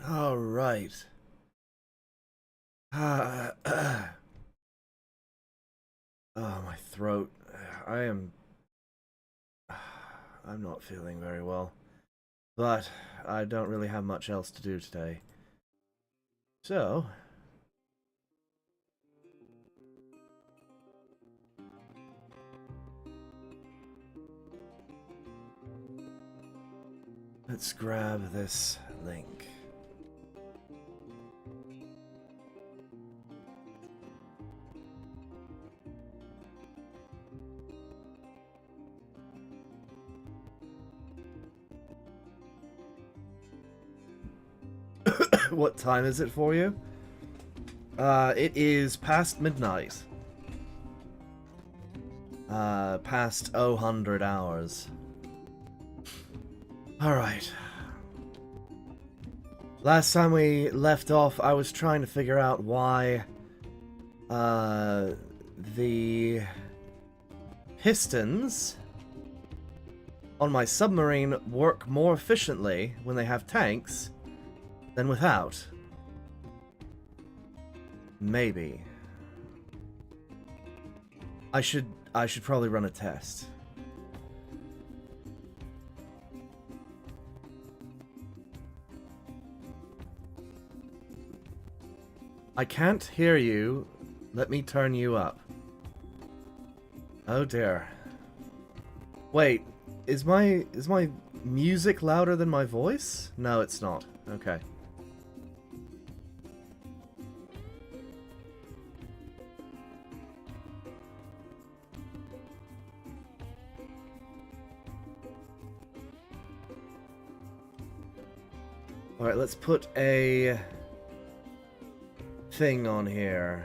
All right. Oh, my throat. I am. I'm not feeling very well. But I don't really have much else to do today. So. Let's grab this link. What time is it for you? It is past midnight. Past 0 hours. Alright. Last time we left off, I was trying to figure out why, the pistons on my submarine work more efficiently when they have tanks than without. Maybe. I should probably run a test. I can't hear you. Let me turn you up. Oh dear. Wait, is my music louder than my voice? No, it's not. Okay. Alright, let's put a thing on here.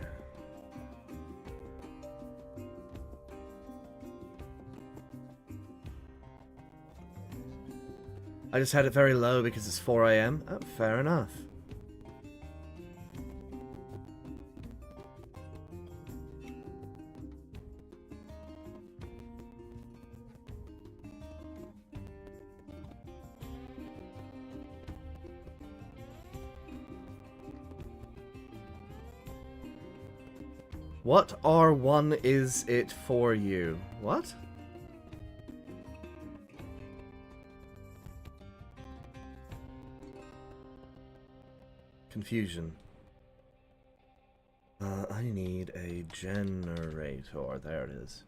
I just had it very low because it's 4 AM. Oh, fair enough. What R1 is it for you? What? Confusion. I need a generator. There it is.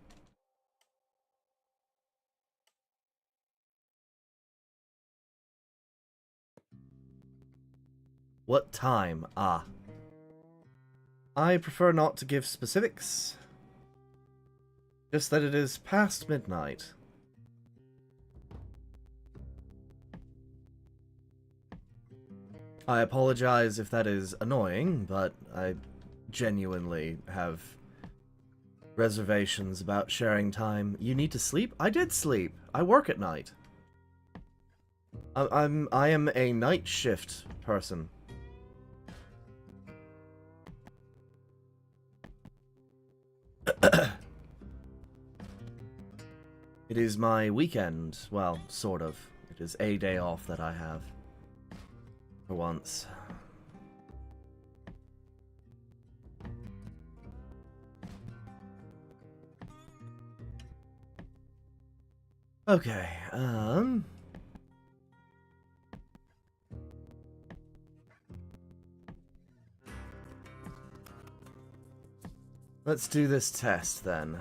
What time? Ah. I prefer not to give specifics. Just that it is past midnight. I apologize if that is annoying, but I genuinely have reservations about sharing time. You need to sleep? I did sleep. I work at night. I am a night shift person. It is my weekend. Well, sort of. It is a day off that I have. For once. Okay, let's do this test then.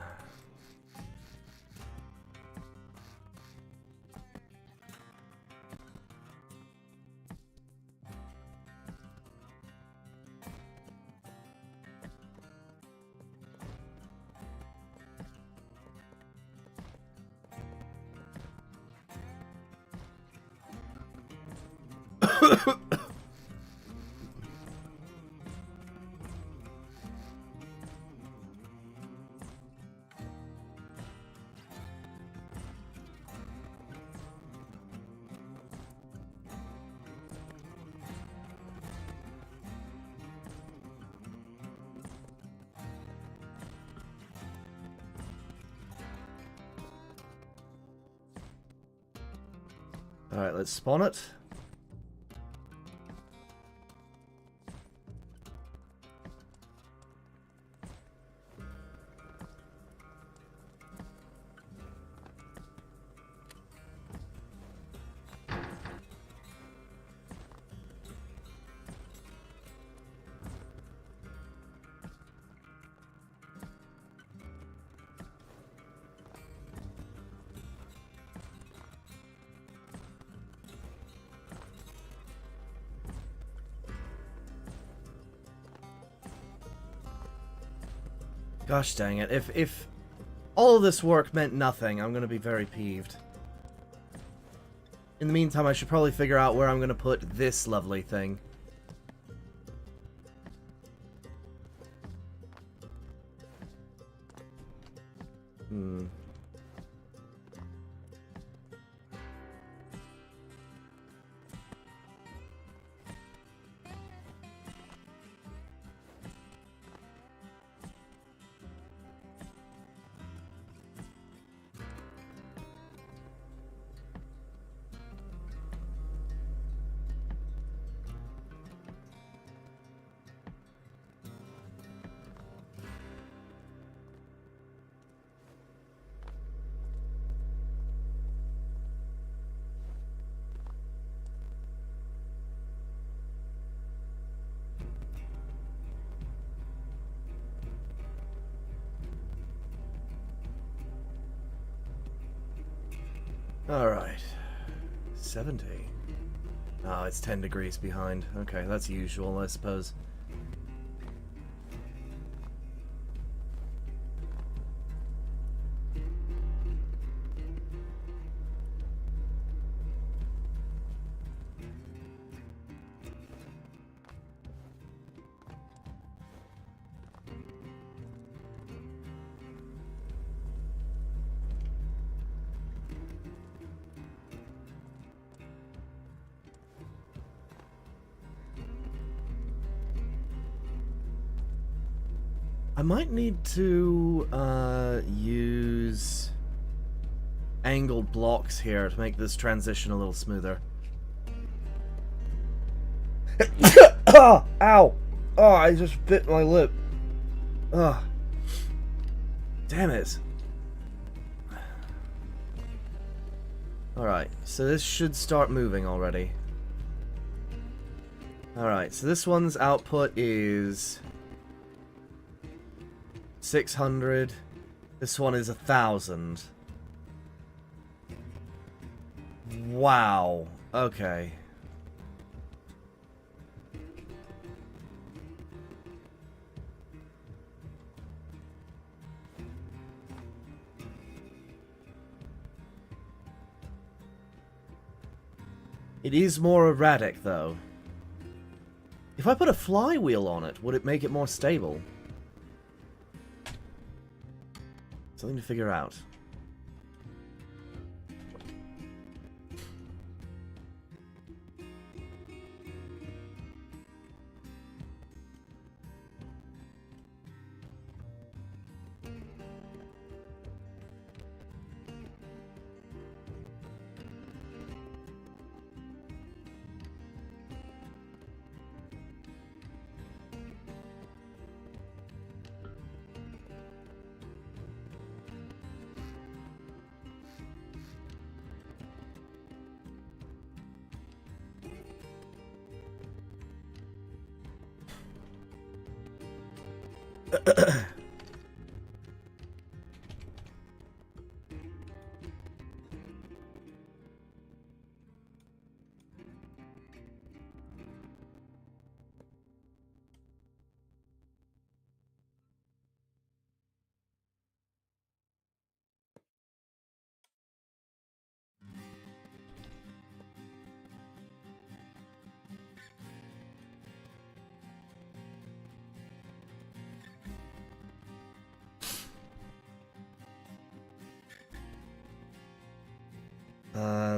Alright, let's spawn it. Gosh dang it. If all of this work meant nothing, I'm gonna be very peeved. In the meantime, I should probably figure out where I'm gonna put this lovely thing. Alright. 70. Oh, it's 10 degrees behind. Okay, that's usual, I suppose. I might need to use angled blocks here to make this transition a little smoother. Oh, ow! Oh, I just bit my lip. Ugh. Damn it. Alright, so this should start moving already. Alright, so this one's output is 600. This one is 1,000. Wow. Okay. It is more erratic, though. If I put a flywheel on it, would it make it more stable? Something to figure out.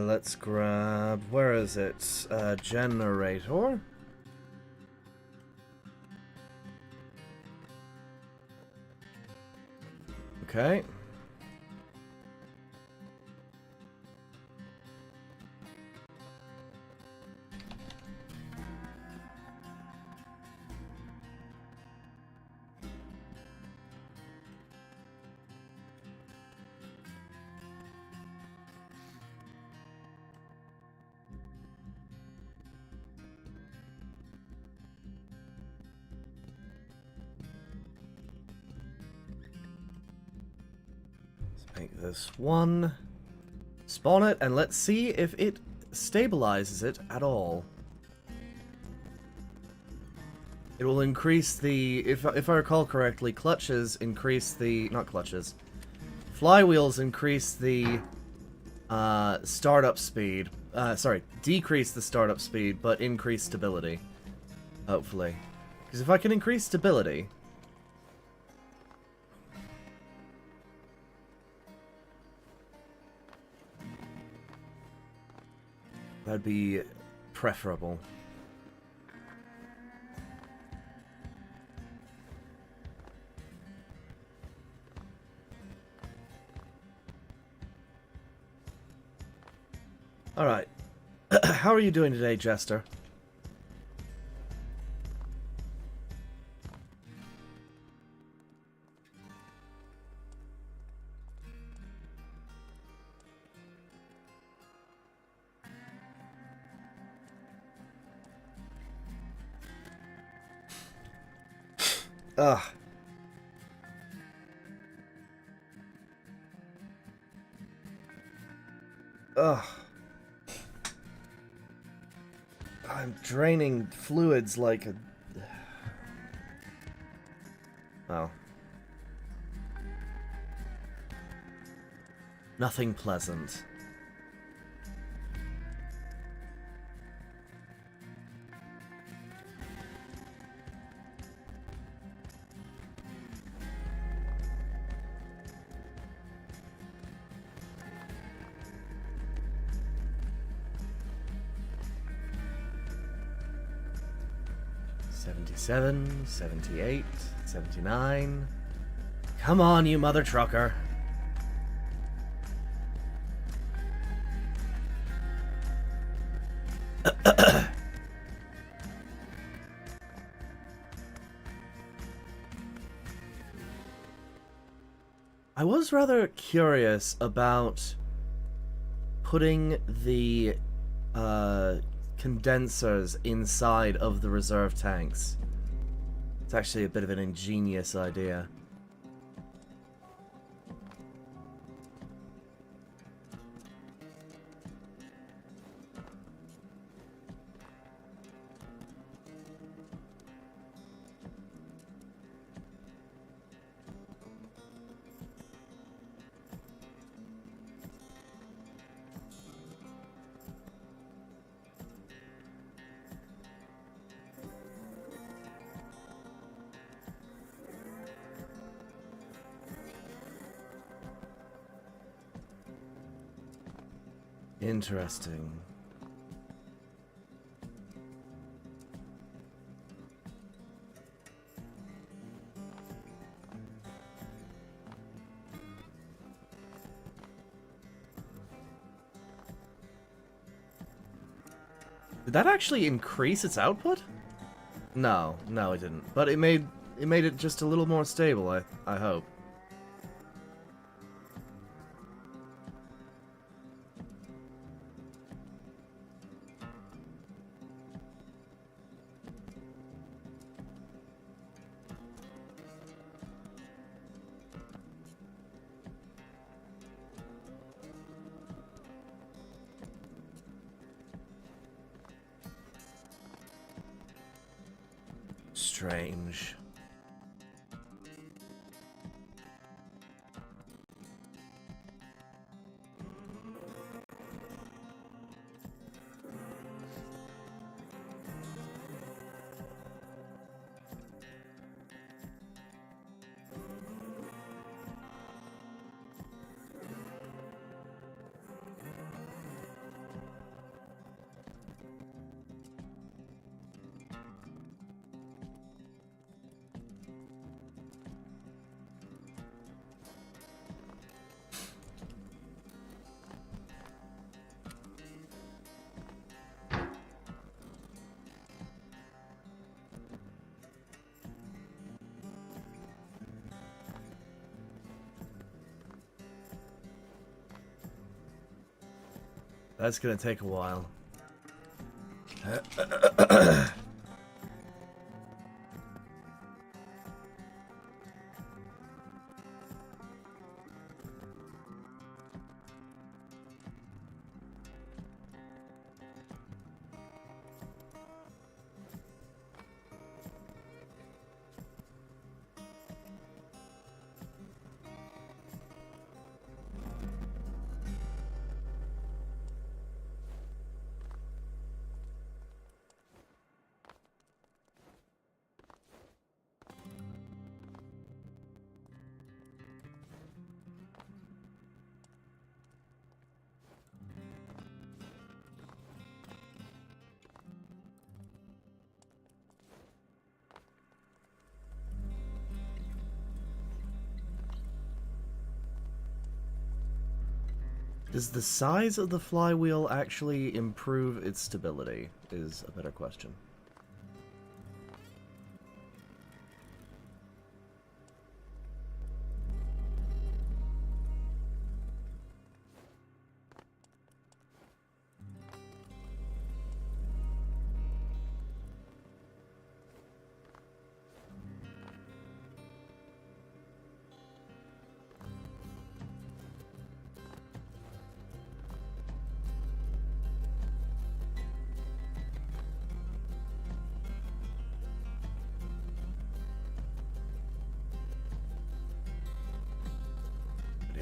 Let's grab... Where is it? Generator? Okay. Make this one. Spawn it, and let's see if it stabilizes it at all. It will increase the... If I recall correctly, clutches increase the... Not clutches. Flywheels increase the startup speed. Sorry, decrease the startup speed, but increase stability. Hopefully. Because if I can increase stability... that'd be preferable. Alright. How are you doing today, Jester? Ugh. Ugh. I'm draining fluids like a... Oh. Nothing pleasant. $77, $78, $79. Come on, you mother trucker. I was rather curious about putting the condensers inside of the reserve tanks. It's actually a bit of an ingenious idea. Interesting. Did that actually increase its output? No, no, it didn't. But it made it just a little more stable, I hope. Strange. That's gonna take a while. Does the size of the flywheel actually improve its stability, is a better question.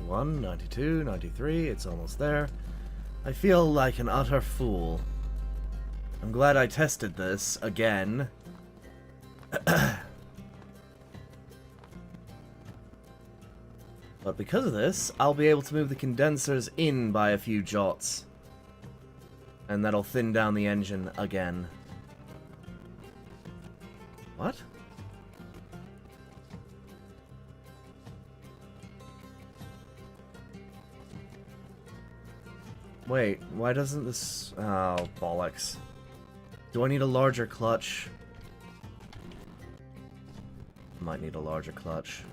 '91, '92, '93, it's almost there. I feel like an utter fool. I'm glad I tested this again. But because of this, I'll be able to move the condensers in by a few jots. And that'll thin down the engine again. What? Wait, why doesn't this... Oh, bollocks. Do I need a larger clutch? Might need a larger clutch.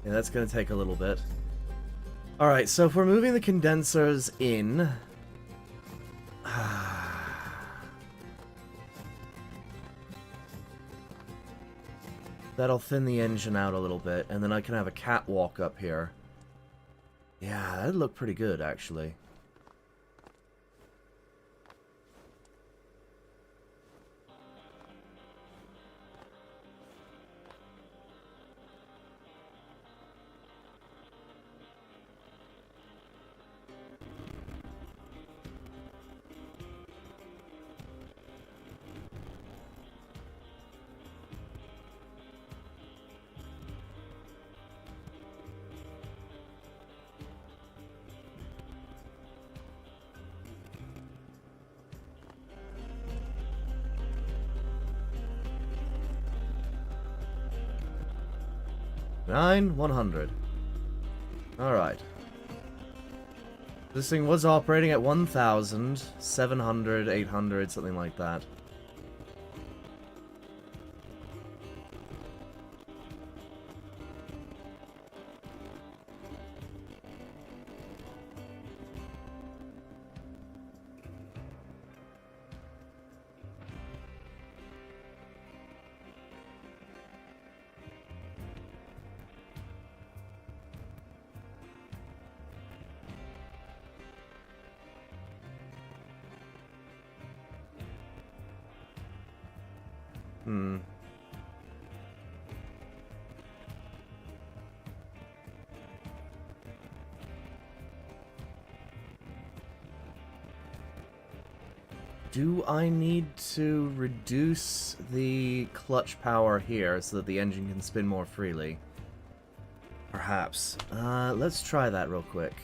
Yeah, that's gonna take a little bit. Alright, so if we're moving the condensers in... that'll thin the engine out a little bit, and then I can have a catwalk up here. Yeah, that'd look pretty good, actually. Nine, 100. Alright. This thing was operating at 1,000, 700, 800, something like that. Hmm. Do I need to reduce the clutch power here so that the engine can spin more freely? Perhaps. Let's try that real quick.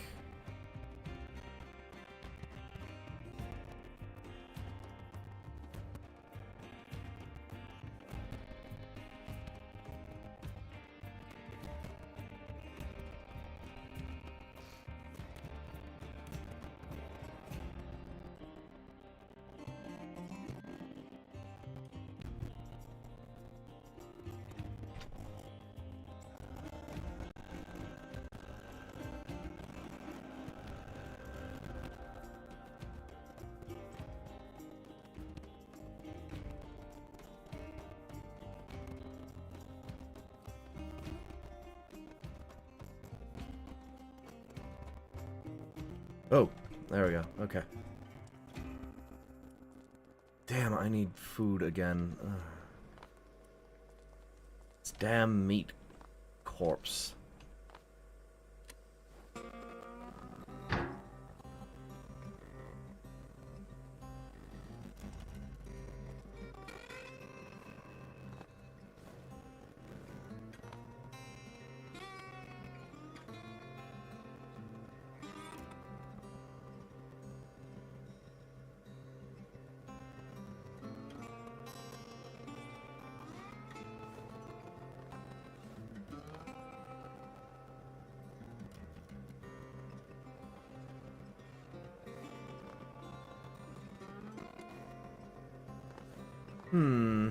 Oh, there we go. Okay. Damn, I need food again. Ugh. This damn meat corpse. Hmm.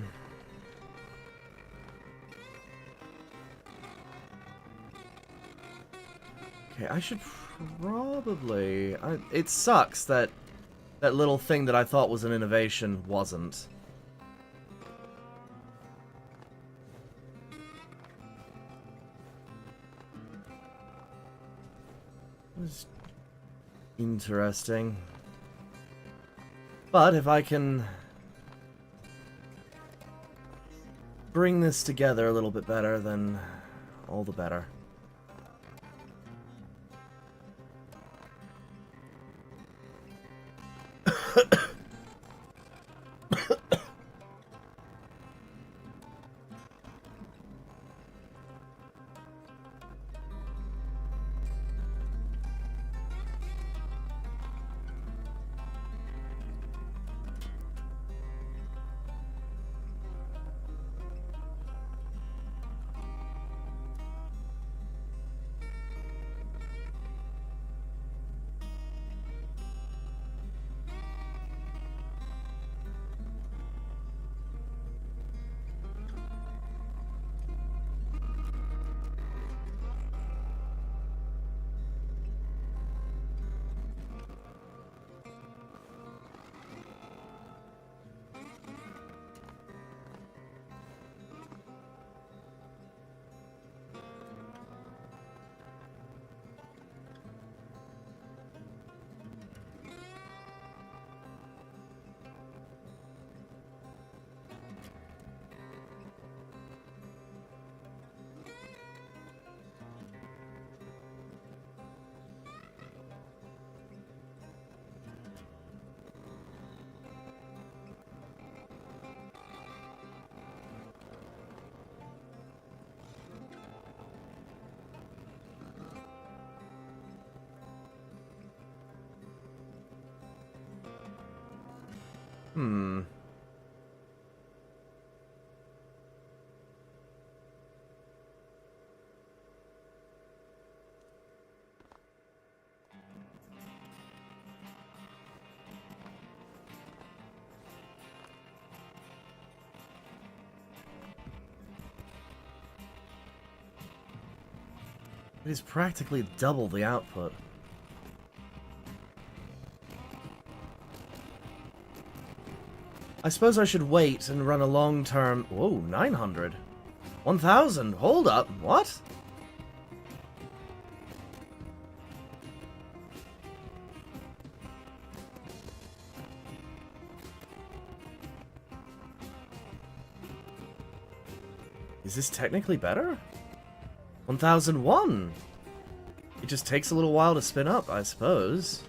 Okay, I should probably... it sucks that that little thing that I thought was an innovation wasn't. It was interesting. But if I can bring this together a little bit better, then all the better. Hmm. It is practically double the output. I suppose I should wait and run a long-term... Whoa, 900. 1,000. Hold up. What? Is this technically better? 1001! It just takes a little while to spin up, I suppose.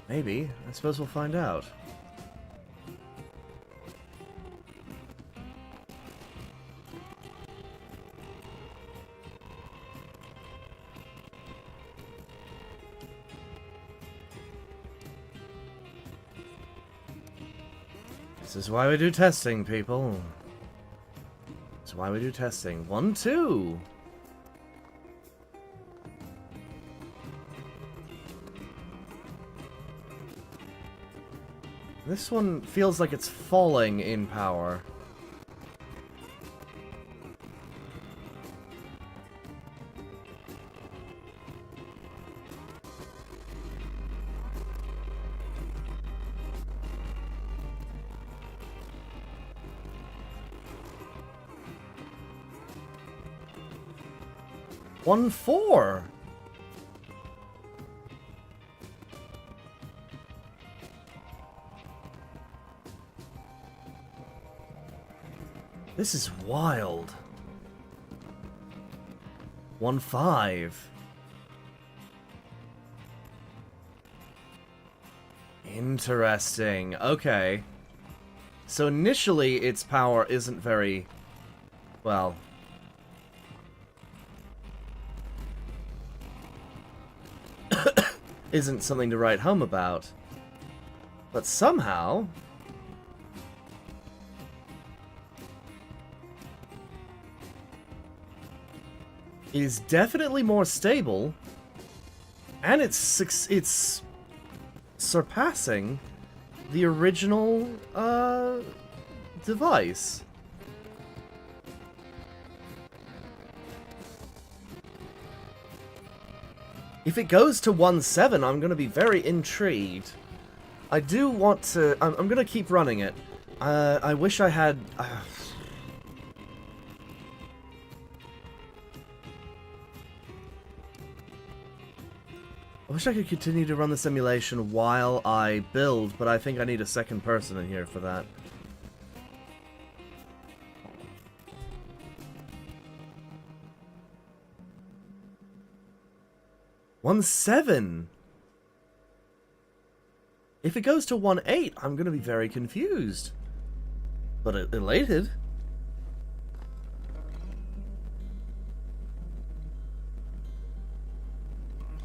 Maybe. I suppose we'll find out. This is why we do testing, people. This is why we do testing. 1, 2! This one feels like it's falling in power. One, 4! This is wild. 1, 5. Interesting. Okay. So initially its power isn't very... well... isn't something to write home about. But somehow... it is definitely more stable, and it's surpassing the original device. If it goes to 1.7, I'm going to be very intrigued. I do want to... I'm going to keep running it. I wish I had... I wish I could continue to run the simulation while I build, but I think I need a second person in here for that. One 7. If it goes to 1.8, I'm going to be very confused. But elated.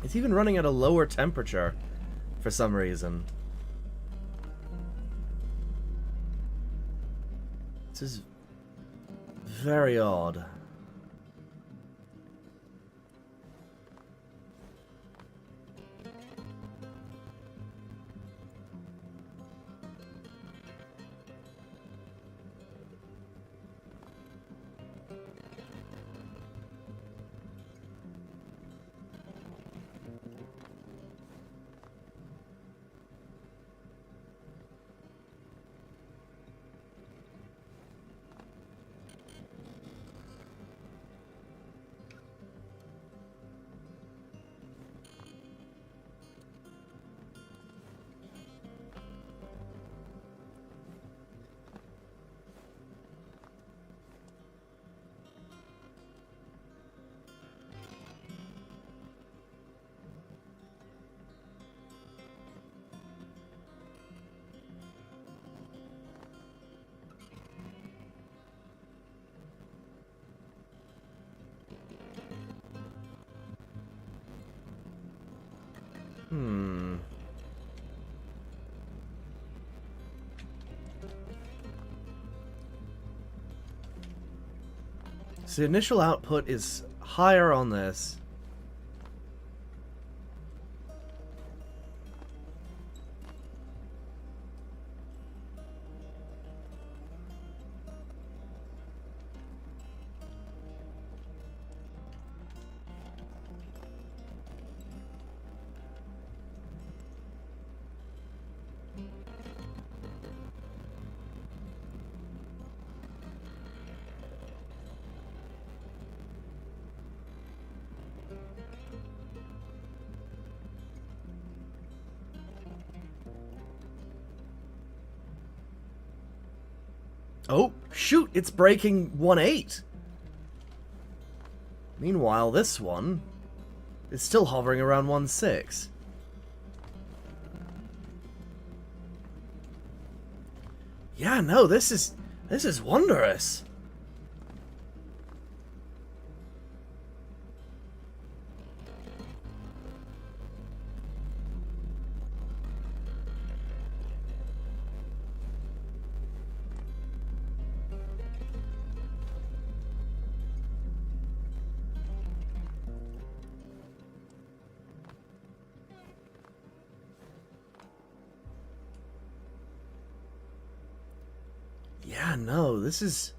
It's even running at a lower temperature for some reason. This is very odd. So the initial output is higher on this. Oh, shoot, it's breaking 1.8. Meanwhile, this one is still hovering around 1.6. Yeah, no, this is wondrous. Yeah, no, this is...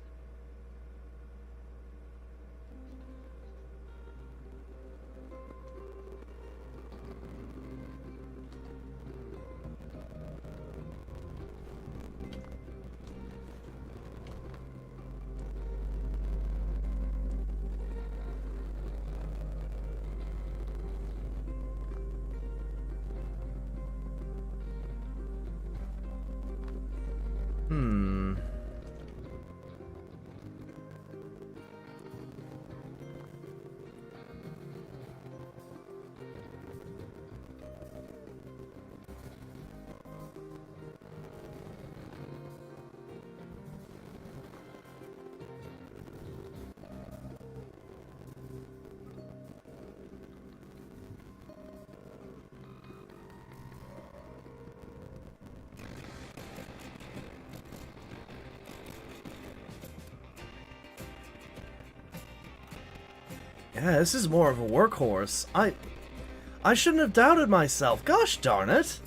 Yeah, this is more of a workhorse. I shouldn't have doubted myself. Gosh darn it.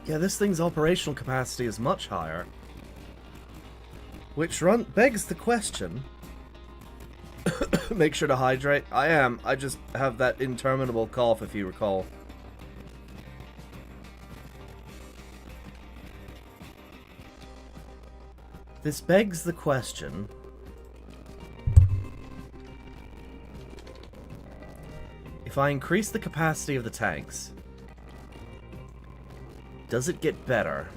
Yeah, this thing's operational capacity is much higher. Which begs the question... Make sure to hydrate. I am. I just have that interminable cough, if you recall. This begs the question... If I increase the capacity of the tanks... Does it get better?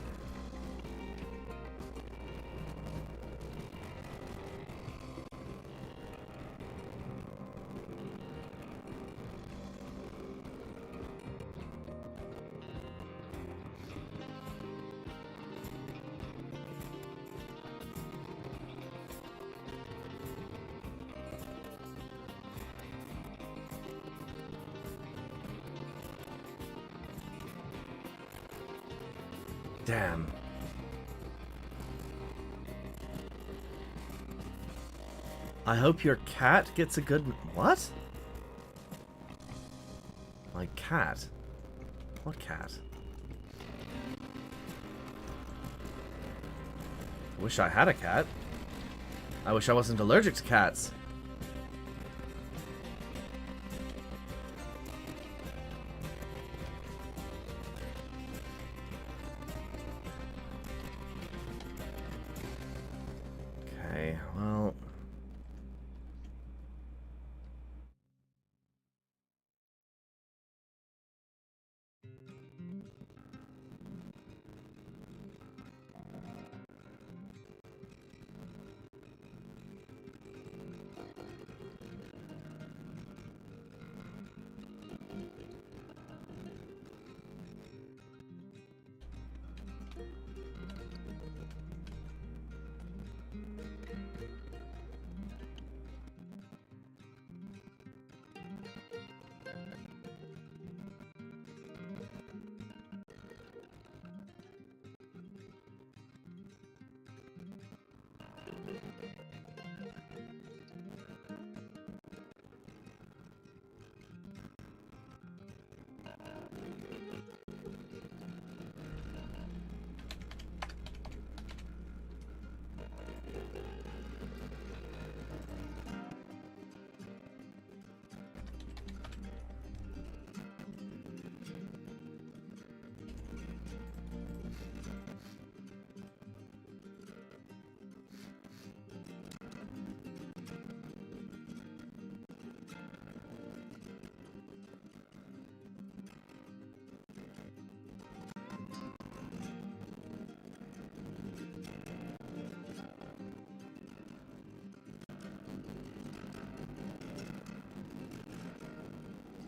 Damn. I hope your cat gets a good... What? My cat? What cat? I wish I had a cat. I wish I wasn't allergic to cats. Okay, well...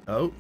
Oh.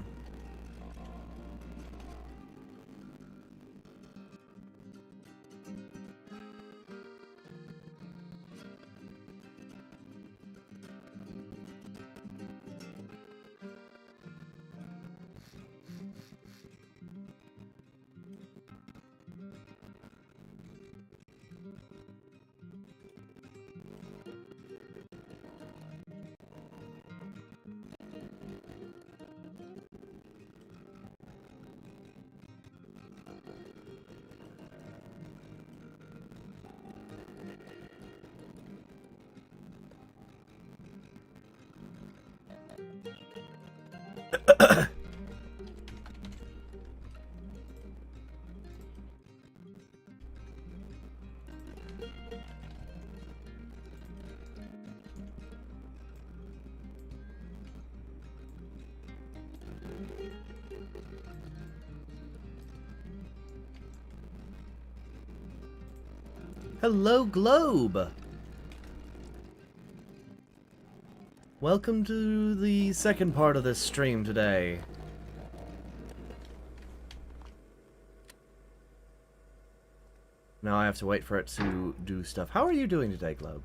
Hello, Globe! Welcome to the second part of this stream today. Now I have to wait for it to do stuff. How are you doing today, Globe?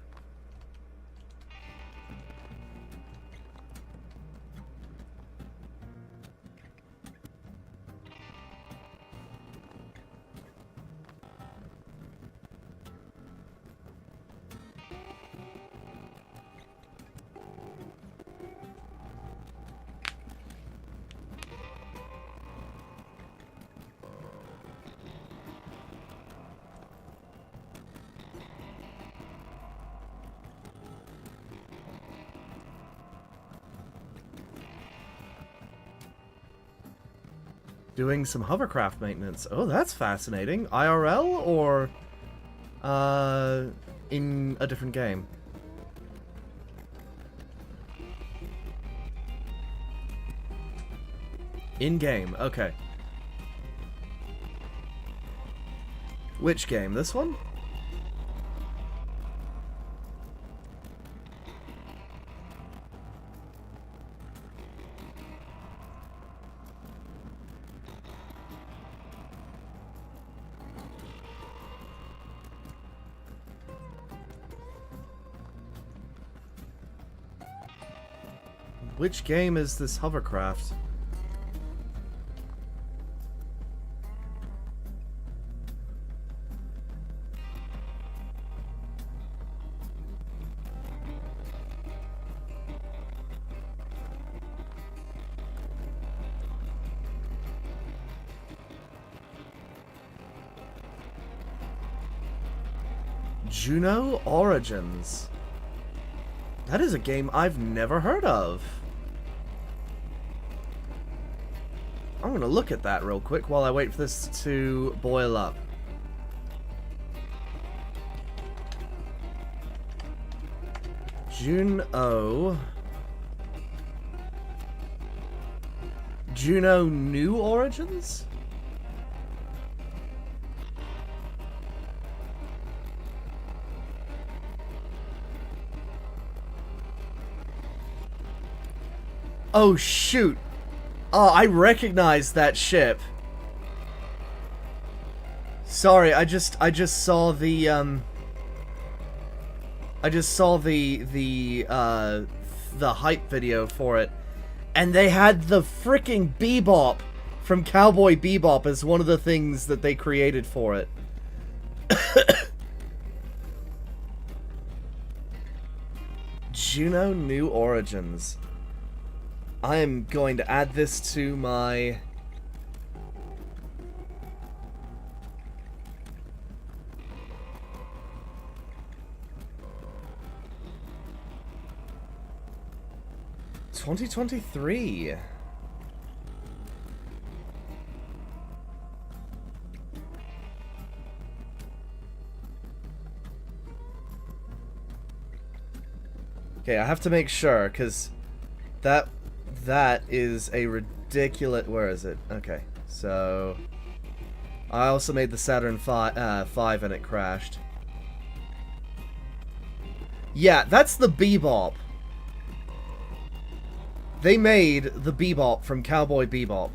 Doing some hovercraft maintenance. Oh, that's fascinating. IRL or in a different game? In-game, okay. Which game? This one? Which game is this hovercraft? Juno Origins. That is a game I've never heard of. I'm gonna look at that real quick while I wait for this to boil up. Juno New Origins? Oh shoot! Oh, I recognize that ship. Sorry, I just saw the the hype video for it, and they had the freaking Bebop from Cowboy Bebop as one of the things that they created for it. Juno New Origins. I am going to add this to my... ...2023. Okay, I have to make sure, because that is a ridiculous... Where is it? Okay, so... I also made the Saturn 5 and it crashed. Yeah, that's the Bebop. They made the Bebop from Cowboy Bebop.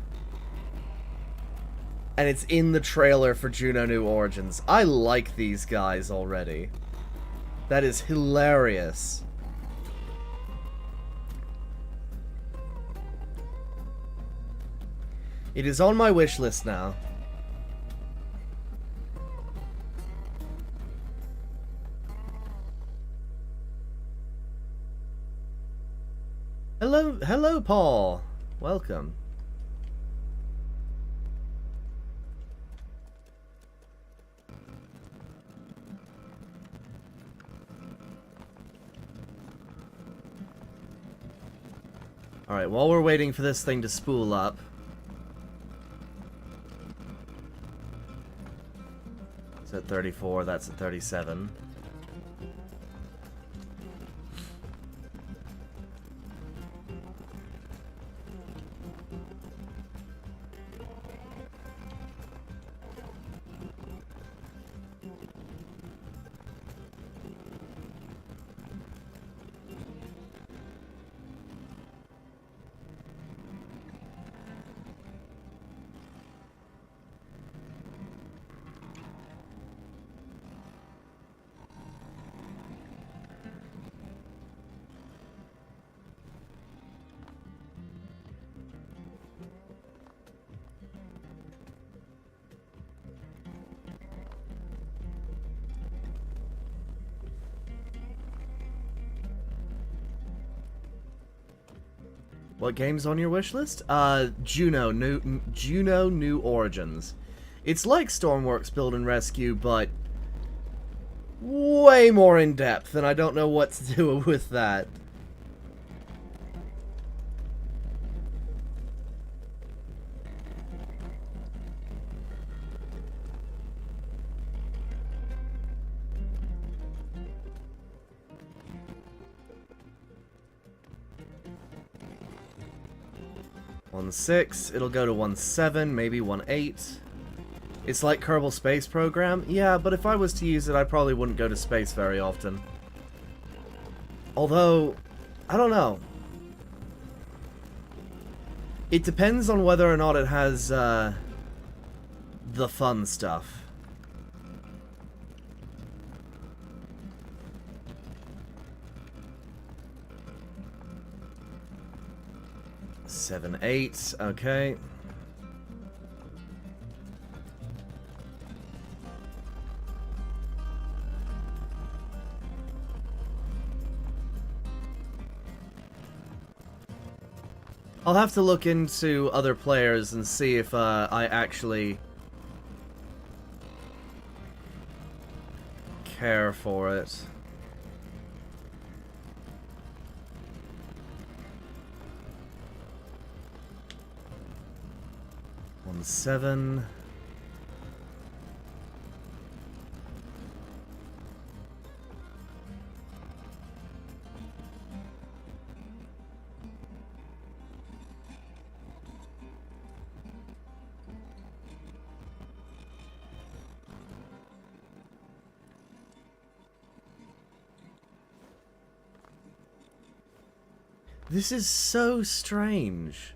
And it's in the trailer for Juno New Origins. I like these guys already. That is hilarious. It is on my wish list now. Hello, Paul. Welcome. Alright, while we're waiting for this thing to spool up... It's at 34, that's at 37. What game's on your wish list? Juno New Origins. It's like Stormworks Build and Rescue, but way more in depth, and I don't know what to do with that. .6, it'll go to 1.7, maybe 1.8. It's like Kerbal Space Program? Yeah, but if I was to use it, I probably wouldn't go to space very often. Although, I don't know. It depends on whether or not it has, the fun stuff. Seven, 8, okay. I'll have to look into other players and see if I actually care for it. Seven. This is so strange.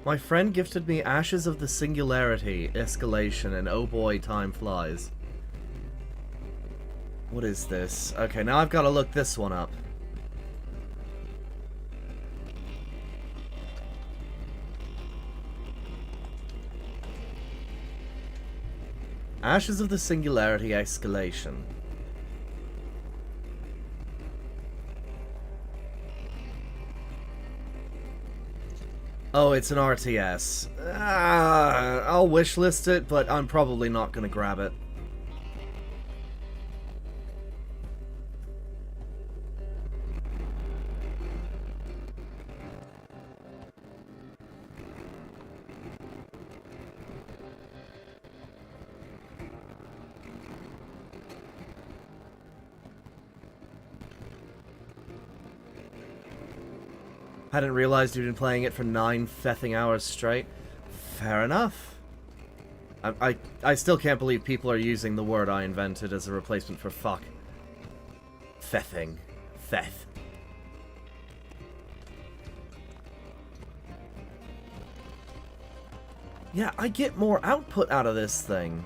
My friend gifted me Ashes of the Singularity, Escalation, and oh boy, time flies. What is this? Okay, now I've got to look this one up. Ashes of the Singularity, Escalation. Oh, it's an RTS. I'll wishlist it, but I'm probably not going to grab it. Hadn't realized you'd been playing it for 9 feffing hours straight. Fair enough. I still can't believe people are using the word I invented as a replacement for fuck. Feffing. Feth. Yeah, I get more output out of this thing.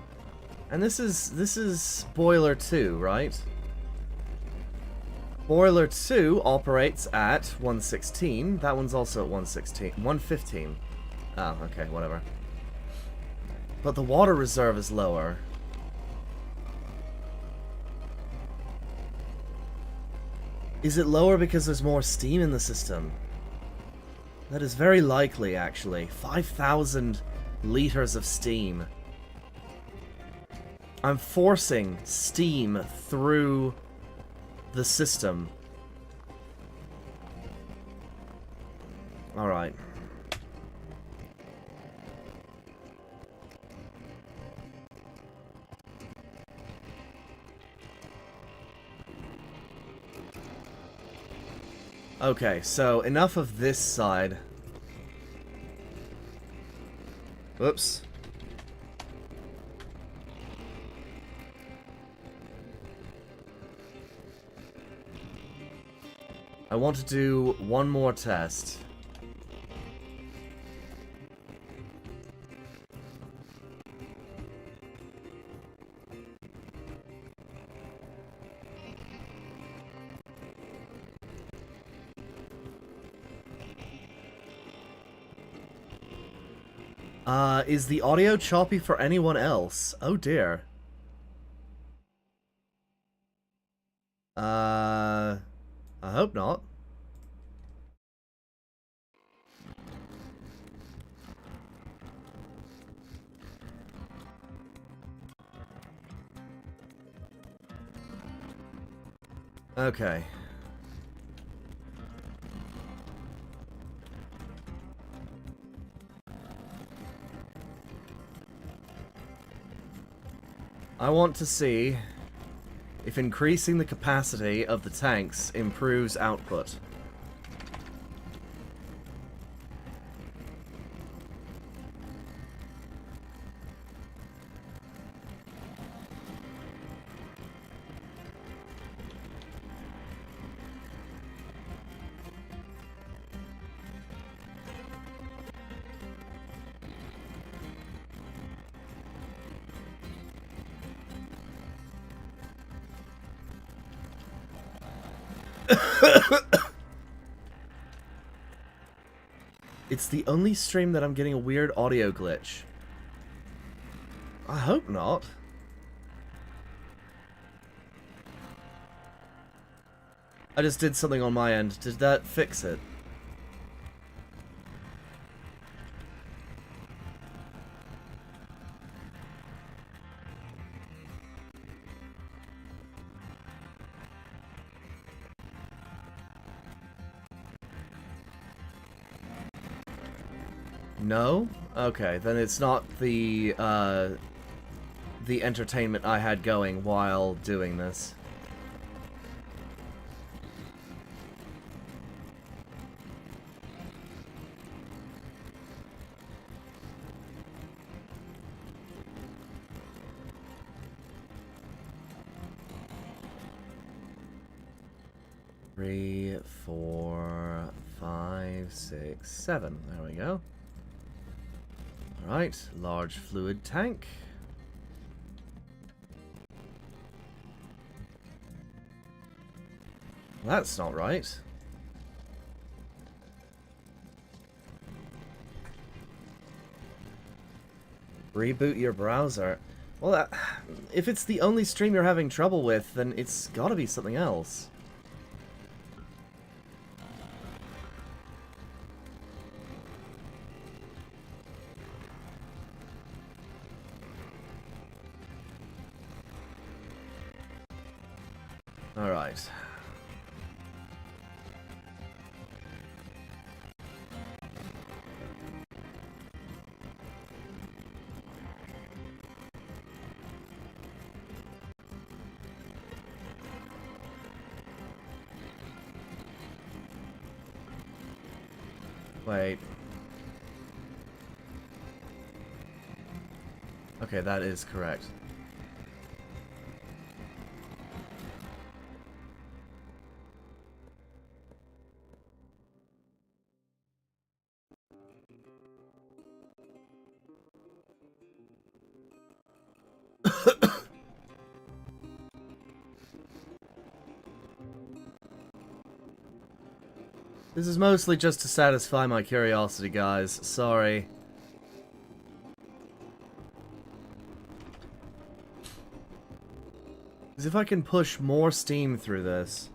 And this is Boiler 2, right? Boiler 2 operates at 116. That one's also at 116. 115. Oh, okay, whatever. But the water reserve is lower. Is it lower because there's more steam in the system? That is very likely, actually. 5,000 liters of steam. I'm forcing steam through the system. Alright. Okay, so enough of this side. Whoops. I want to do one more test. Is the audio choppy for anyone else? Oh dear. I hope not. Okay. I want to see if increasing the capacity of the tanks improves output. It's the only stream that I'm getting a weird audio glitch. I hope not. I just did something on my end. Did that fix it? No? Okay, then it's not the entertainment I had going while doing this. Three, 4, 5, 6, 7. There we go. Alright, large fluid tank. That's not right. Reboot your browser. Well, if it's the only stream you're having trouble with, then it's gotta be something else. Alright. Wait. Okay, that is correct. This is mostly just to satisfy my curiosity, guys. Sorry. Because if I can push more steam through this...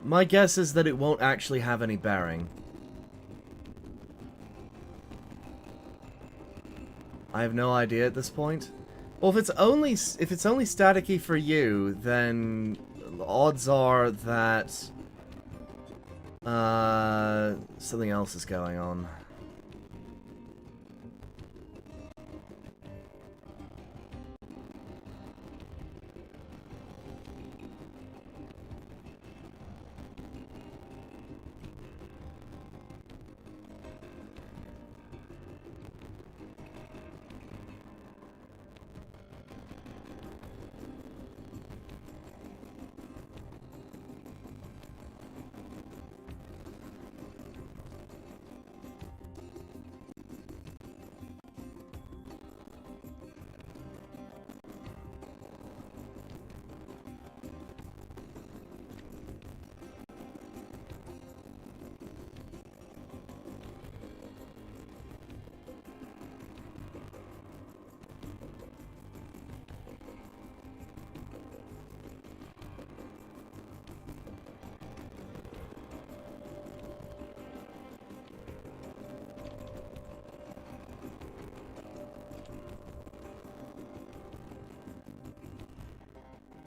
My guess is that it won't actually have any bearing. I have no idea at this point. Well, if it's only staticky for you, then the odds are that something else is going on.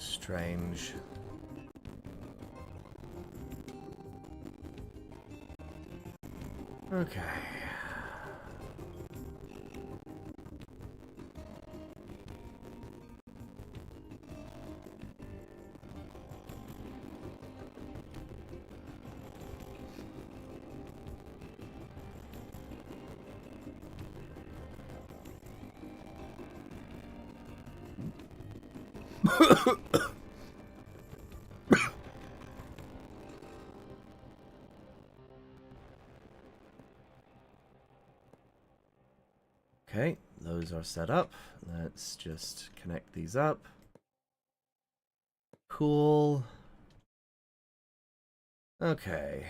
Strange. Okay. Okay, those are set up. Let's just connect these up. Cool. Okay.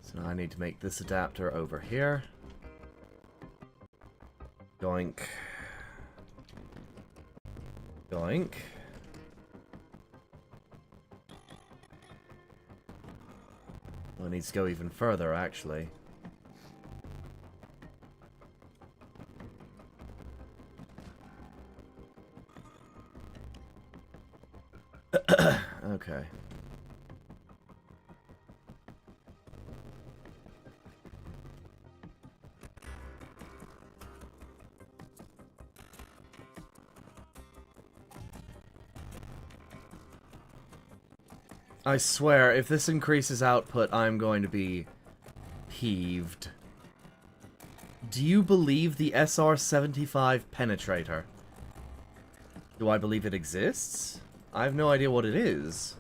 So now I need to make this adapter over here. Doink. Doink. Well, it needs to go even further, actually. Okay. I swear, if this increases output, I'm going to be peeved. Do you believe the SR-75 penetrator? Do I believe it exists? I have no idea what it is.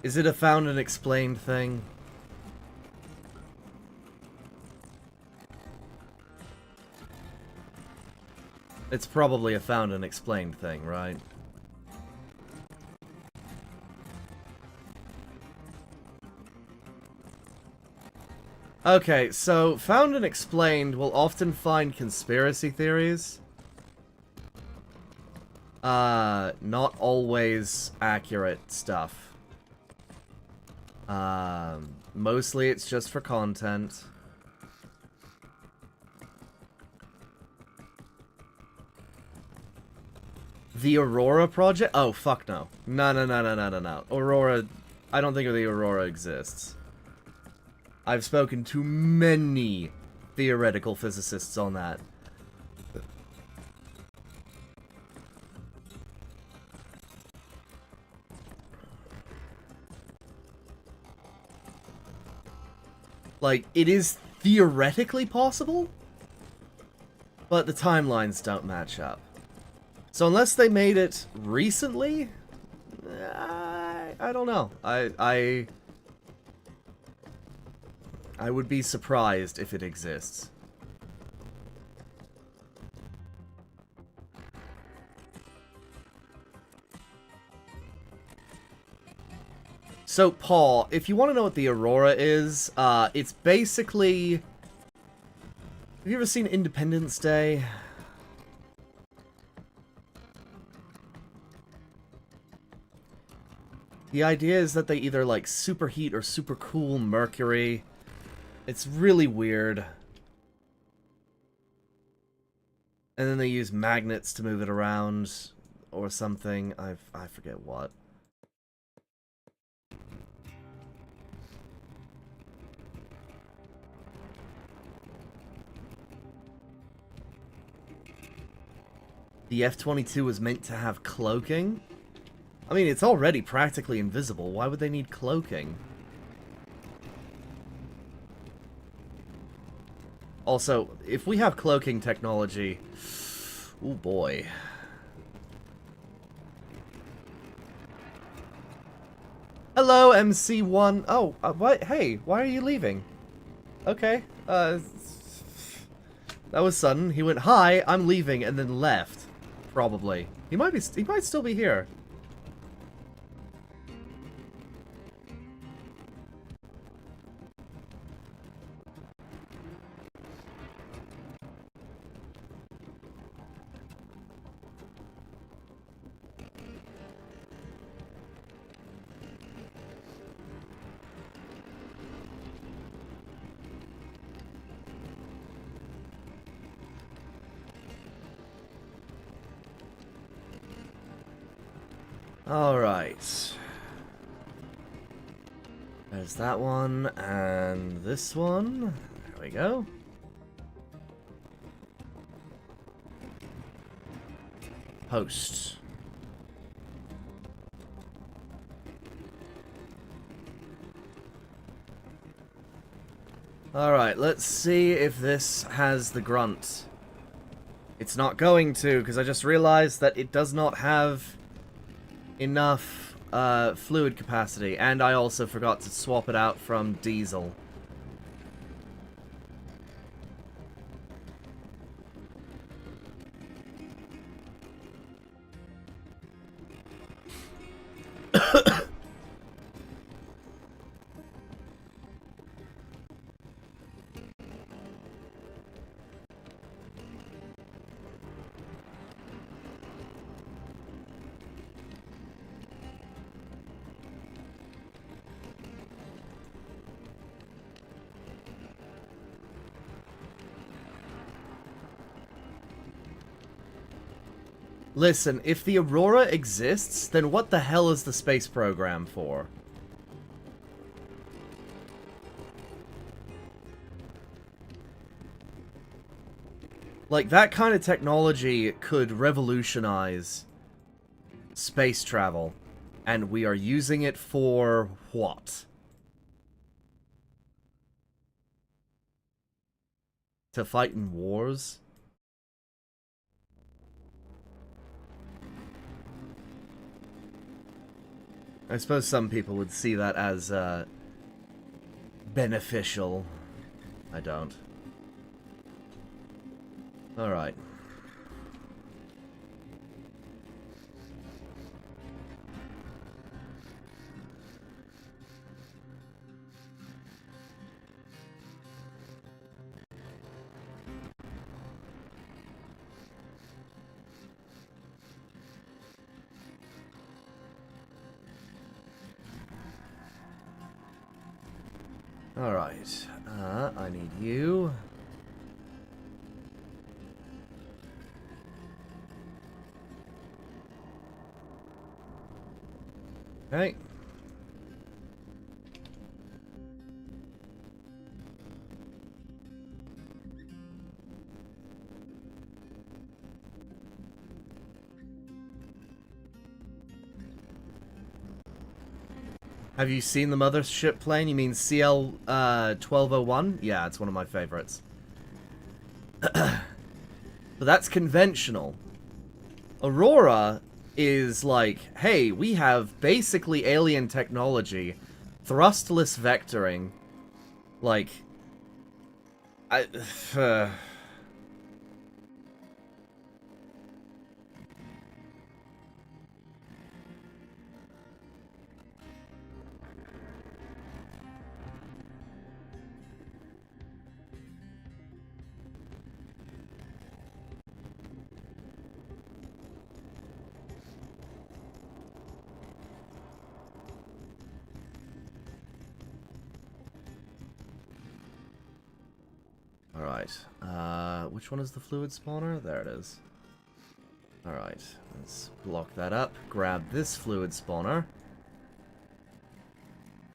Is it a found and explained thing? It's probably a found and explained thing, right? Okay, so found and explained will often find conspiracy theories. Not always accurate stuff. Mostly it's just for content. The Aurora project? Oh, fuck no. No. Aurora... I don't think the Aurora exists. I've spoken to many theoretical physicists on that. Like, it is theoretically possible, but the timelines don't match up. So unless they made it recently, I don't know. I would be surprised if it exists. So, Paul, if you want to know what the Aurora is, it's basically... Have you ever seen Independence Day? The idea is that they either, like, superheat or supercool Mercury. It's really weird. And then they use magnets to move it around, or something. I forget what. The F-22 was meant to have cloaking? I mean, it's already practically invisible. Why would they need cloaking? Also, if we have cloaking technology... Oh boy. Hello, MC1. Oh, what? Hey, why are you leaving? Okay, that was sudden. He went, hi, I'm leaving, and then left. Probably. He might still be here. Alright. There's that one, and this one. There we go. Post. Alright, let's see if this has the grunt. It's not going to, because I just realized that it does not have enough fluid capacity, and I also forgot to swap it out from diesel. Listen, if the Aurora exists, then what the hell is the space program for? Like, that kind of technology could revolutionize space travel, and we are using it for what? To fight in wars? I suppose some people would see that as, beneficial. I don't. Alright. Alright. I need you. Okay. Have you seen the mothership plane? You mean CL 1201? Yeah, it's one of my favorites. But that's conventional. Aurora is like, hey, we have basically alien technology, thrustless vectoring, like, Alright, which one is the fluid spawner? There it is. Alright, let's block that up, grab this fluid spawner,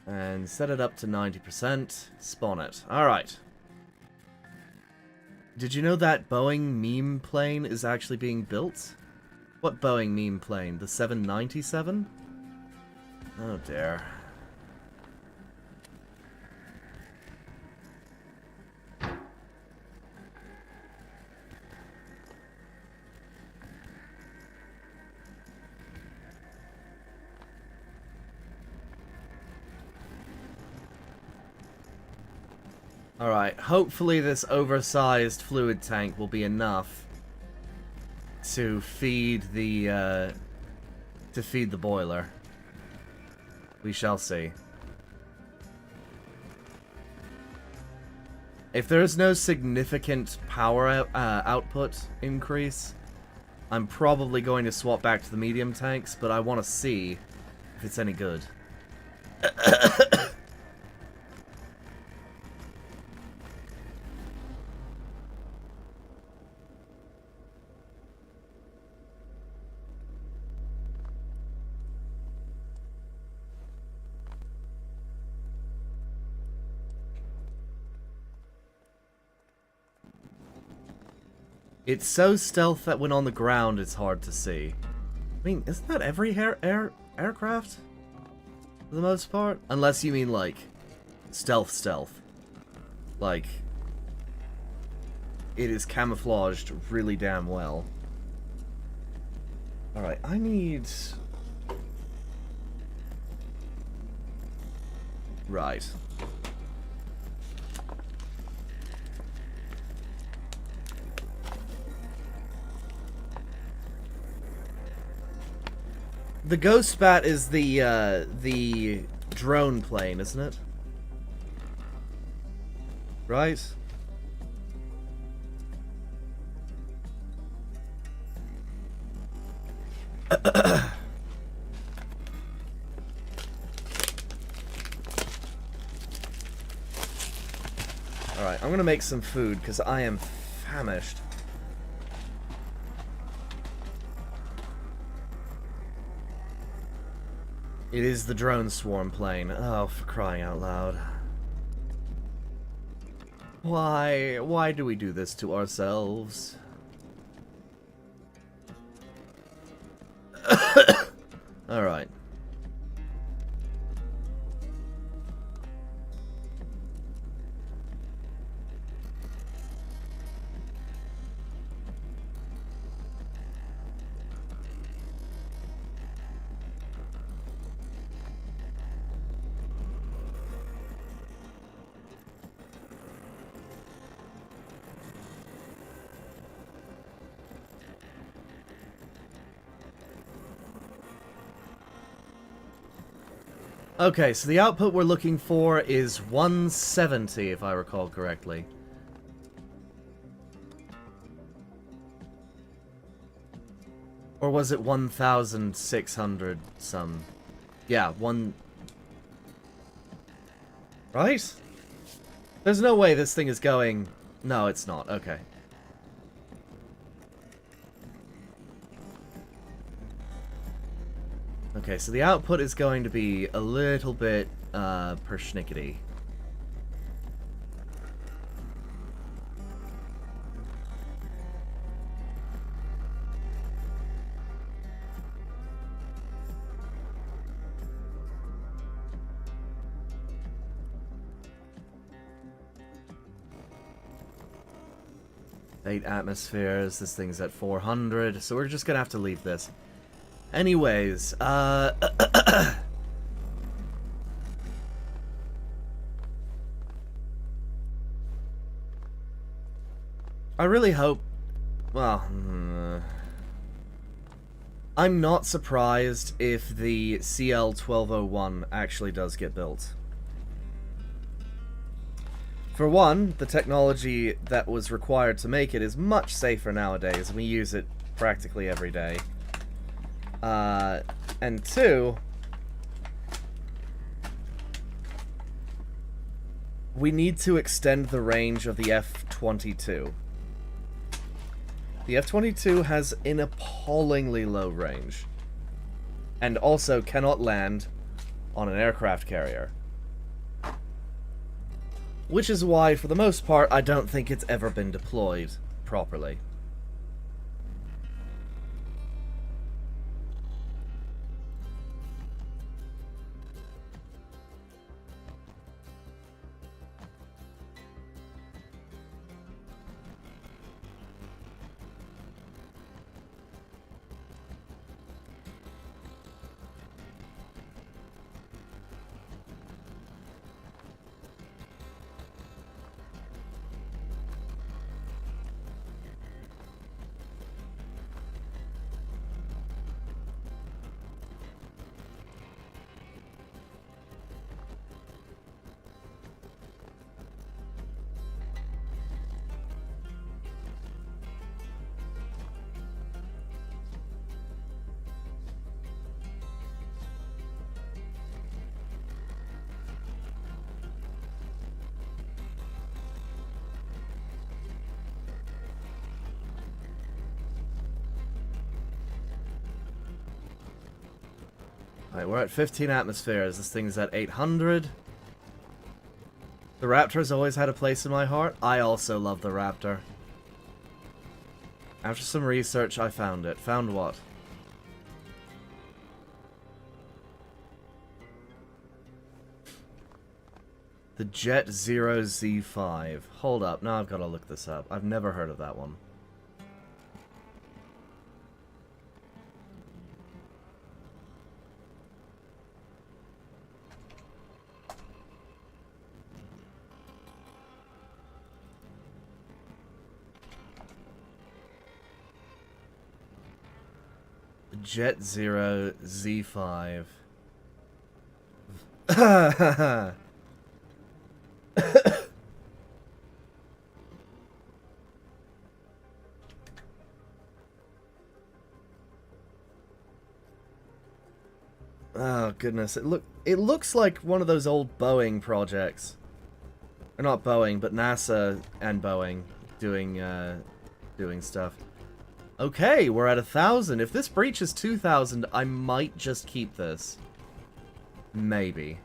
and set it up to 90%, spawn it. Alright. Did you know that Boeing meme plane is actually being built? What Boeing meme plane? The 797? Oh dear. Alright, hopefully this oversized fluid tank will be enough to feed the boiler. We shall see. If there is no significant power output increase, I'm probably going to swap back to the medium tanks, but I want to see if it's any good. It's so stealth that when on the ground it's hard to see. I mean, isn't that every aircraft? For the most part? Unless you mean, like, stealth. Like, it is camouflaged really damn well. Alright, I need... Right. The Ghost Bat is the drone plane, isn't it? Right? Alright, I'm gonna make some food, because I am famished. It is the drone swarm plane. Oh, for crying out loud. Why? Why do we do this to ourselves? Alright. Okay, so the output we're looking for is 170, if I recall correctly. Or was it 1,600 some? Yeah, one... Right? There's no way this thing is going... No, it's not. Okay. Okay, so the output is going to be a little bit, persnickety. Eight atmospheres, this thing's at 400, so we're just gonna have to leave this. Anyways, I really hope... Well, I'm not surprised if the CL-1201 actually does get built. For one, the technology that was required to make it is much safer nowadays, and we use it practically every day. And two, we need to extend the range of the F-22. The F-22 has an appallingly low range, and also cannot land on an aircraft carrier. Which is why, for the most part, I don't think it's ever been deployed properly. Alright, we're at 15 atmospheres. This thing's at 800. The Raptor's always had a place in my heart. I also love the Raptor. After some research, I found it. Found what? The Jet Zero Z5. Hold up, now I've got to look this up. I've never heard of that one. Jet Zero Z5. Oh goodness, it looks like one of those old Boeing projects. Or not Boeing, but NASA and Boeing doing stuff. Okay, we're at 1,000. If this breaches 2,000, I might just keep this. Maybe.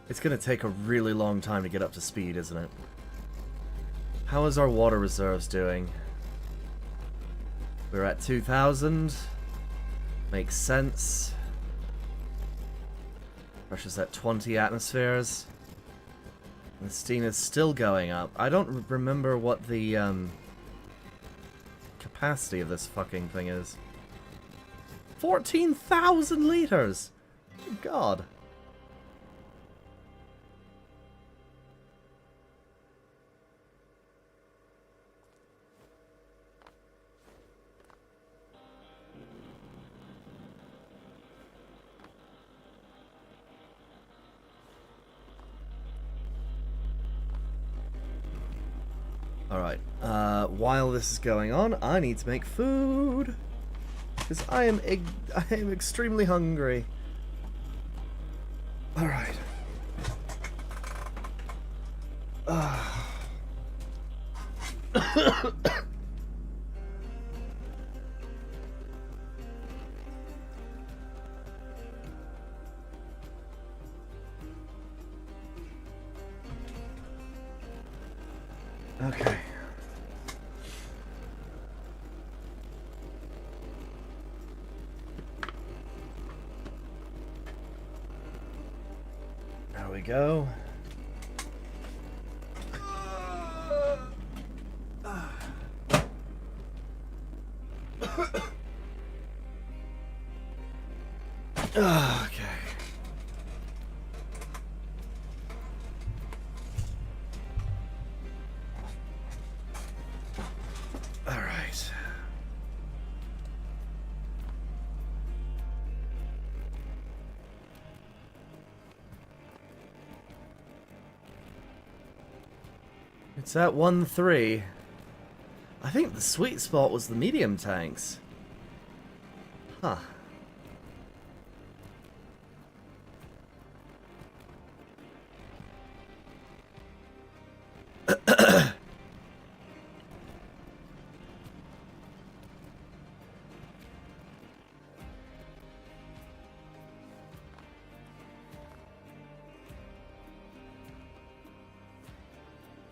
It's gonna take a really long time to get up to speed, isn't it? How is our water reserves doing? We're at 2,000. Makes sense. Pressure's at 20 atmospheres. And the steam is still going up. I don't remember what the capacity of this fucking thing is. 14,000 liters! God. Alright, while this is going on, I need to make food. Because I am extremely hungry. Alright. Okay. There we go. Okay. All right. It's at 1-3. I think the sweet spot was the medium tanks. Huh.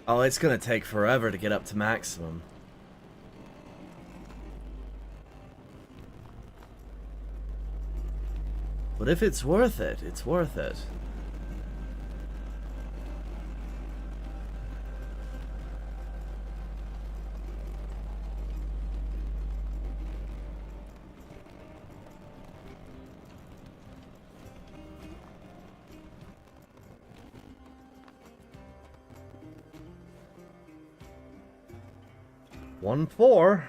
Oh, it's gonna take forever to get up to maximum. But if it's worth it, it's worth it. One four.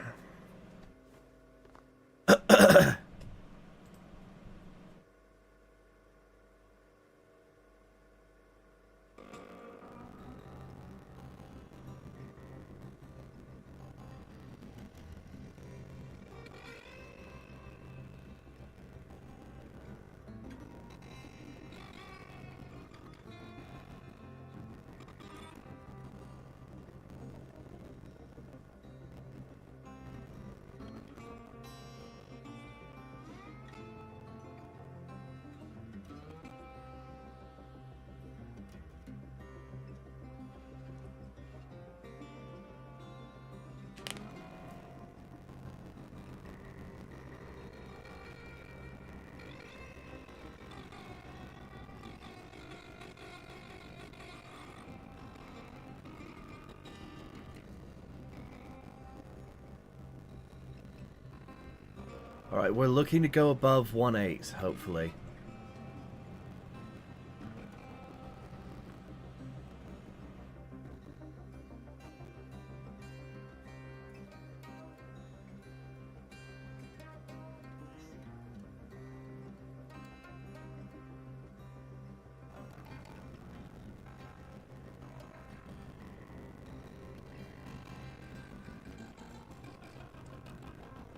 Alright, we're looking to go above 1-8, hopefully.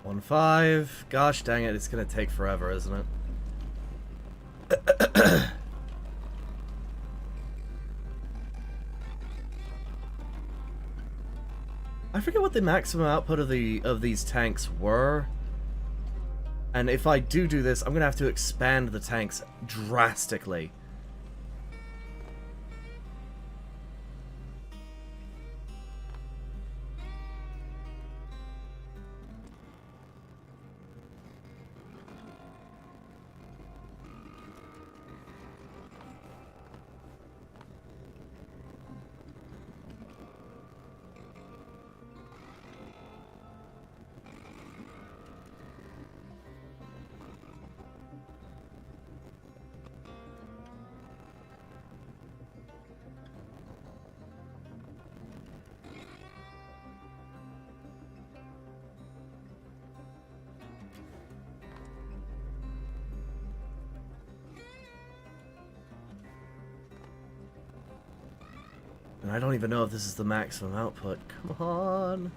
One five. Gosh dang it, it's gonna take forever, isn't it? I forget what the maximum output of these tanks were. And if I do this, I'm gonna have to expand the tanks drastically. And I don't even know if this is the maximum output. Come on.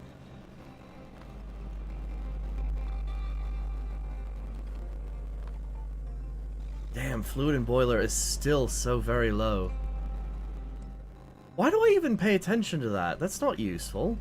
Damn, fluid and boiler is still so very low. Why do I even pay attention to that? That's not useful.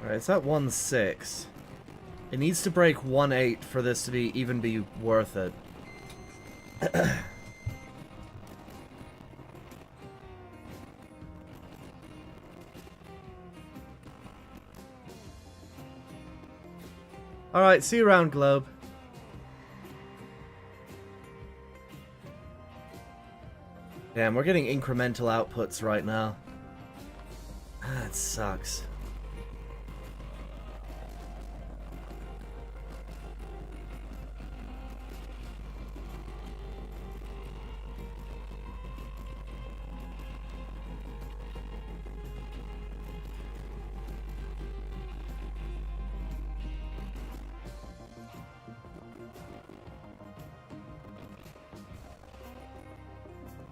Alright, it's at 1.6. It needs to break 1.8 for this to even be worth it. Alright, see you around, Globe. Damn, we're getting incremental outputs right now. That sucks.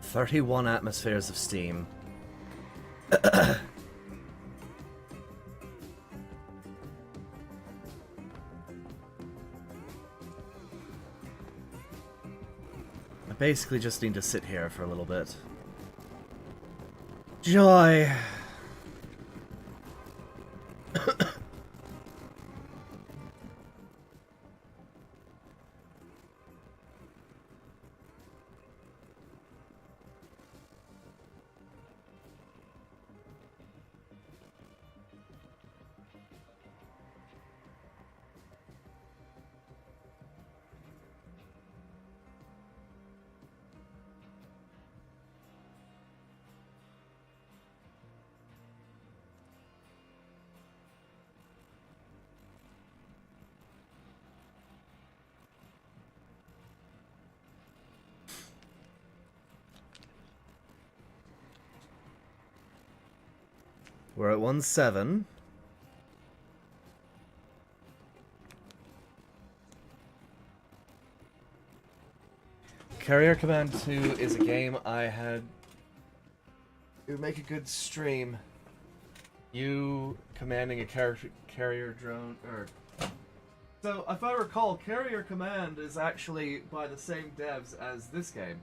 "31 atmospheres of steam." I basically just need to sit here for a little bit. Joy! We're at 1.7. Carrier Command 2 is a game I had... It would make a good stream. You commanding a carrier drone, or... So, if I recall, Carrier Command is actually by the same devs as this game.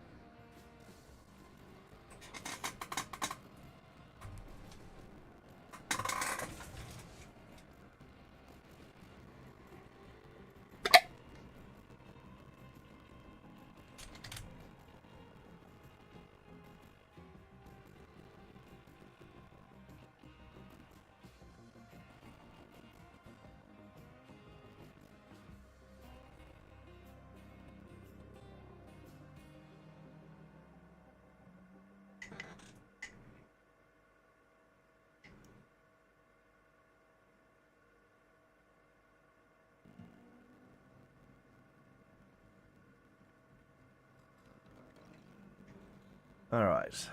Alright.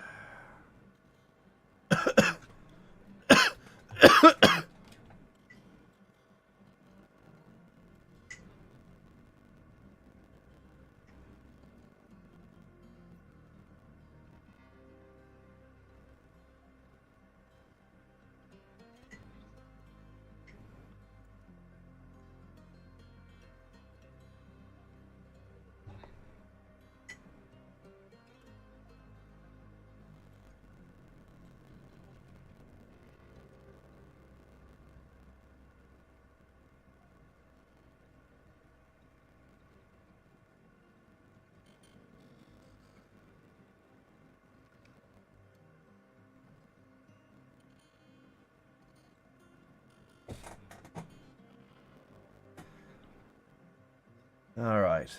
Alright.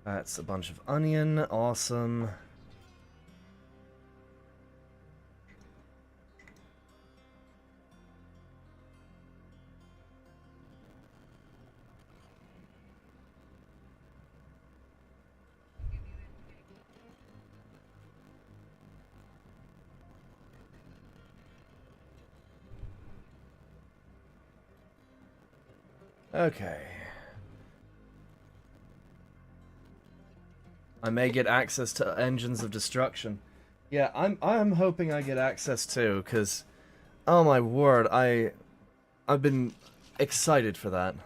That's a bunch of onion. Awesome. Okay. I may get access to engines of destruction. Yeah, I'm hoping I get access too, because oh my word, I've been excited for that.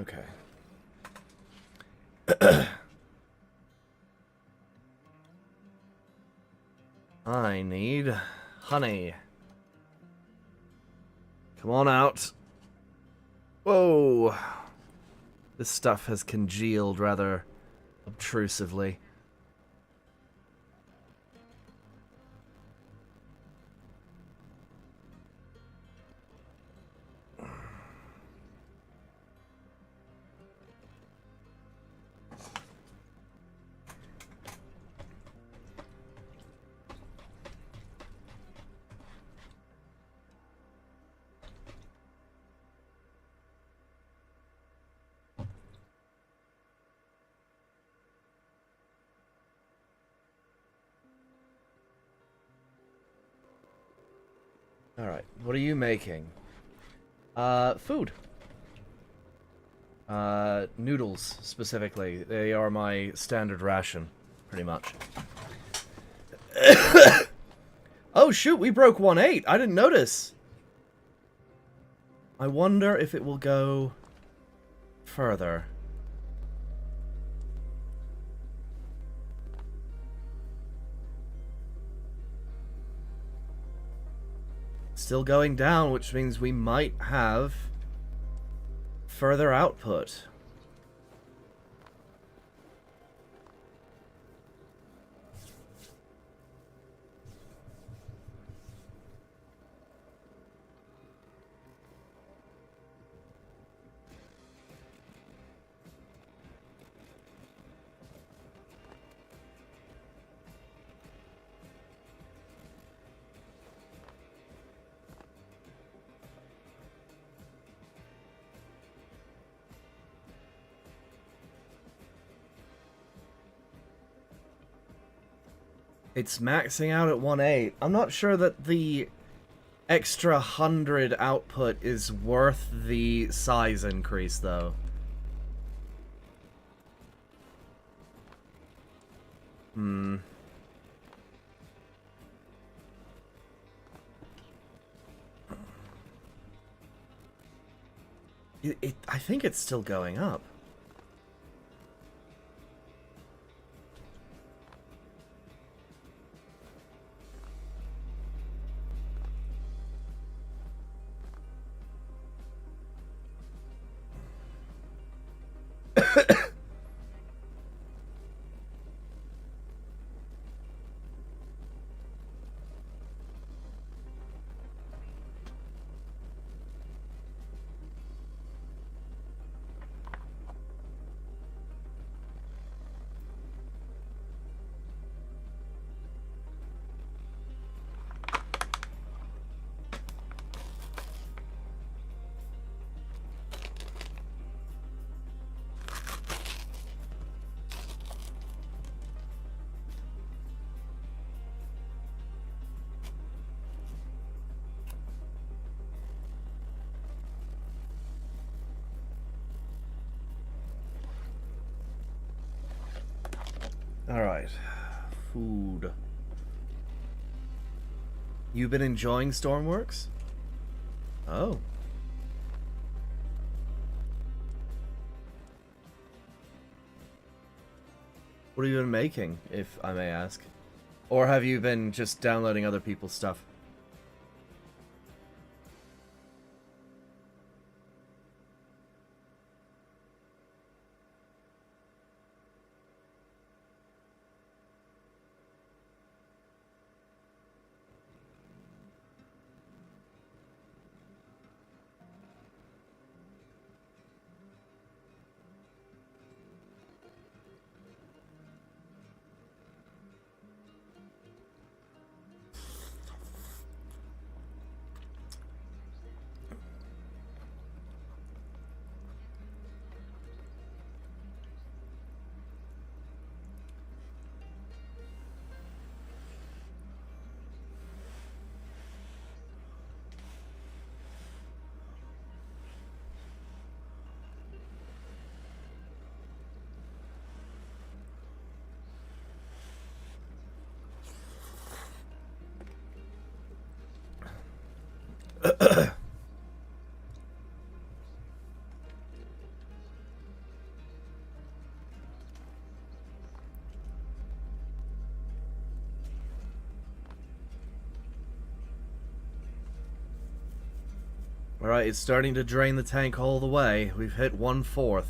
Okay. I need honey. Come on out. Whoa. This stuff has congealed rather obtrusively. Alright, what are you making? Food. Noodles, specifically. They are my standard ration, pretty much. Oh shoot, we broke 1-8. I didn't notice. I wonder if it will go further. Still going down, which means we might have further output. It's maxing out at 1-8. I'm not sure that the extra 100 output is worth the size increase, though. I think it's still going up. Alright. Food. You been enjoying Stormworks? Oh. What have you been making, if I may ask? Or have you been just downloading other people's stuff? Alright, it's starting to drain the tank all the way. We've hit 1/4.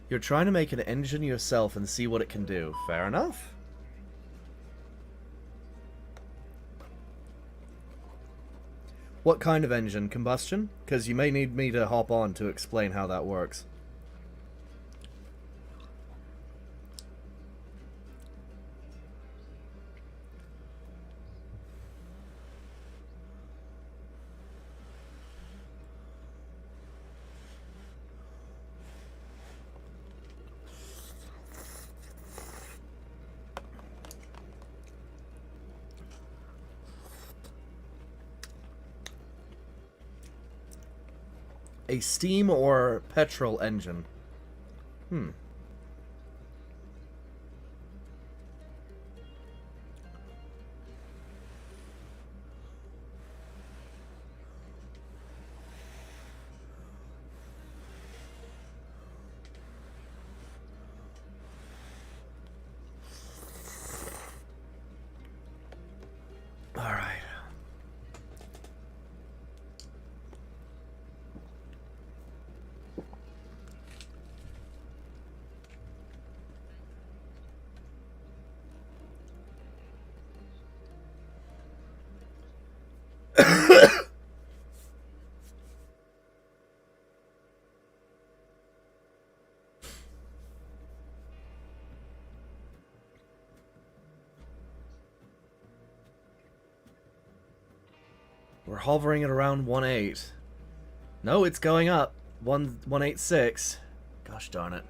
You're trying to make an engine yourself and see what it can do. Fair enough. What kind of engine? Combustion? Because you may need me to hop on to explain how that works. A steam or petrol engine? Alright. We're hovering at around 1.8. No, it's going up. 1.86. Gosh darn it.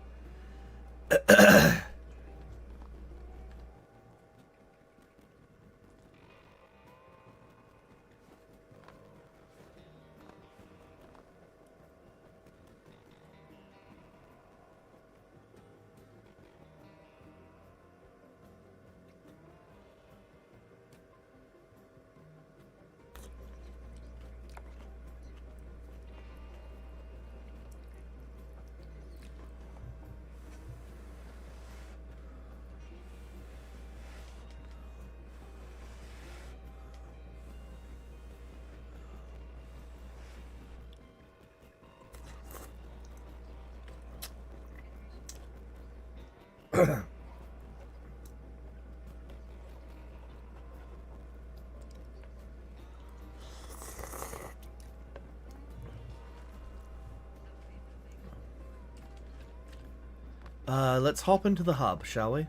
Let's hop into the hub, shall we?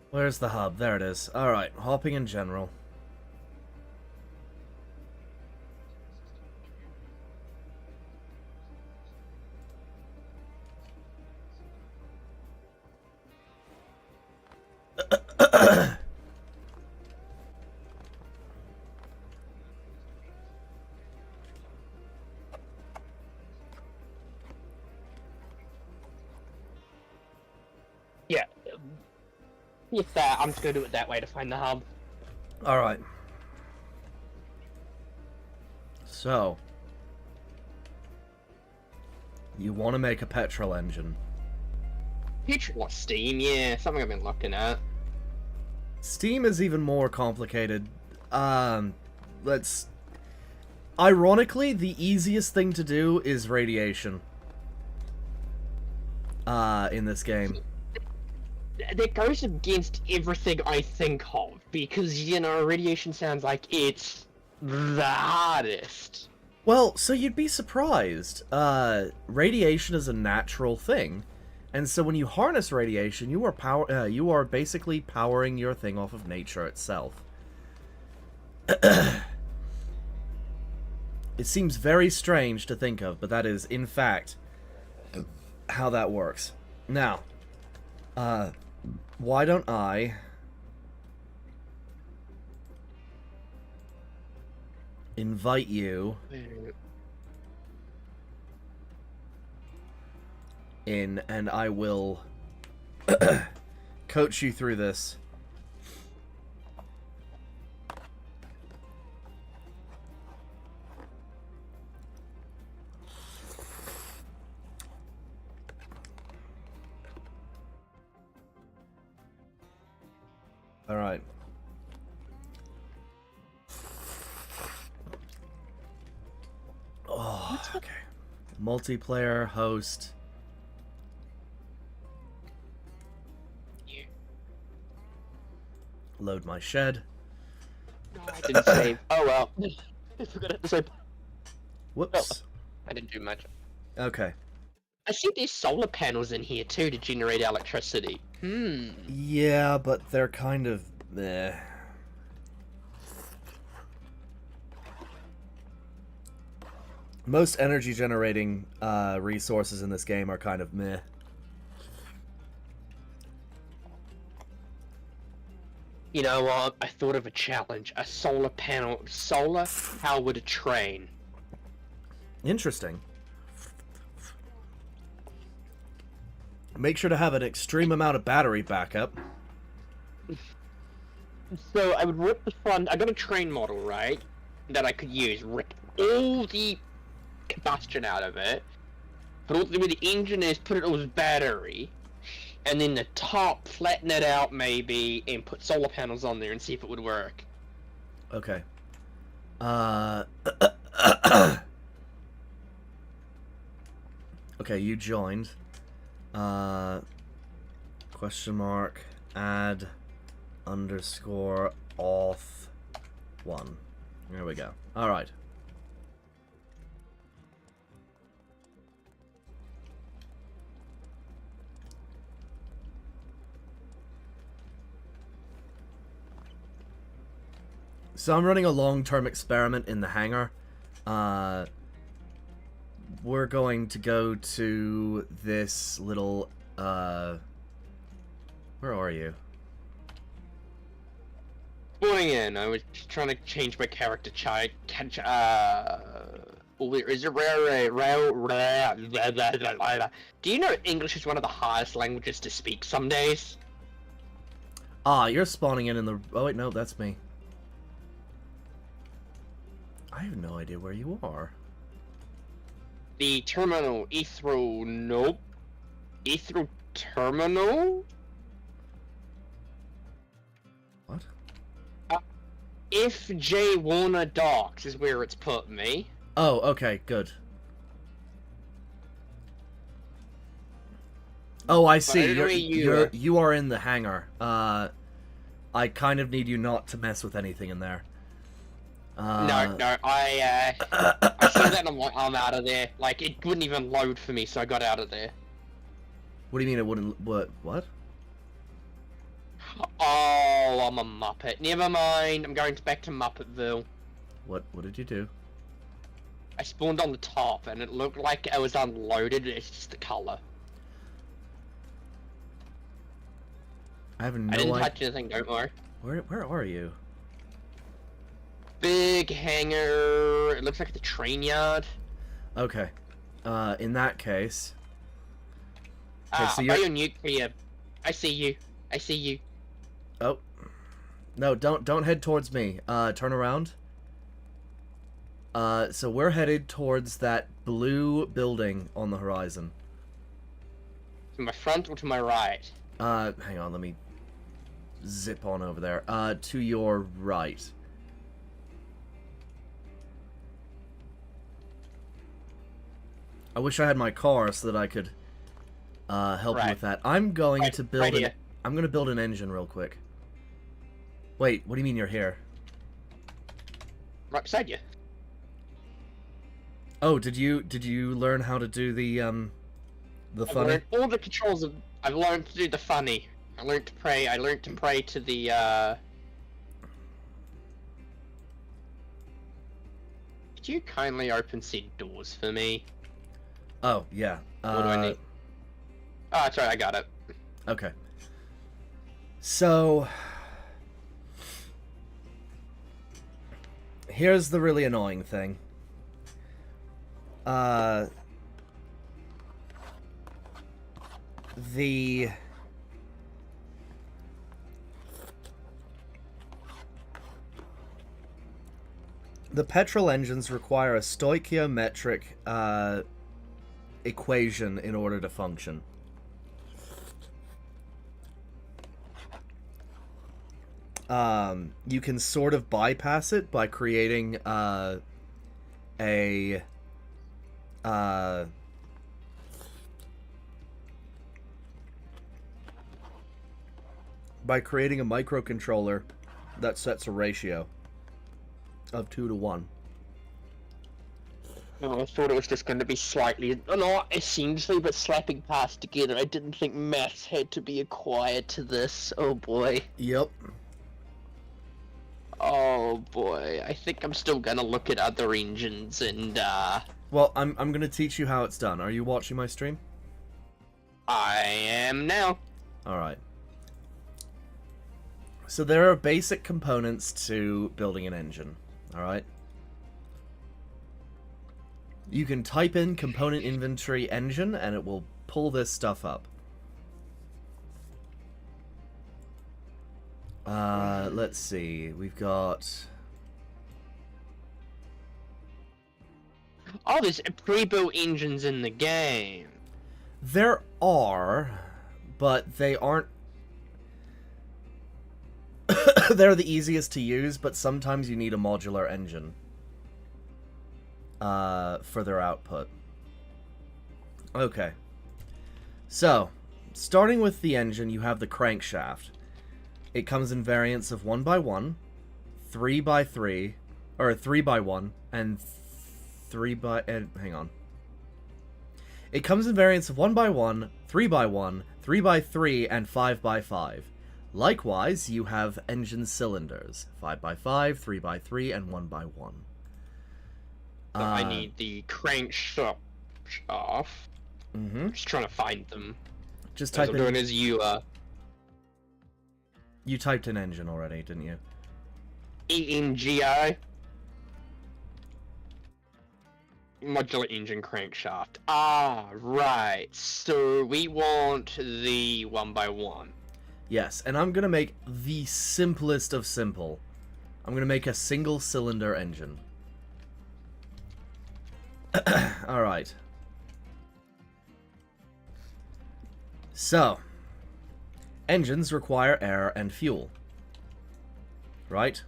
Where's the hub? There it is. Alright, hopping in general. Yeah. If that, I'm just gonna do it that way to find the hub. Alright. So. You want to make a petrol engine. Petrol or steam, yeah, something I've been looking at. Steam is even more complicated. Let's... Ironically, the easiest thing to do is radiation. In this game. That goes against everything I think of, because, you know, radiation sounds like it's the hardest. Well, so you'd be surprised. Radiation is a natural thing, And so when you harness radiation, you are basically powering your thing off of nature itself. It seems very strange to think of, but that is, in fact, how that works. Now, why don't I... invite you in, and I will coach you through this. All right. Oh, okay. Multiplayer host. Yeah. Load my shed. No, I didn't save. Oh well. I forgot to save. Whoops. I didn't do much. Okay. I see there's solar panels in here too to generate electricity. Yeah, but they're kind of meh. Most energy generating resources in this game are kind of meh. You know what? I thought of a challenge. A solar panel, solar powered train. Interesting. Make sure to have an extreme amount of battery backup. So I would rip the front. I got a train model, right? That I could use. Rip all the combustion out of it. Put all the way the engine is. Put it all as battery. And then the top, flatten it out maybe, and put solar panels on there and see if it would work. Okay. Okay, you joined. Question mark, add, underscore, auth, 1. There we go. Alright. So I'm running a long-term experiment in the hangar. We're going to go to this little, where are you? Spawning in, I was trying to change my character is it Do you know English is one of the hardest languages to speak some days? Ah, you're spawning in the... Oh, wait, no, that's me. I have no idea where you are. The terminal, Ethro, nope. Ethro terminal? What? If J. Warner Docks is where it's put me. Oh, okay, good. Oh, I see. You are in the hangar. I kind of need you not to mess with anything in there. No, I saw that and I'm like, I'm out of there. Like, it wouldn't even load for me, so I got out of there. What do you mean it wouldn't... What? Oh, I'm a Muppet. Never mind, I'm going back to Muppetville. What did you do? I spawned on the top, and it looked like it was unloaded, it's just the color. I have no I didn't idea. touch anything, don't worry. Where are you? Big hangar. It looks like the train yard. Okay. In that case... Okay, so bionuclear. I see you. I see you. Oh. No, don't head towards me. Turn around. So we're headed towards that blue building on the horizon. To my front or to my right? Hang on, let me zip on over there. To your right. I wish I had my car so that I could help you with that. I'm going to build I'm going to build an engine real quick. Wait, what do you mean you're here? Right beside you. Oh, did you learn how to do the The I've funny? learned all the controls of. I've learned to do the funny. I learned to pray. I learned to pray to the. Could you kindly open said doors for me? Oh, yeah. What do I need? Oh, sorry, I got it. Okay. So... here's the really annoying thing. The petrol engines require a stoichiometric equation in order to function. You can sort of bypass it by creating by creating a microcontroller that sets a ratio of 2 to 1. Oh, I thought it was just going to be slightly, not essentially, but slapping parts together. I didn't think maths had to be acquired to this. Oh boy. Yep. Oh boy. I think I'm still gonna look at other engines and, Well, I'm gonna teach you how it's done. Are you watching my stream? I am now. Alright. So there are basic components to building an engine. Alright? You can type in component inventory engine and it will pull this stuff up. Let's see. We've got... Oh, there's pre-built engines in the game. There are, but they aren't... they're the easiest to use, but sometimes you need a modular engine for their output. Okay. So, starting with the engine, you have the crankshaft. It comes in variants of 1x1, 3x3, or 3x1, and 3x... hang on. It comes in variants of 1x1, 3x1, 3x3, and 5x5. Likewise, you have engine cylinders, 5x5, 3x3, and 1x1. So I need the crankshaft. Mm-hmm. Just trying to find them. Just As type I'm in... doing as you, You typed in engine already, didn't you? ENGI. Modular engine crankshaft. Ah, right. So we want the 1x1. Yes, and I'm gonna make the simplest of simple. I'm gonna make a single cylinder engine. Alright. So, engines require air and fuel. Right?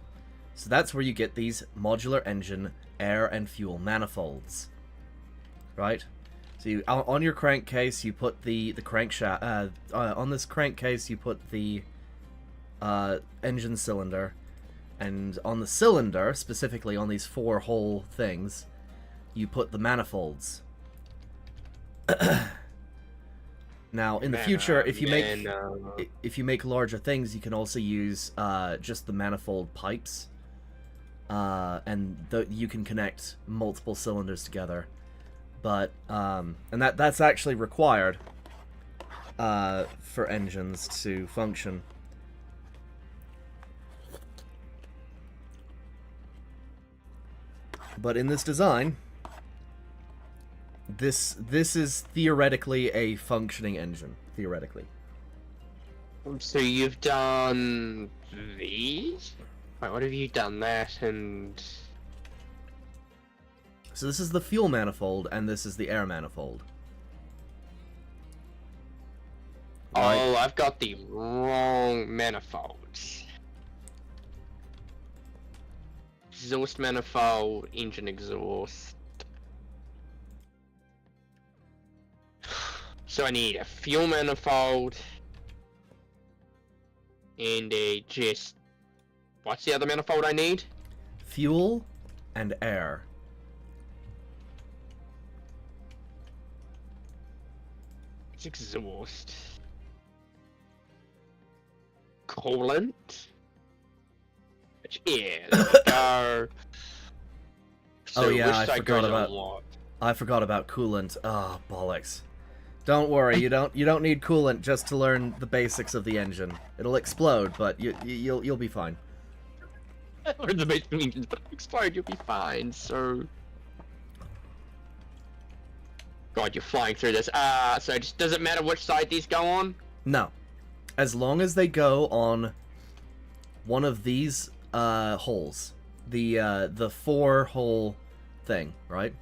So that's where you get these modular engine air and fuel manifolds. Right? So you, on your crankcase, you put the crankshaft... on this crankcase, you put the engine cylinder. And on the cylinder, specifically on these 4 hole things, you put the manifolds. Now, in the future, if you make larger things, you can also use just the manifold pipes, and you can connect multiple cylinders together. But and that's actually required for engines to function. But in this design, this is theoretically a functioning engine. Theoretically. So you've done these? Right, what have you done? That and... So this is the fuel manifold, and this is the air manifold. Right. Oh, I've got the wrong manifolds. Exhaust manifold, engine exhaust. So I need a fuel manifold and a just... What's the other manifold I need? Fuel and air. It's exhaust. Coolant. Yeah, there we go. So Oh yeah, which side goes a lot? I forgot about coolant. Ah, bollocks. Don't worry, you don't need coolant just to learn the basics of the engine. It'll explode, but you'll be fine. Or the basic engines, but explode, you'll be fine. So, God, you're flying through this. So it just doesn't matter which side these go on. No, as long as they go on one of these holes, the 4-hole thing, right?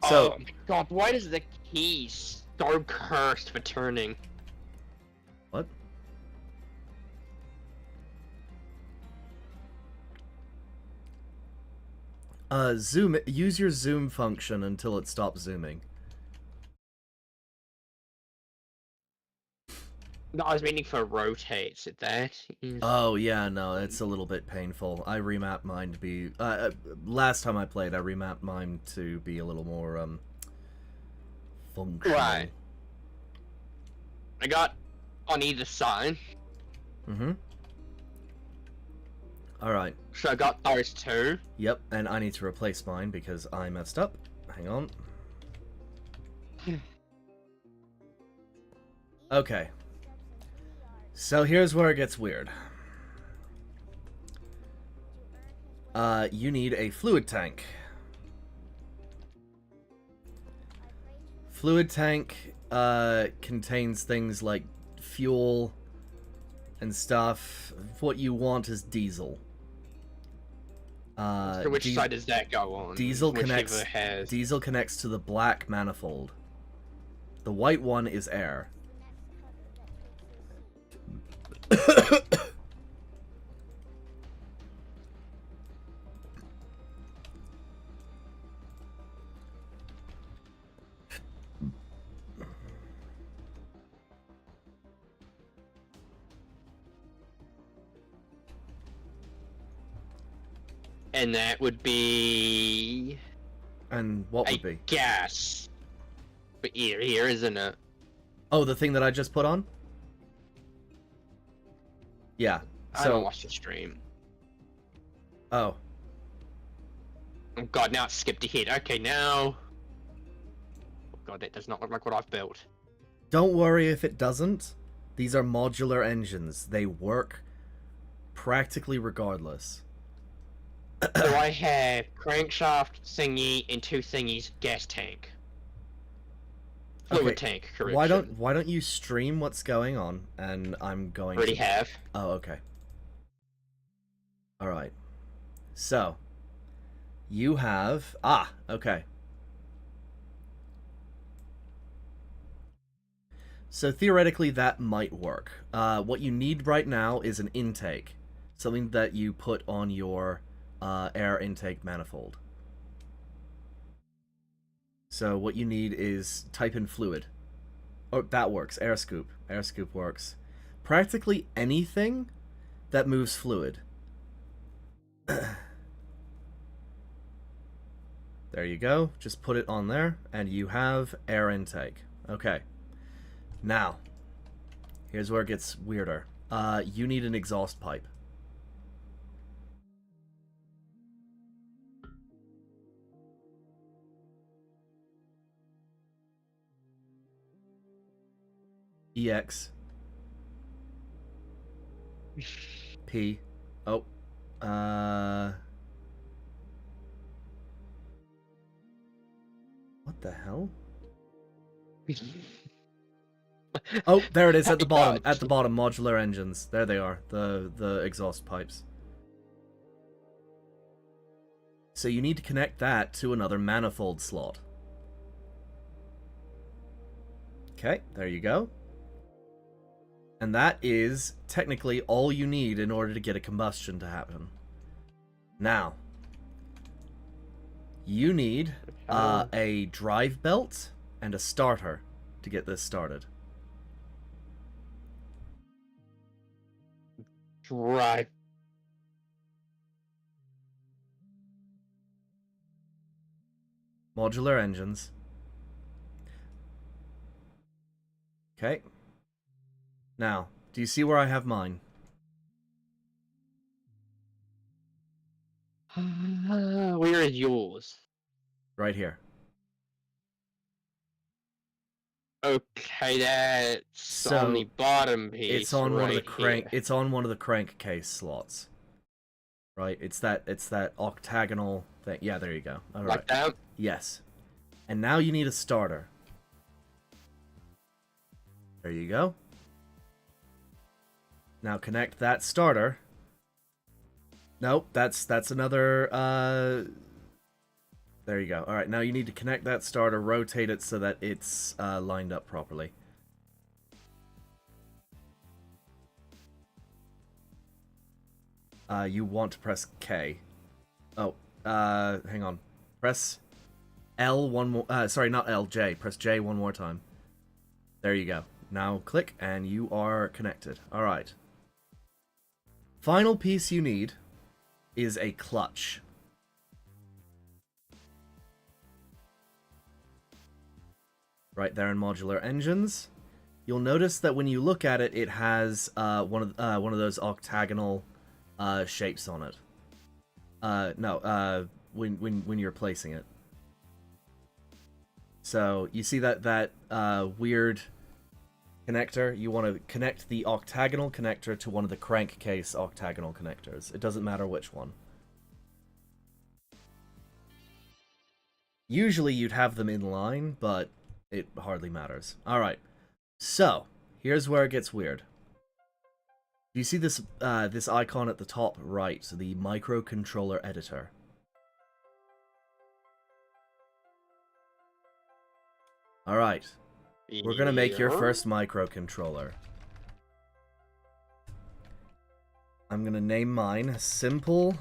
So, oh my God, why is the key so cursed for turning? what? Zoom. Use your zoom function until it stops zooming. No, I was meaning for rotate. So that is... Oh yeah, no, it's a little bit painful. I remapped mine to be. Last time I played, I remapped mine to be a little more functional. Right. I got on either side. Mm-hmm. Alright. So I got those two. Yep, and I need to replace mine because I messed up. Hang on. Okay. So here's where it gets weird. You need a fluid tank. Fluid tank contains things like fuel and stuff. What you want is diesel. So which side does that go on? Diesel has... Diesel connects to the black manifold. The white one is air. And that would be... And what would be? Gas. But here, isn't it? Oh, the thing that I just put on? Yeah. So... I don't watch the stream. Oh. Oh God, now it skipped ahead. Okay, now... Oh God, that does not look like what I've built. Don't worry if it doesn't. These are modular engines. They work practically regardless. So I have crankshaft thingy and two thingies, gas tank. Fluid tank, correction. Why don't you stream what's going on, and I'm going Already have. Oh, okay. Alright. So, you have... Ah, okay. So theoretically that might work. What you need right now is an intake. Something that you put on your air intake manifold. So what you need is type in fluid. Oh, that works. Air scoop. Air scoop works. Practically anything that moves fluid. There you go. Just put it on there, and you have air intake. Okay. Now, here's where it gets weirder. You need an exhaust pipe. EX. P. Oh. What the hell? Oh, there it is at the bottom. At the bottom, modular engines. There they are. The exhaust pipes. So you need to connect that to another manifold slot. Okay, there you go. And that is technically all you need in order to get a combustion to happen. Now, you need a drive belt and a starter to get this started. Drive. Modular engines. Okay. Now, do you see where I have mine? Where is yours? Right here. Okay, that's on the So bottom it's piece on one of the right here. It's on one of the crankcase slots. Right? It's that octagonal thing. Yeah, there you go. All right. Like that? Yes. And now you need a starter. There you go. Now connect that starter. Nope, that's another there you go. All right, now you need to connect that starter, rotate it so that it's lined up properly. You want to press K. Oh, hang on. Press L one more. Sorry, not L, J. Press J one more time. There you go. Now click, and you are connected. All right. Final piece you need is a clutch. Right there in modular engines. You'll notice that when you look at it, it has one of those octagonal shapes on it. No, when you're placing it. So you see that weird connector? You want to connect the octagonal connector to one of the crankcase octagonal connectors. It doesn't matter which one. Usually you'd have them in line, but it hardly matters. Alright, so here's where it gets weird. Do you see this this icon at the top right, the microcontroller editor? Alright, we're gonna make your first microcontroller. I'm gonna name mine Simple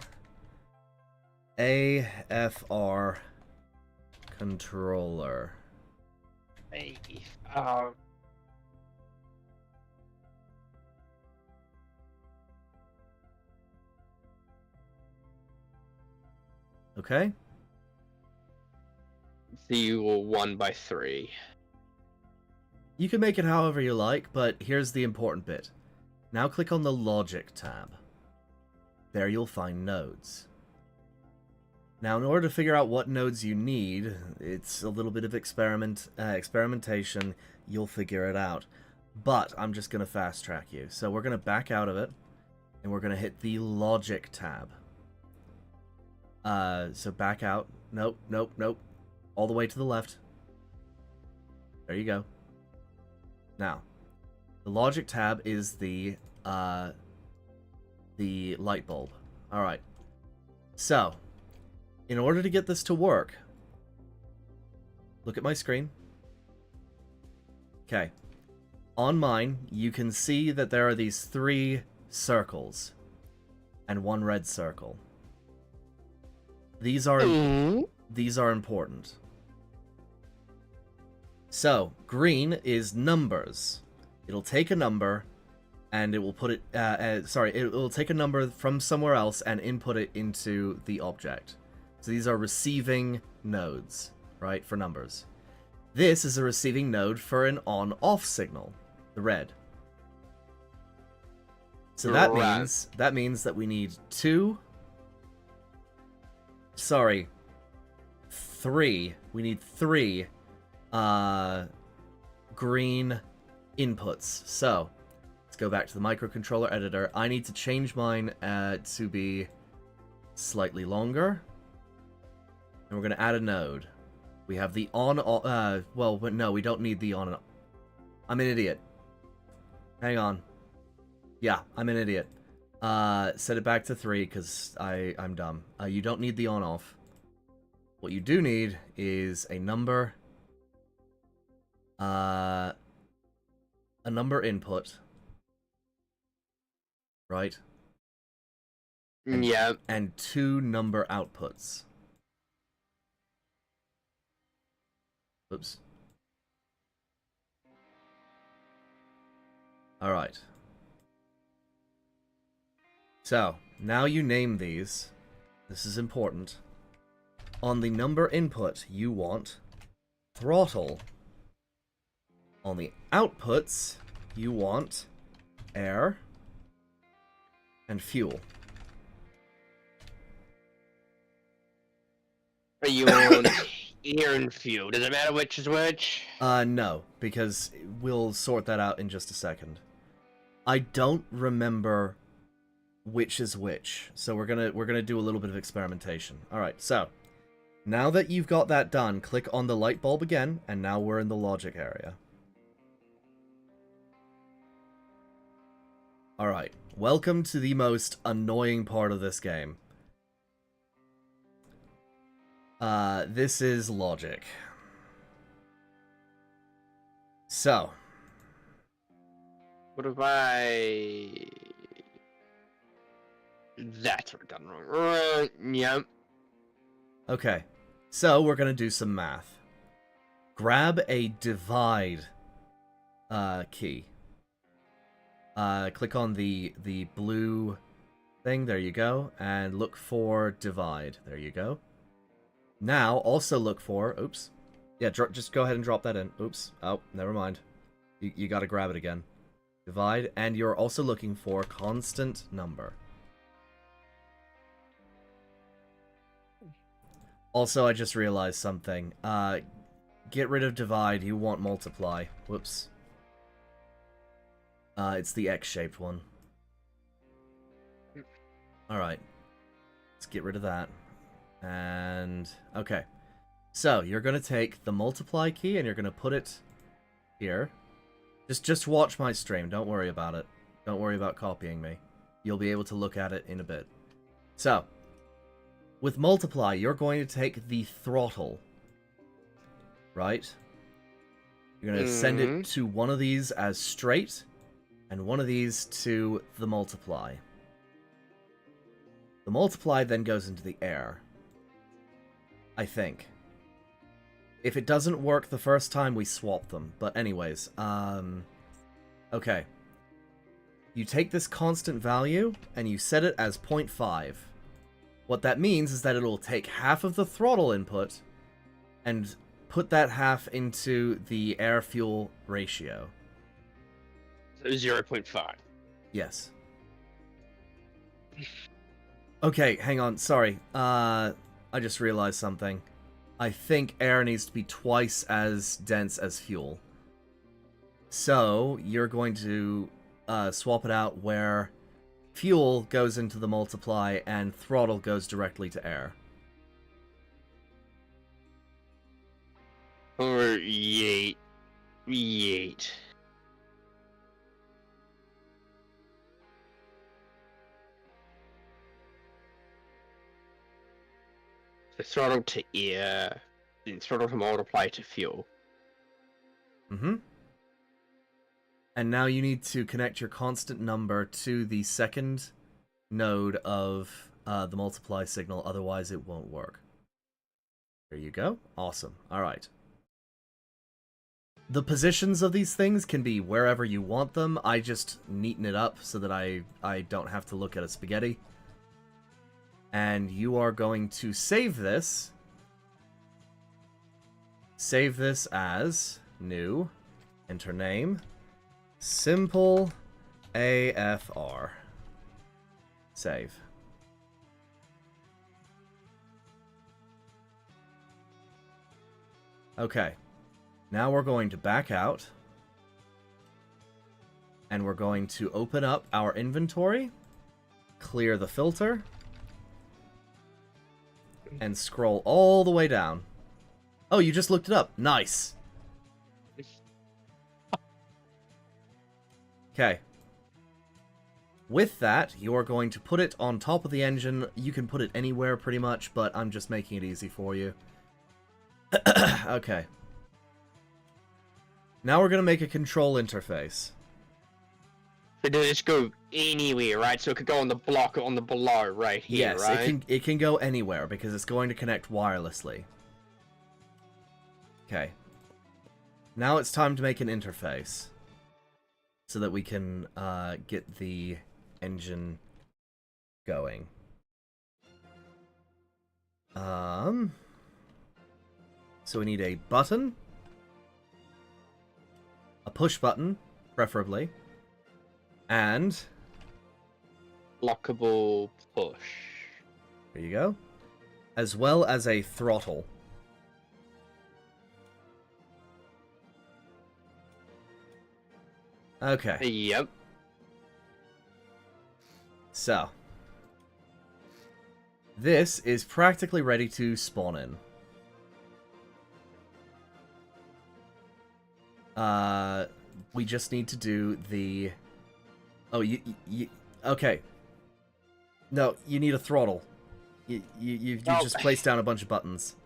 AFR Controller. Hey, Okay? so you will 1x3. You can make it however you like, but here's the important bit. Now click on the Logic tab. There you'll find nodes. Now, in order to figure out what nodes you need, it's a little bit of experimentation. You'll figure it out. But I'm just going to fast track you. So we're going to back out of it, and we're going to hit the Logic tab. So back out. Nope, nope, nope. All the way to the left. There you go. Now, the Logic tab is the light bulb. Alright. So, in order to get this to work, look at my screen. Okay. On mine, you can see that there are these 3 circles and 1 red circle. These are important. So, green is numbers. It'll take a number and it will put it it will take a number from somewhere else and input it into the object. So these are receiving nodes, right, for numbers. This is a receiving node for an on-off signal, the red. So that means that we need 3. We need 3 green inputs. So let's go back to the microcontroller editor. I need to change mine to be slightly longer. And we're going to add a node. We have the on... well, no, we don't need the on... I'm an idiot. Hang on. Yeah, I'm an idiot. Set it back to 3, because I'm dumb. You don't need the on-off. What you do need is a number... a number input. Right? Yeah. And 2 number outputs. Oops. Alright. So, now you name these. This is important. On the number input, you want throttle. On the outputs, you want air and fuel. Are you on air and fuel? Does it matter which is which? No, because we'll sort that out in just a second. I don't remember which is which, so we're gonna do a little bit of experimentation. All right, so now that you've got that done, click on the light bulb again, and now we're in the logic area. All right, welcome to the most annoying part of this game. This is logic. So, What have I... That's what I've done wrong. Yep. okay, so we're gonna do some math. Grab a divide key. Click on the blue thing, there you go, and look for divide, there you go. Now, also look for, oops, yeah, just go ahead and drop that in, oops, oh, never mind. You gotta grab it again. Divide, and you're also looking for constant number. Also, I just realized something. Get rid of divide, you want multiply. Whoops. It's the X-shaped one. Alright. Let's get rid of that. And... okay. So, you're going to take the multiply key and you're going to put it here. Just watch my stream. Don't worry about it. Don't worry about copying me. You'll be able to look at it in a bit. So, with multiply, you're going to take the throttle. Right? You're going to send it to one of these as straight, and one of these to the multiply. The multiply then goes into the air. I think. If it doesn't work the first time, we swap them. But anyways, okay. You take this constant value, and you set it as 0.5. What that means is that it'll take half of the throttle input, and put that half into the air-fuel ratio. So 0.5. Yes. Okay, hang on, sorry. I just realized something. I think air needs to be twice as dense as fuel. So, you're going to swap it out where fuel goes into the multiply and throttle goes directly to air. Or yeet. Yeet. So throttle to air, then throttle to multiply to fuel. Mm-hmm. And now you need to connect your constant number to the second node of the multiply signal, otherwise it won't work. There you go. Awesome. Alright. The positions of these things can be wherever you want them. I just neaten it up so that I don't have to look at a spaghetti. And you are going to save this. Save this as new. Enter name. Simple AFR. Save. Okay. Now we're going to back out. And we're going to open up our inventory. Clear the filter. And scroll all the way down. Oh, you just looked it up. Nice. Okay. With that, you are going to put it on top of the engine. You can put it anywhere pretty much, but I'm just making it easy for you. Okay. Now we're going to make a control interface. So does this go anywhere, right? So it could go on the block on the below right here, yes, right? it can go anywhere because it's going to connect wirelessly. Okay. Now it's time to make an interface. So that we can get the engine going. So we need a button. push button, preferably. And... Lockable push. there you go. As well as a throttle. Okay. Yep. So. This is practically ready to spawn in. We just need to do the... oh, you okay. No, you need a throttle. You just placed down a bunch of buttons.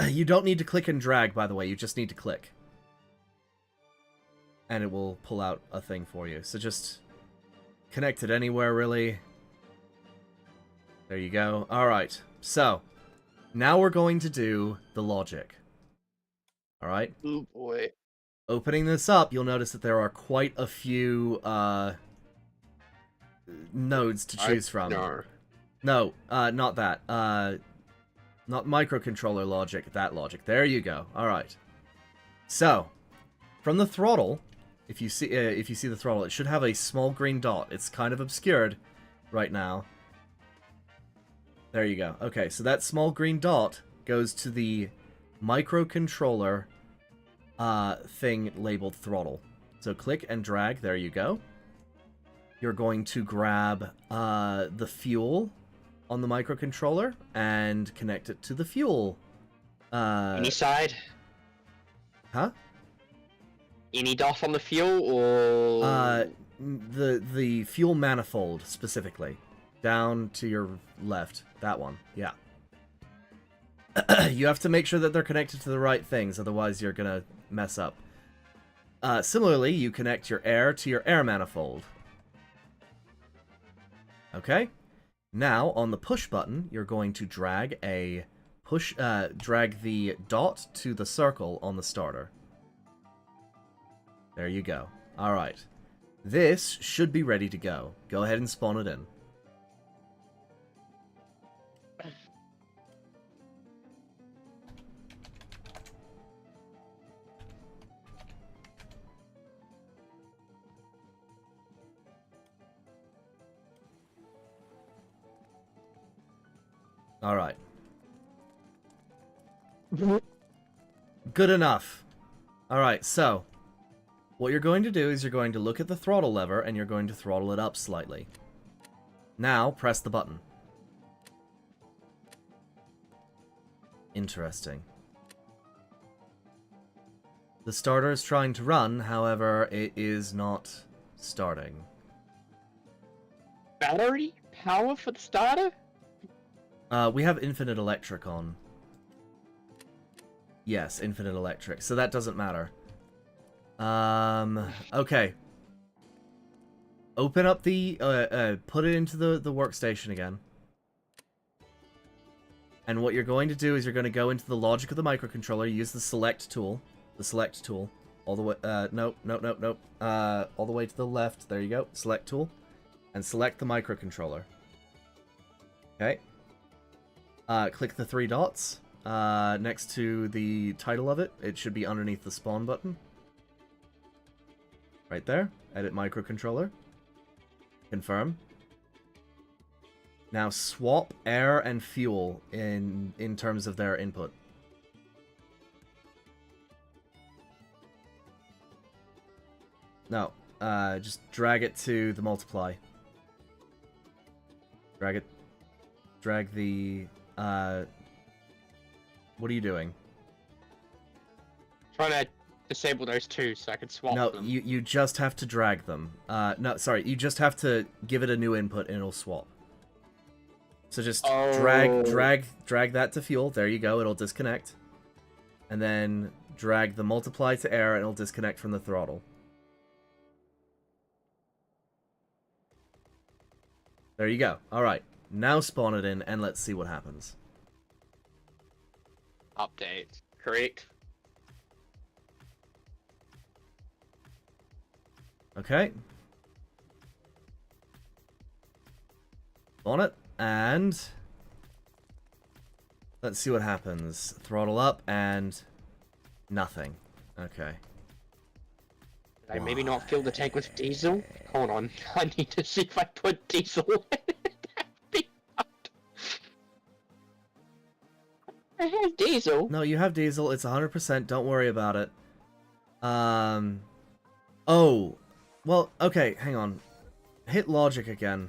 You don't need to click and drag, by the way. You just need to click. And it will pull out a thing for you. So just connect it anywhere, really. There you go. Alright, so now we're going to do the logic. Alright? Oh boy. Opening this up, you'll notice that there are quite a few nodes to choose from. No, not that. Not microcontroller logic, that logic. There you go. Alright. So, from the throttle, if you see the throttle, it should have a small green dot. It's kind of obscured right now. There you go. Okay, so that small green dot goes to the microcontroller thing labeled throttle. So click and drag, there you go. You're going to grab the fuel on the microcontroller and connect it to the fuel. Any side? Huh? Any dot on the fuel, or...? The fuel manifold, specifically. Down to your left. That one. Yeah. You have to make sure that they're connected to the right things, otherwise you're gonna mess up. Similarly, you connect your air to your air manifold. Okay? Now, on the push button, you're going to drag drag the dot to the circle on the starter. There you go. Alright. This should be ready to go. Go ahead and spawn it in. Alright. Good enough. Alright, so what you're going to do is you're going to look at the throttle lever and you're going to throttle it up slightly. Now, press the button. Interesting. The starter is trying to run, however, it is not starting. Battery power for the starter? We have infinite electric on. Yes, infinite electric, so that doesn't matter. Okay. Open up the, put it into the workstation again. And what you're going to do is you're going to go into the logic of the microcontroller, use the select tool. The select tool. All the way, nope. All the way to the left, there you go. Select tool. And select the microcontroller. Okay. Click the three dots. Next to the title of it. It should be underneath the spawn button. Right there. Edit microcontroller. Confirm. Now swap air and fuel in terms of their input. No. Just drag it to the multiply. Drag it. Drag the... what are you doing? Trying to disable those two so I can swap them. No, you just have to drag them. No, sorry, you just have to give it a new input and it'll swap. So just drag that to fuel. There you go, it'll disconnect. And then drag the multiply to air and it'll disconnect from the throttle. There you go. Alright, now spawn it in and let's see what happens. Update. Correct. Okay. On it, and let's see what happens. Throttle up, and nothing. Okay. I maybe not fill the tank with diesel? Hold on, I need to see if I put diesel in it. I have diesel. No, you have diesel. It's 100%. Don't worry about it. Oh. Well, okay, hang on. Hit logic again.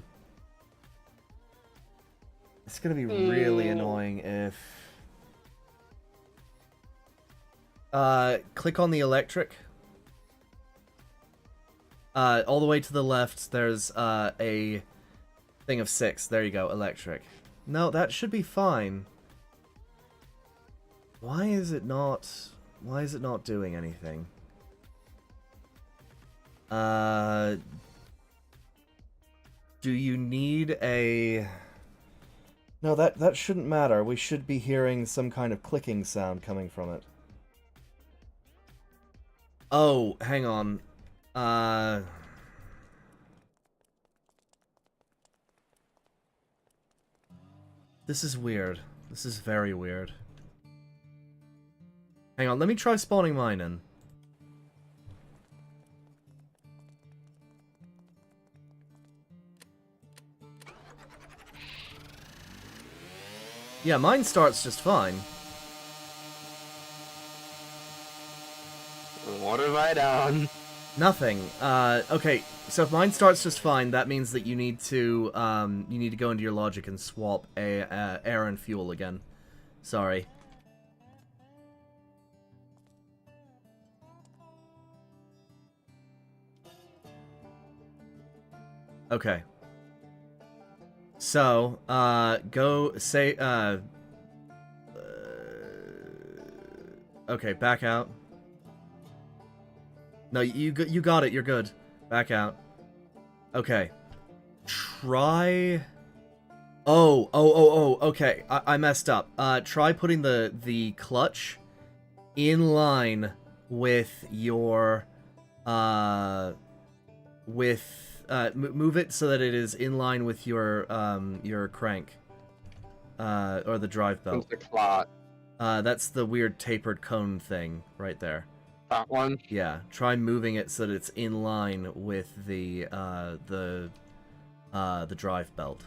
It's gonna be really annoying if... click on the electric. All the way to the left, there's, a thing of 6. There you go, electric. No, that should be fine. Why is it not doing anything? Do you need a... No, that shouldn't matter. We should be hearing some kind of clicking sound coming from it. Oh, hang on. This is weird. This is very weird. Hang on, let me try spawning mine in. Yeah, mine starts just fine. What have I done? Nothing. Okay, so if mine starts just fine, that means that you need to go into your logic and swap air and fuel again. Sorry. Okay. So, go say, okay, back out. No, you got it, you're good. Back out. Okay. Try... Oh, okay, I messed up. Try putting the clutch in line with your, move it so that it is in line with your crank, or the drive belt. The clot. That's the weird tapered cone thing right there. That one? Yeah, try moving it so that it's in line with the drive belt.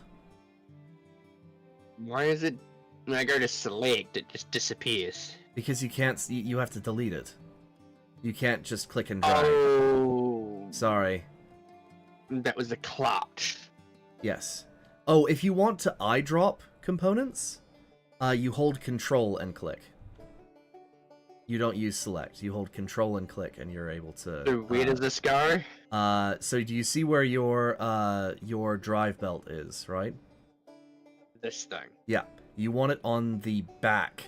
Why is it, when I go to select, it just disappears? Because you can't, you have to delete it. You can't just click and drag. Oh. Sorry. That was the clutch. Yes. Oh, if you want to eyedrop components, you hold Control and click. You don't use select. You hold Control and click, and you're able to... So where does this go? So do you see where your drive belt is, right? This thing. Yeah. You want it on the back,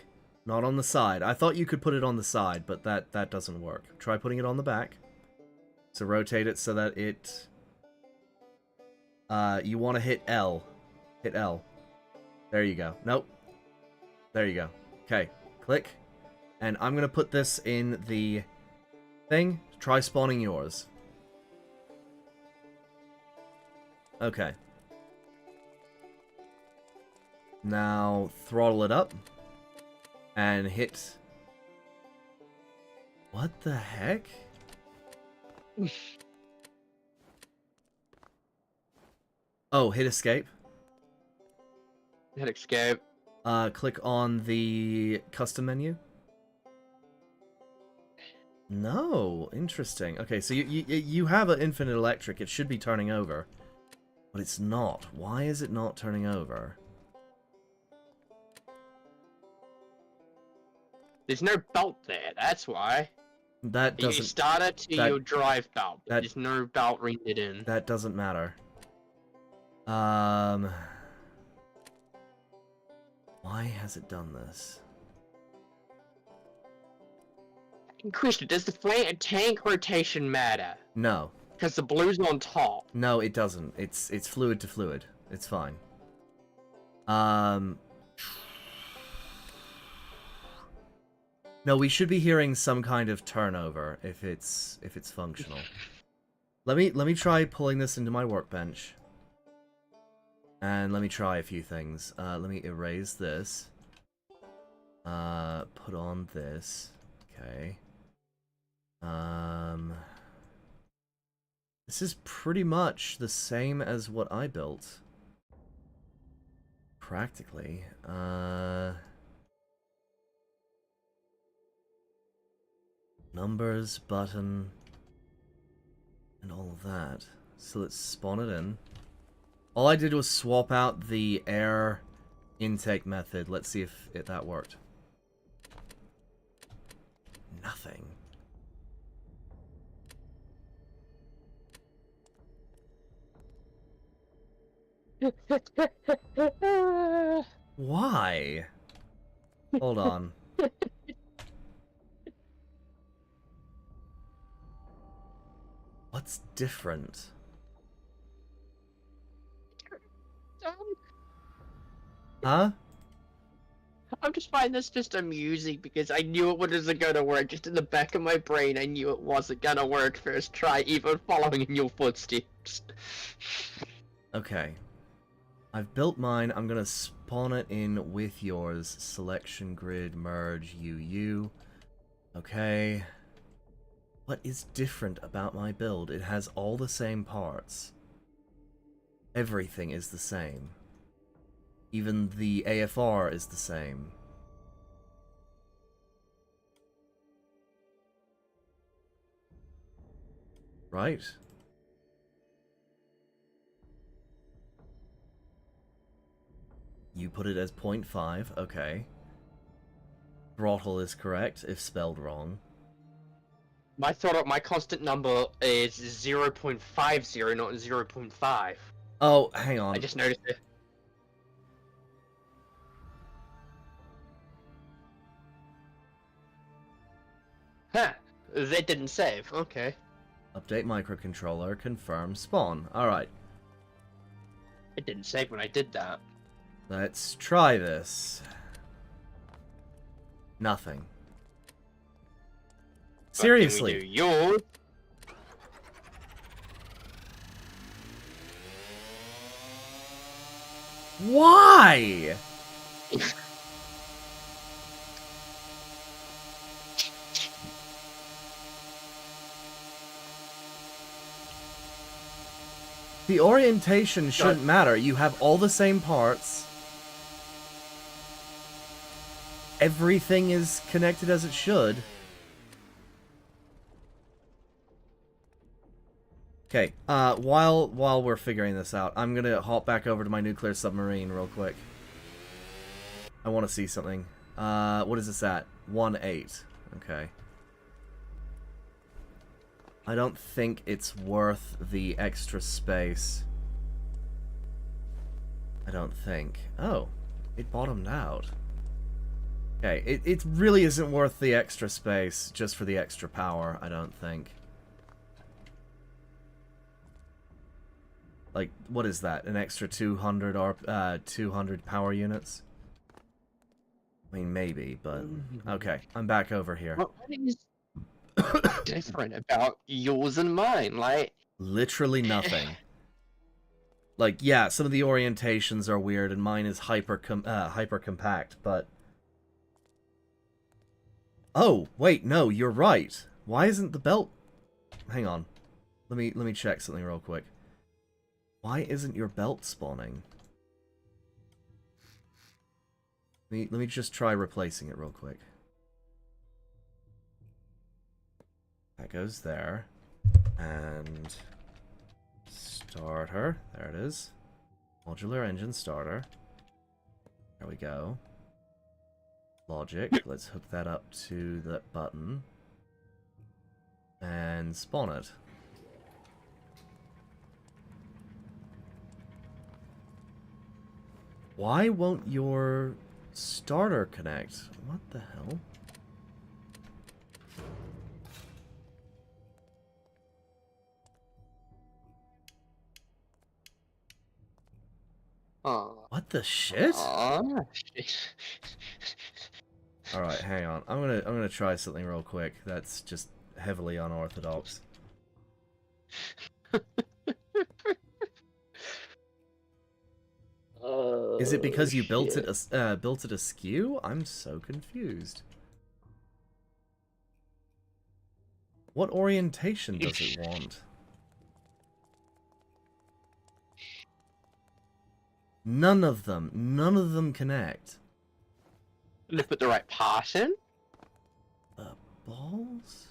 not on the side. I thought you could put it on the side, but that doesn't work. Try putting it on the back. So rotate it so that it... you want to hit L. Hit L. There you go. Nope. There you go. Okay. Click. And I'm going to put this in the thing. Try spawning yours. Okay. Now throttle it up. And hit... What the heck? Oh, hit escape. Hit escape. Click on the custom menu. No, interesting. Okay, so you have an infinite electric. It should be turning over, but it's not. Why is it not turning over? There's no belt there. That's why. That doesn't. You start it to your drive belt. There's no belt rendered in. That doesn't matter. Why has it done this? Christian, does the flank and tank rotation matter? No. Because the blue's on top. No, it doesn't. It's fluid to fluid. It's fine. No, we should be hearing some kind of turnover if it's functional. Let me try pulling this into my workbench. And let me try a few things. Let me erase this. Put on this. Okay. This is pretty much the same as what I built. Practically. Numbers, button, and all of that. So let's spawn it in. All I did was swap out the air intake method. Let's see if that worked. Nothing. Why? Hold on. What's different? Huh? I'm just finding this just amusing because I knew it wasn't gonna work. Just in the back of my brain, I knew it wasn't gonna work first try, even following in your footsteps. Okay. I've built mine. I'm gonna spawn it in with yours. Selection grid, merge, UU. Okay. What is different about my build? It has all the same parts. Everything is the same. Even the AFR is the same. Right? You put it as 0.5, okay. Throttle is correct, if spelled wrong. My constant number is 0.50, not 0.5. Oh, hang on. I just noticed it. Huh. That didn't save. Okay. Update microcontroller, confirm spawn. Alright, It didn't save when I did that. let's try this. Nothing. But can we do Seriously. yours? Why? The orientation shouldn't matter. You have all the same parts. Everything is connected as it should. Okay, while we're figuring this out, I'm gonna hop back over to my nuclear submarine real quick. I want to see something. What is this at? 1.8. Okay. I don't think it's worth the extra space. I don't think. Oh, it bottomed out. Okay, it really isn't worth the extra space just for the extra power, I don't think. Like, what is that? An extra 200 or 200 power units? I mean, maybe, but okay. I'm back over here. What is different about yours and mine? Like, Literally nothing. Like, yeah, some of the orientations are weird, and mine is hyper compact, but oh, wait, no, you're right. Why isn't the belt? Hang on. Let me check something real quick. Why isn't your belt spawning? Let me just try replacing it real quick. That goes there. And starter. There it is. Modular engine starter. There we go. Logic. Let's hook that up to that button. And spawn it. Why won't your starter connect? What the hell? What the shit? Alright, hang on. I'm gonna try something real quick that's just heavily unorthodox. Is it because you built it askew? I'm so confused. What orientation does it want? None of them connect. Did they put the right pass in? The balls?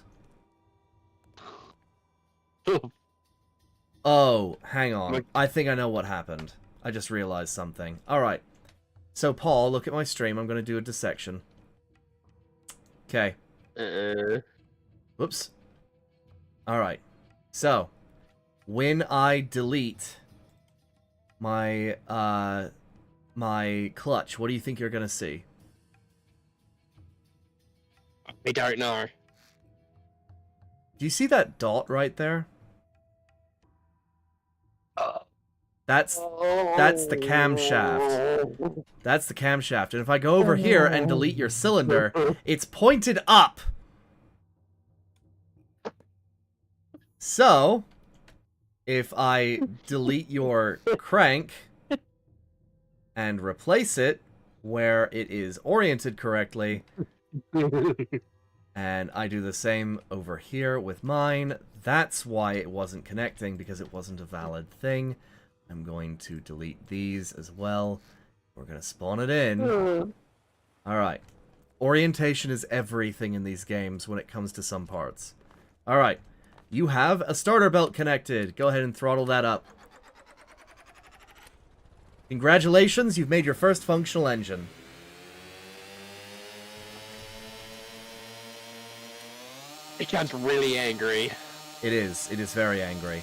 Oh, hang on. I think I know what happened. I just realized something. Alright. So, Paul, look at my stream. I'm going to do a dissection. Okay. Whoops. Alright. So, when I delete my, my clutch, what do you think you're going to see? I don't know. Do you see that dot right there? That's the camshaft. That's the camshaft. And if I go over here and delete your cylinder, it's pointed up. So, if I delete your crank and replace it where it is oriented correctly, and I do the same over here with mine, that's why it wasn't connecting, because it wasn't a valid thing. I'm going to delete these as well. We're going to spawn it in. Alright. Orientation is everything in these games when it comes to some parts. Alright. You have a starter belt connected. Go ahead and throttle that up. Congratulations, you've made your first functional engine. It sounds really angry. It is very angry.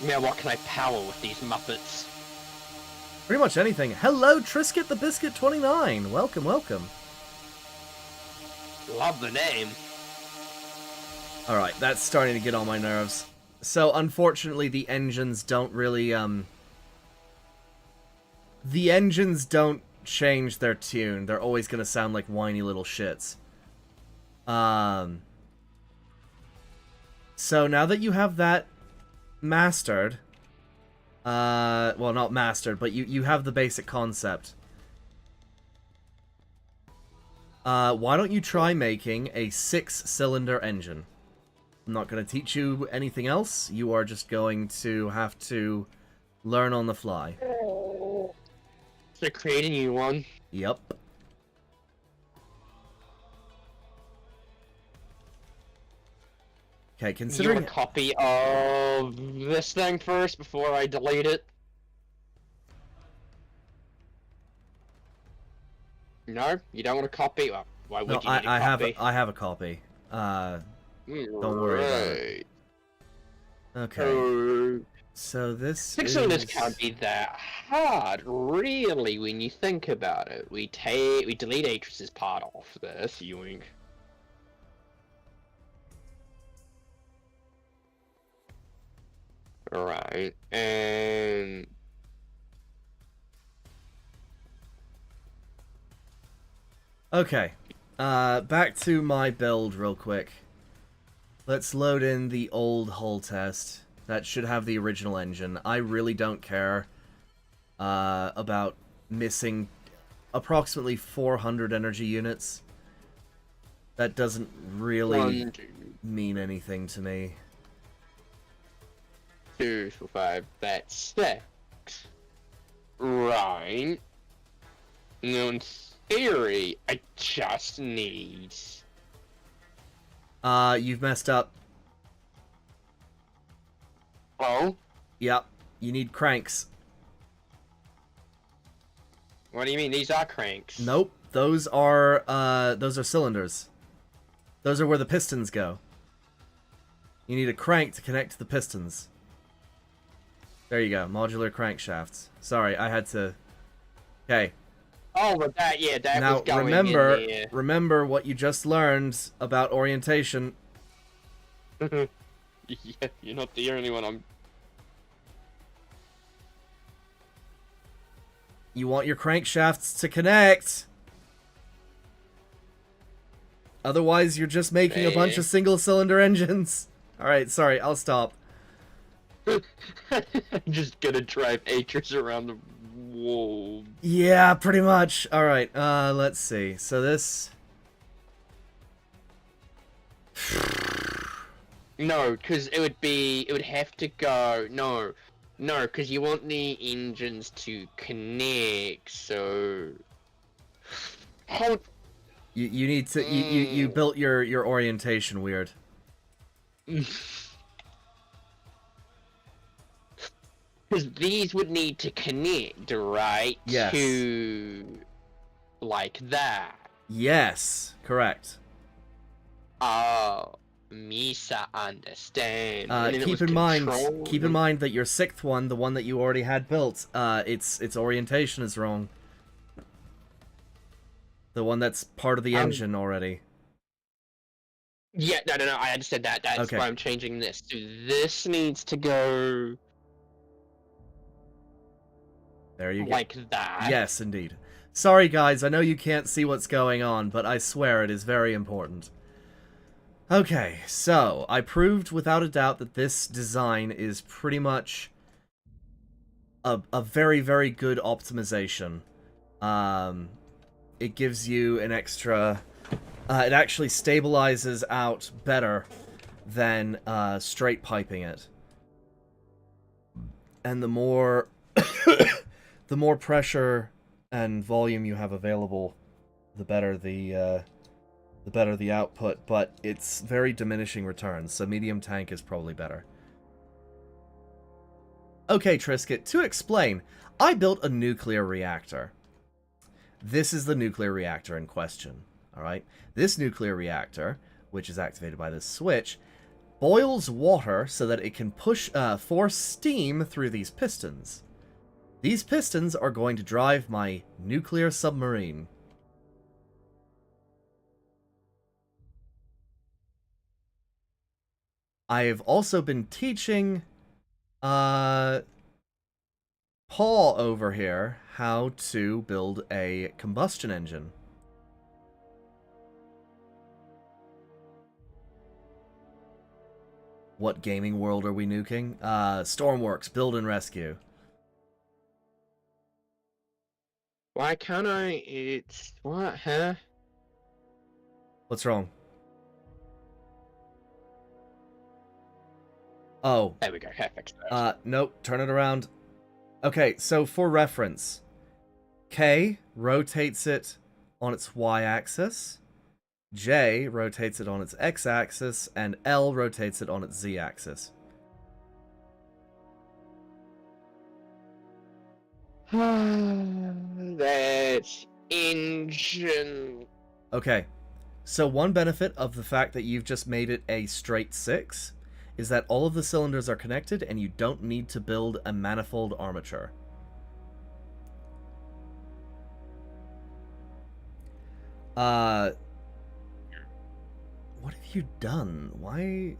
Now what can I power with these Muppets? Pretty much anything. Hello, Trisket the Biscuit 29. Welcome, welcome. Love the name. Alright, that's starting to get on my nerves. So, unfortunately, the engines don't really, the engines don't change their tune. They're always gonna sound like whiny little shits. So, now that you have that mastered, well, not mastered, but you have the basic concept. Why don't you try making a 6-cylinder engine? I'm not going to teach you anything else. You are just going to have to learn on the fly. So create a new one. Yep. Okay, You considering... want a copy of this thing first before I delete it? No? You don't want a copy? Well, why would No, you need a copy? I have a copy. Don't worry about it. Okay. So this Fixing this is... can't be that hard, really, when you think about it. We delete Atris's part off this, yoink. Alright, and... Okay. Back to my build real quick. Let's load in the old hull test. That should have the original engine. I really don't care about missing approximately 400 energy units. That doesn't really mean anything to me. 2, 4, 5, that's 6. Right. Now, in theory, I just need... You've messed up. Oh? Yep. You need cranks. What do you mean? These are cranks. Nope. Those are cylinders. Those are where the pistons go. You need a crank to connect to the pistons. There you go. Modular crankshafts. Sorry, I had to... Okay. Oh, but that, yeah, that Now, was going in remember what you just learned about orientation. there. Yeah, you're not the only one. You want your crankshafts to connect. Otherwise, you're just making a bunch of single-cylinder engines. Alright, sorry, I'll stop. I'm just gonna drive Atris around Whoa. Yeah, pretty much. Alright, let's see. So this... No, because it would have to go, no, because you want the engines to connect, so... Hold... You need to, you built your orientation weird. Because these would need to connect, right? Yes. To... like that. Yes, correct. Oh, Misa understand. And then it keep was in mind control- that your sixth one, the one that you already had built, its orientation is wrong. The one that's part of the engine already. Yeah, no, I understand that. That's Okay. why I'm changing this. So this needs to go... There you go. like that. Yes, indeed. Sorry, guys, I know you can't see what's going on, but I swear it is very important. Okay, so, I proved without a doubt that this design is pretty much a very, very good optimization. It gives you an extra... it actually stabilizes out better than straight piping it. And the more... the more pressure and volume you have available, the better the output, but it's very diminishing returns, so medium tank is probably better. Okay, Trisket, to explain, I built a nuclear reactor. This is the nuclear reactor in question, alright? This nuclear reactor, which is activated by this switch, boils water so that it can force steam through these pistons. These pistons are going to drive my nuclear submarine. I have also been teaching Paul over here how to build a combustion engine. What gaming world are we nuking? Stormworks, build and rescue. Why can't I? It's... what, huh? What's wrong? Oh. There we go, perfect. Nope, turn it around. Okay, so for reference, K rotates it on its y-axis, J rotates it on its x-axis, and L rotates it on its z-axis. That's engine. Okay, so one benefit of the fact that you've just made it a straight 6 is that all of the cylinders are connected and you don't need to build a manifold armature. What have you done? Why?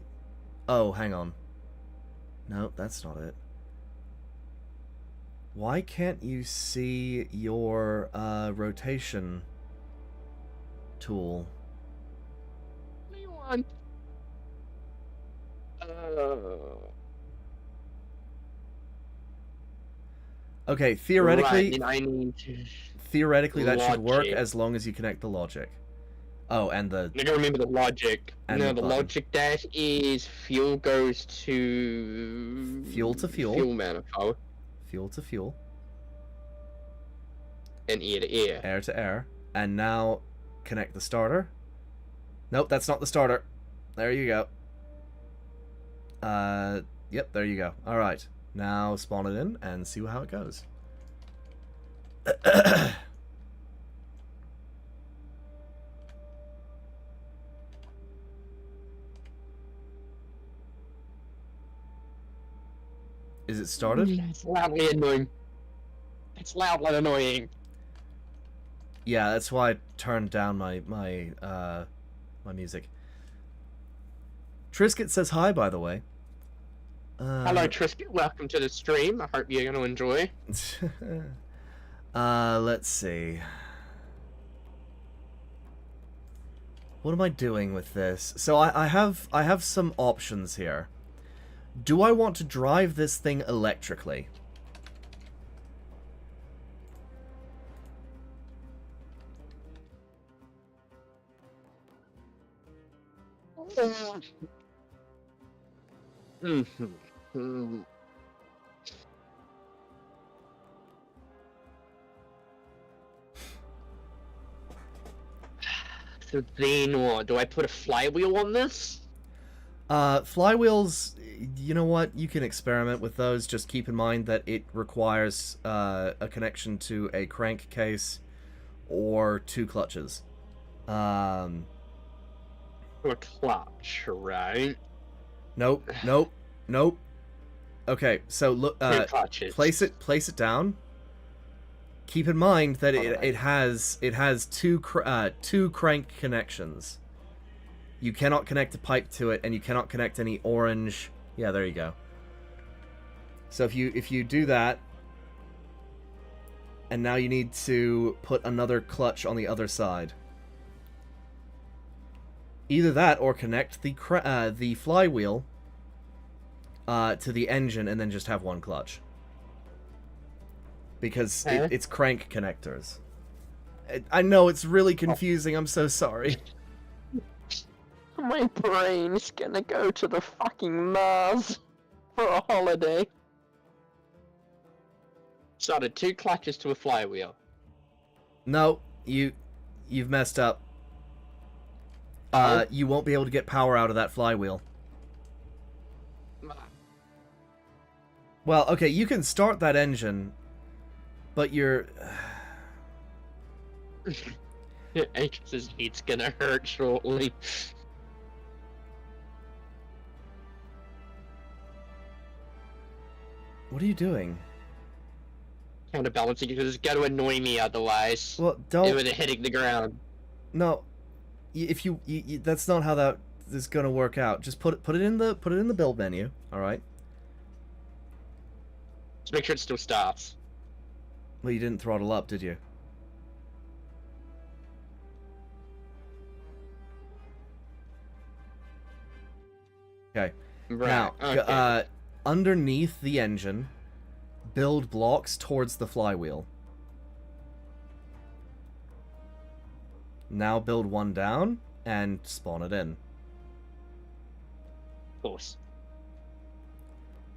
Oh, hang on. No, that's not it. Why can't you see your rotation tool? What do you want? Okay, theoretically, Right, then I need to... theoretically that should work logic. as long as you connect the logic. Oh, and the... I gotta remember the logic. And no, the the button. logic dash is fuel goes to... Fuel to fuel. Fuel manifold. Fuel to fuel. And ear to ear. Air to air. And now connect the starter. Nope, that's not the starter. There you go. Yep, there you go. Alright. Now spawn it in and see how it goes. Is it started? It's loudly annoying. It's loudly annoying. Yeah, that's why I turned down my music. Trisket says hi, by the way. Hello, Trisket. Welcome to the stream. I hope you're going to enjoy. Let's see. What am I doing with this? So I have some options here. Do I want to drive this thing electrically? So then what? Do I put a flywheel on this? Flywheels, you know what? You can experiment with those. Just keep in mind that it requires a connection to a crankcase or 2 clutches. Or a clutch, right? Nope, nope, nope. Okay, so look, 2 clutches. place it down. Keep in mind that Alright. it has two crank connections. You cannot connect a pipe to it, and you cannot connect any orange. Yeah, there you go. So if you do that, and now you need to put another clutch on the other side. Either that, or connect the flywheel to the engine, and then just have 1 clutch. Because it's crank connectors. I know it's really confusing. I'm so sorry. My brain's gonna go to the fucking Mars for a holiday. So the 2 clutches to a flywheel. No, you've messed up. You won't be able to get power out of that flywheel. Well, okay, you can start that engine, but you're... Anxious's heat's gonna hurt shortly. What are you doing? Counterbalancing because it's gonna annoy me otherwise. Well, don't... It would hitting the ground. No, if you that's not how that is gonna work out. Just put it in the build menu. All right. Just make sure it still starts. Well, you didn't throttle up, did you? Okay. Right. Now, okay. Underneath the engine, build blocks towards the flywheel. Now build 1 down and spawn it in. Of course.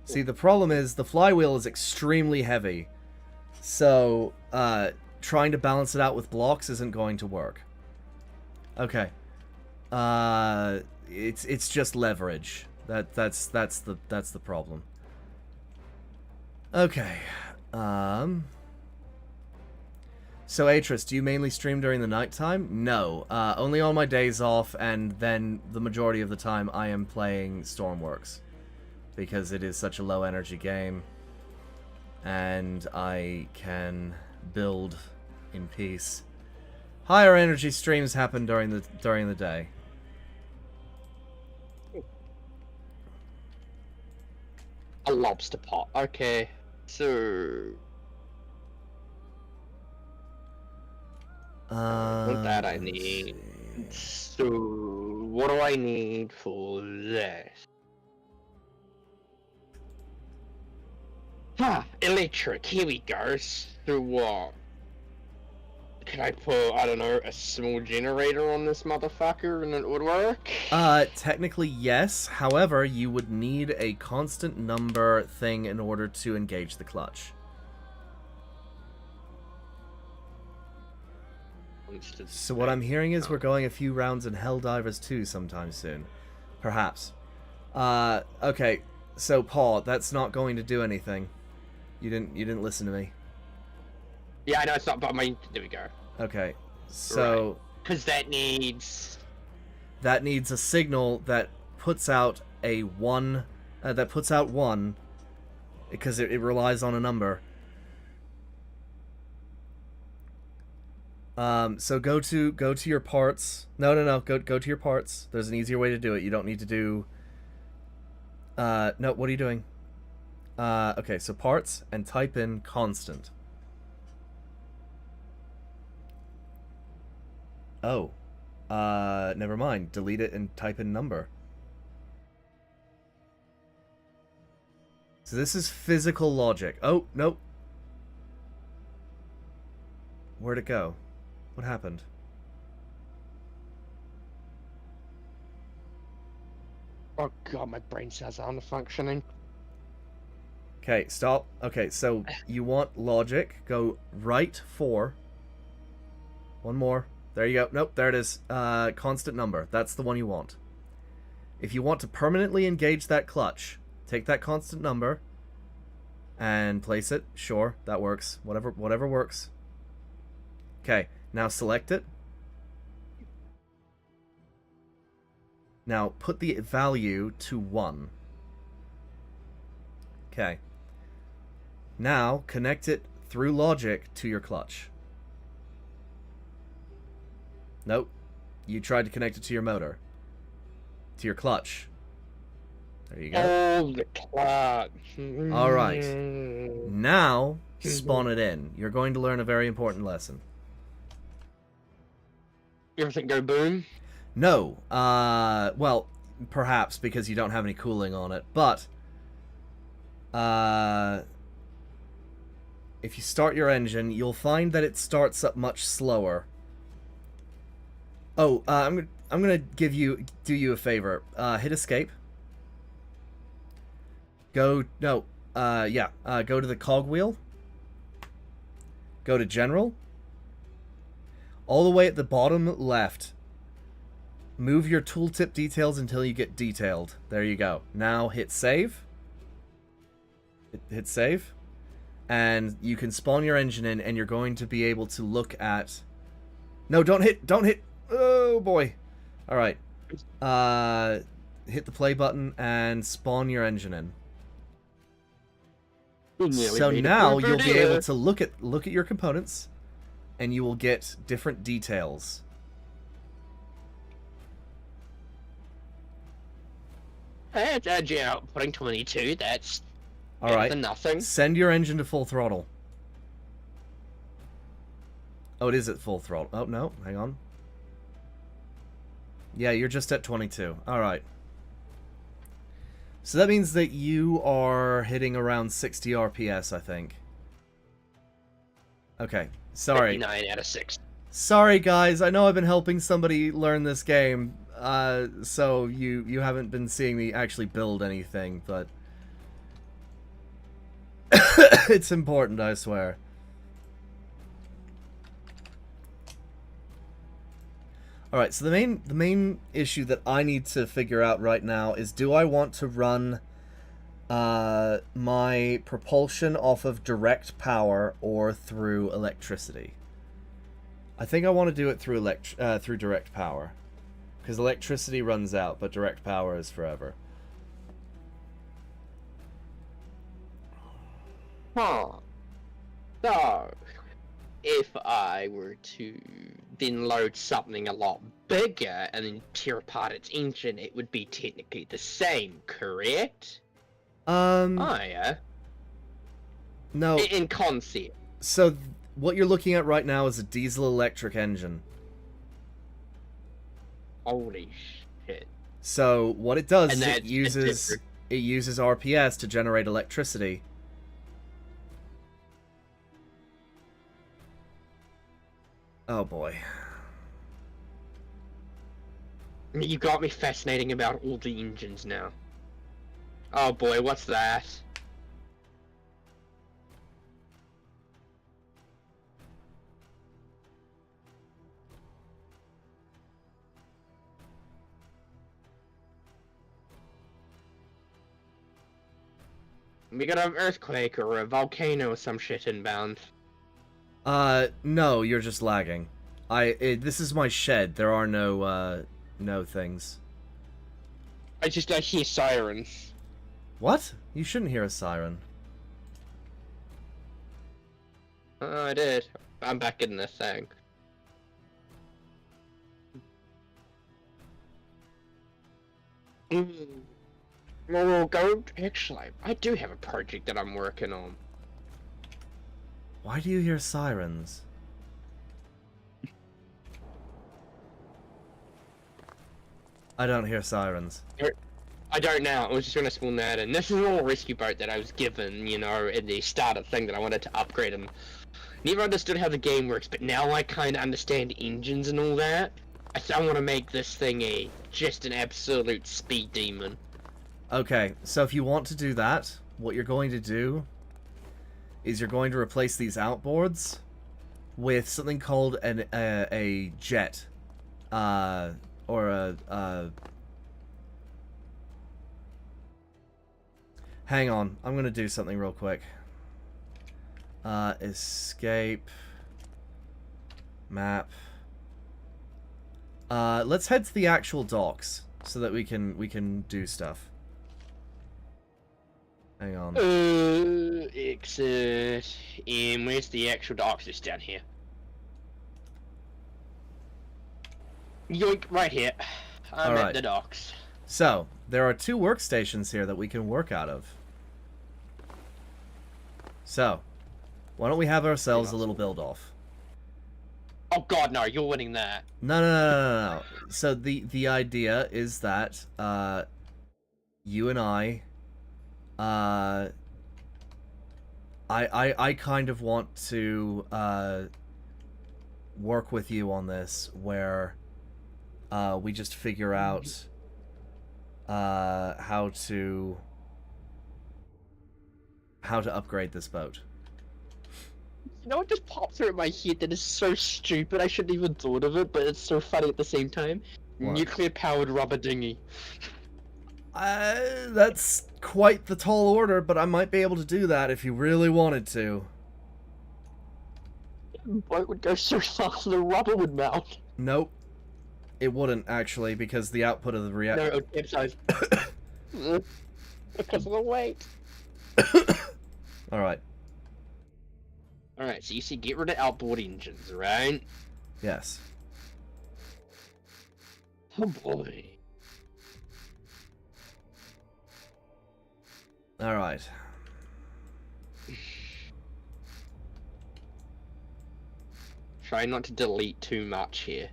See, the problem is the flywheel is extremely heavy, so trying to balance it out with blocks isn't going to work. Okay. It's just leverage. That's the problem. Okay. So Atris, do you mainly stream during the nighttime? No. Only on my days off, and then the majority of the time I am playing Stormworks. Because it is such a low energy game. And I can build in peace. Higher energy streams happen during the day. A lobster pot. Okay. So that I need. So what do I need for this? Electric. Here we go. So what? Can I put, I don't know, a small generator on this motherfucker and it would work? Technically yes. However, you would need a constant number thing in order to engage the clutch. So what I'm hearing is we're going a few rounds in Helldivers 2 sometime soon. Perhaps. Okay. So Paul, that's not going to do anything. You didn't listen to me. Yeah, I know it's not, but there we go. Okay. So because that needs a signal that puts out a 1 because it relies on a number. So go to your parts. No. Go to your parts. There's an easier way to do it. You don't need to do. No. What are you doing? Okay. So parts and type in constant. Oh. Never mind. Delete it and type in number. So this is physical logic. Oh, nope. Where'd it go? What happened? Oh god, my brain cells aren't functioning. Okay, stop. Okay, so you want logic. Go right 4. One more. There you go. Nope, there it is. Constant number. That's the one you want. If you want to permanently engage that clutch, take that constant number and place it. Sure, that works. Whatever works. Okay, now select it. Now put the value to 1. Okay. Now connect it through logic to your clutch. Nope. You tried to connect it to your motor. To your clutch. There you go. Oh, the clutch. Alright. Now, spawn it in. You're going to learn a very important lesson. Everything go boom? No. Well, perhaps because you don't have any cooling on it. But, if you start your engine, you'll find that it starts up much slower. Oh, I'm gonna do you a favor. Hit escape. Go to the cogwheel. Go to general. All the way at the bottom left. Move your tooltip details until you get detailed. There you go. Now hit save. Hit save. And you can spawn your engine in, and you're going to be able to look at... No, don't hit! Oh, boy. Alright. Hit the play button and spawn your engine in. So now you'll be able to look at your components, and you will get different details. That's edgy outputting 22, that's... Alright, nothing. Send your engine to full throttle. Oh, it is at full throttle. Oh, no, hang on. Yeah, you're just at 22. Alright. So that means that you are hitting around 60 RPS, I think. Okay, sorry. 59 out of 6. Sorry, guys. I know I've been helping somebody learn this game, so you haven't been seeing me actually build anything, but... It's important, I swear. Alright, so the main issue that I need to figure out right now is, do I want to run my propulsion off of direct power or through electricity? I think I want to do it through direct power, because electricity runs out, but direct power is forever. Huh. So, if I were to then load something a lot bigger and then tear apart its engine, it would be technically the same, correct? Oh, yeah. No. In concept. So, what you're looking at right now is a diesel-electric engine. Holy shit. So, what it does is it uses RPS to generate electricity. Oh boy. You got me fascinating about all the engines now. Oh boy, what's that? We got an earthquake or a volcano or some shit inbound. No, you're just lagging. This is my shed. There are no things. I hear sirens. What? You shouldn't hear a siren. Oh, I did. I'm back in this thing. Well, actually, I do have a project that I'm working on. Why do you hear sirens? I don't hear sirens. I don't know. I was just gonna spawn that in. This is a little rescue boat that I was given, you know, in the starter thing that I wanted to upgrade and never understood how the game works, but now I kind of understand engines and all that. I want to make this thing just an absolute speed demon. Okay, so if you want to do that, what you're going to do is you're going to replace these outboards with something called a jet, or a. Hang on, I'm gonna do something real quick. Escape. Map. Let's head to the actual docks so that we can do stuff. Hang on. Exit. And where's the actual docks? It's down here. Yoink, right here. I'm Alright. at the docks. So, there are 2 workstations here that we can work out of. So, why don't we have ourselves a little build-off? Oh god, no, you're winning that. No. So, the idea is that, you and I kind of want to, work with you on this, where, we just figure out, how to upgrade this boat. You know what just popped through my head that is so stupid, I shouldn't even thought of it, but it's so funny at the same time? What? Nuclear-powered rubber dinghy. That's quite the tall order, but I might be able to do that if you really wanted to. The boat would go so fast the rubber would melt. Nope. It wouldn't, actually, because the output of the reactor... No, it would capsize. Because of the weight. Alright. Alright, so you see get rid of outboard engines, right? Yes. Oh boy. Alright. Try not to delete too much here.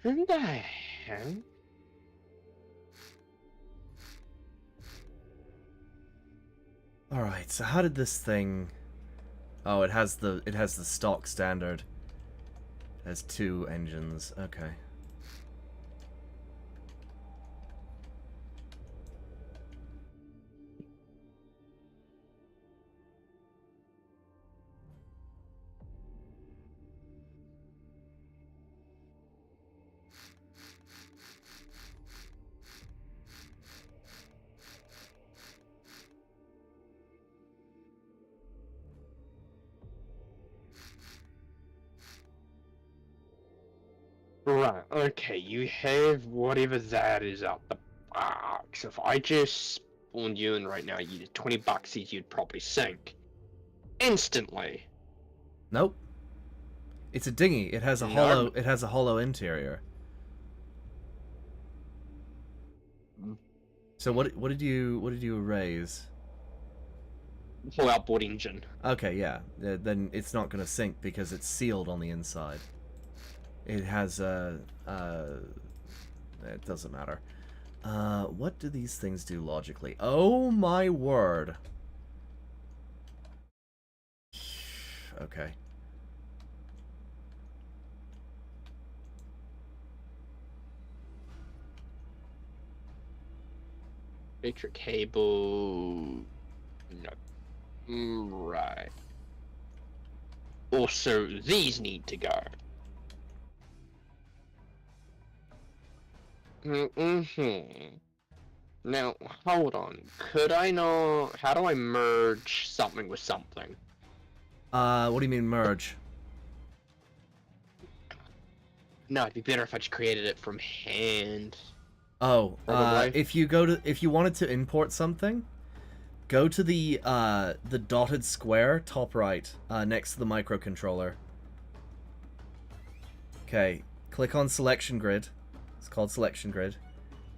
And I am. Alright, so how did this thing... Oh, it has the stock standard. It has 2 engines. Okay. Right, okay, you have whatever that is up the box. If I just spawned you in right now, you did 20 bucks each, you'd probably sink. Instantly. Nope. It's a dinghy. It has a hollow interior. So what did you erase? Full outboard engine. Okay, yeah. Then it's not going to sink because it's sealed on the inside. It has it doesn't matter. What do these things do logically? Oh my word. Okay. Electric cable. No. Right. Also, these need to go. Now, hold on. Could I not... How do I merge something with something? What do you mean merge? No, it'd be better if I just created it from hand. Oh, Probably. if you wanted to import something, go to the dotted square top right, next to the microcontroller. Okay, click on selection grid. It's called selection grid,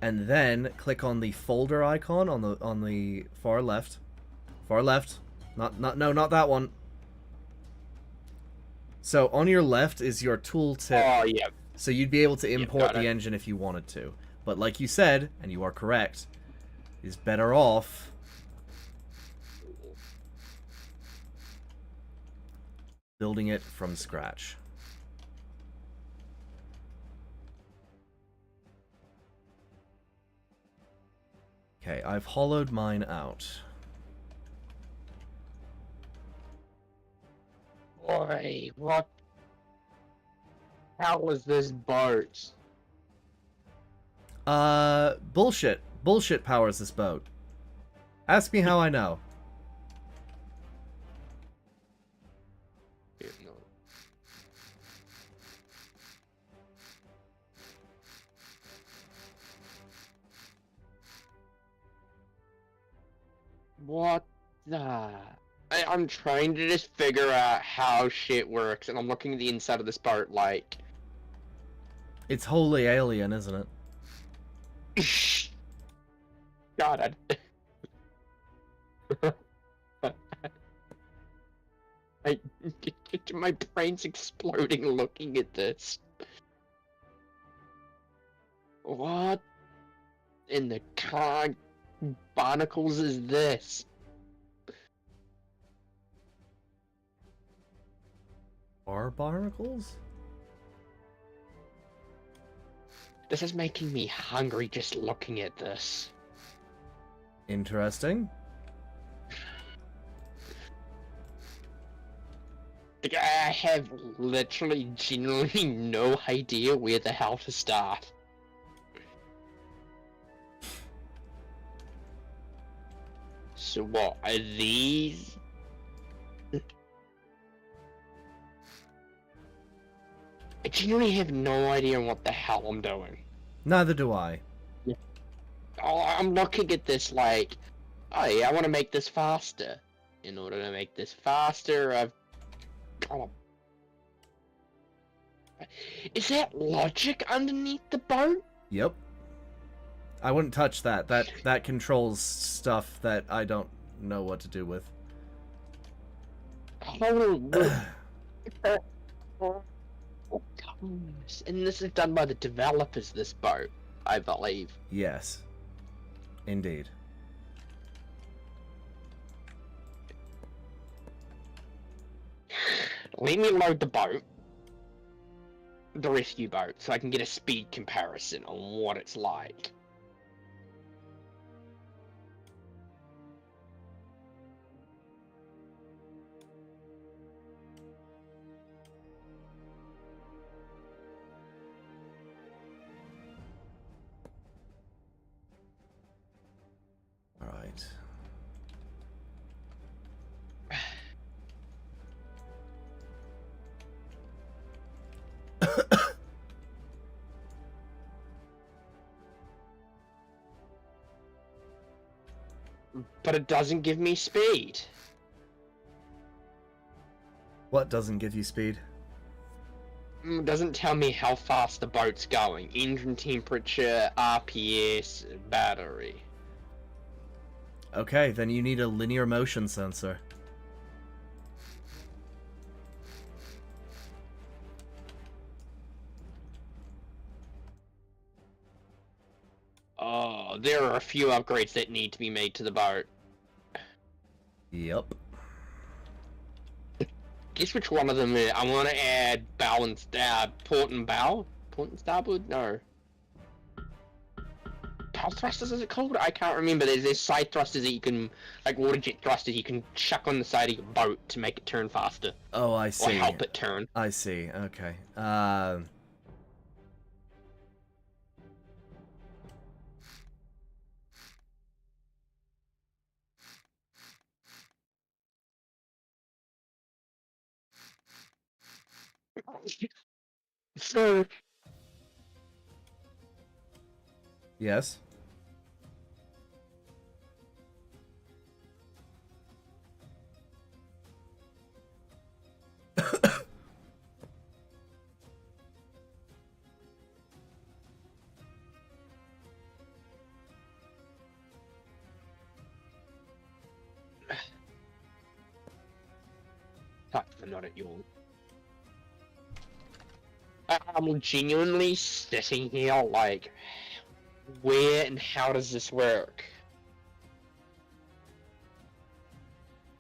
and then click on the folder icon on the far left. Far left. Not that one. So on your left is your tooltip. Oh, yeah. So you'd be able to import got it. the engine if you wanted to. But like you said, and you are correct, is better off building it from scratch. Okay, I've hollowed mine out. Boy, what? How was this boat? Bullshit. Bullshit powers this boat. Ask me how I know. Yeah, no. What the? I'm trying to just figure out how shit works, and I'm looking at the inside of this boat like... It's wholly alien, isn't it? God, I, my brain's exploding looking at this. What in the barnacles is this? Are barnacles? This is making me hungry just looking at this. Interesting. Like, I have literally, genuinely no idea where the hell to start. So what, are these? I genuinely have no idea what the hell I'm doing. Neither do I. Oh, I'm looking at this like, oh yeah, I want to make this faster. In order to make this faster, I've... Oh. Is that logic underneath the boat? Yep. I wouldn't touch that. That controls stuff that I don't know what to do with. Oh, and this is done by the developers, this boat, I believe. Yes. Indeed. Let me load the boat. The rescue boat, so I can get a speed comparison on what it's like. Alright. But it doesn't give me speed. What doesn't give you speed? It doesn't tell me how fast the boat's going. Engine temperature, RPS, battery. Okay, then you need a linear motion sensor. Oh, there are a few upgrades that need to be made to the boat. Yep. Guess which one of them is. I want to add bow and port and bow? Port and starboard? No. Bow thrusters, is it called? I can't remember. There's side thrusters that you can, like water jet thrusters, you can chuck on the side of your boat to make it turn faster. Oh, I see. Or help it turn. I see. Okay. So, Yes. I'm not at you. I'm genuinely sitting here like, where and how does this work?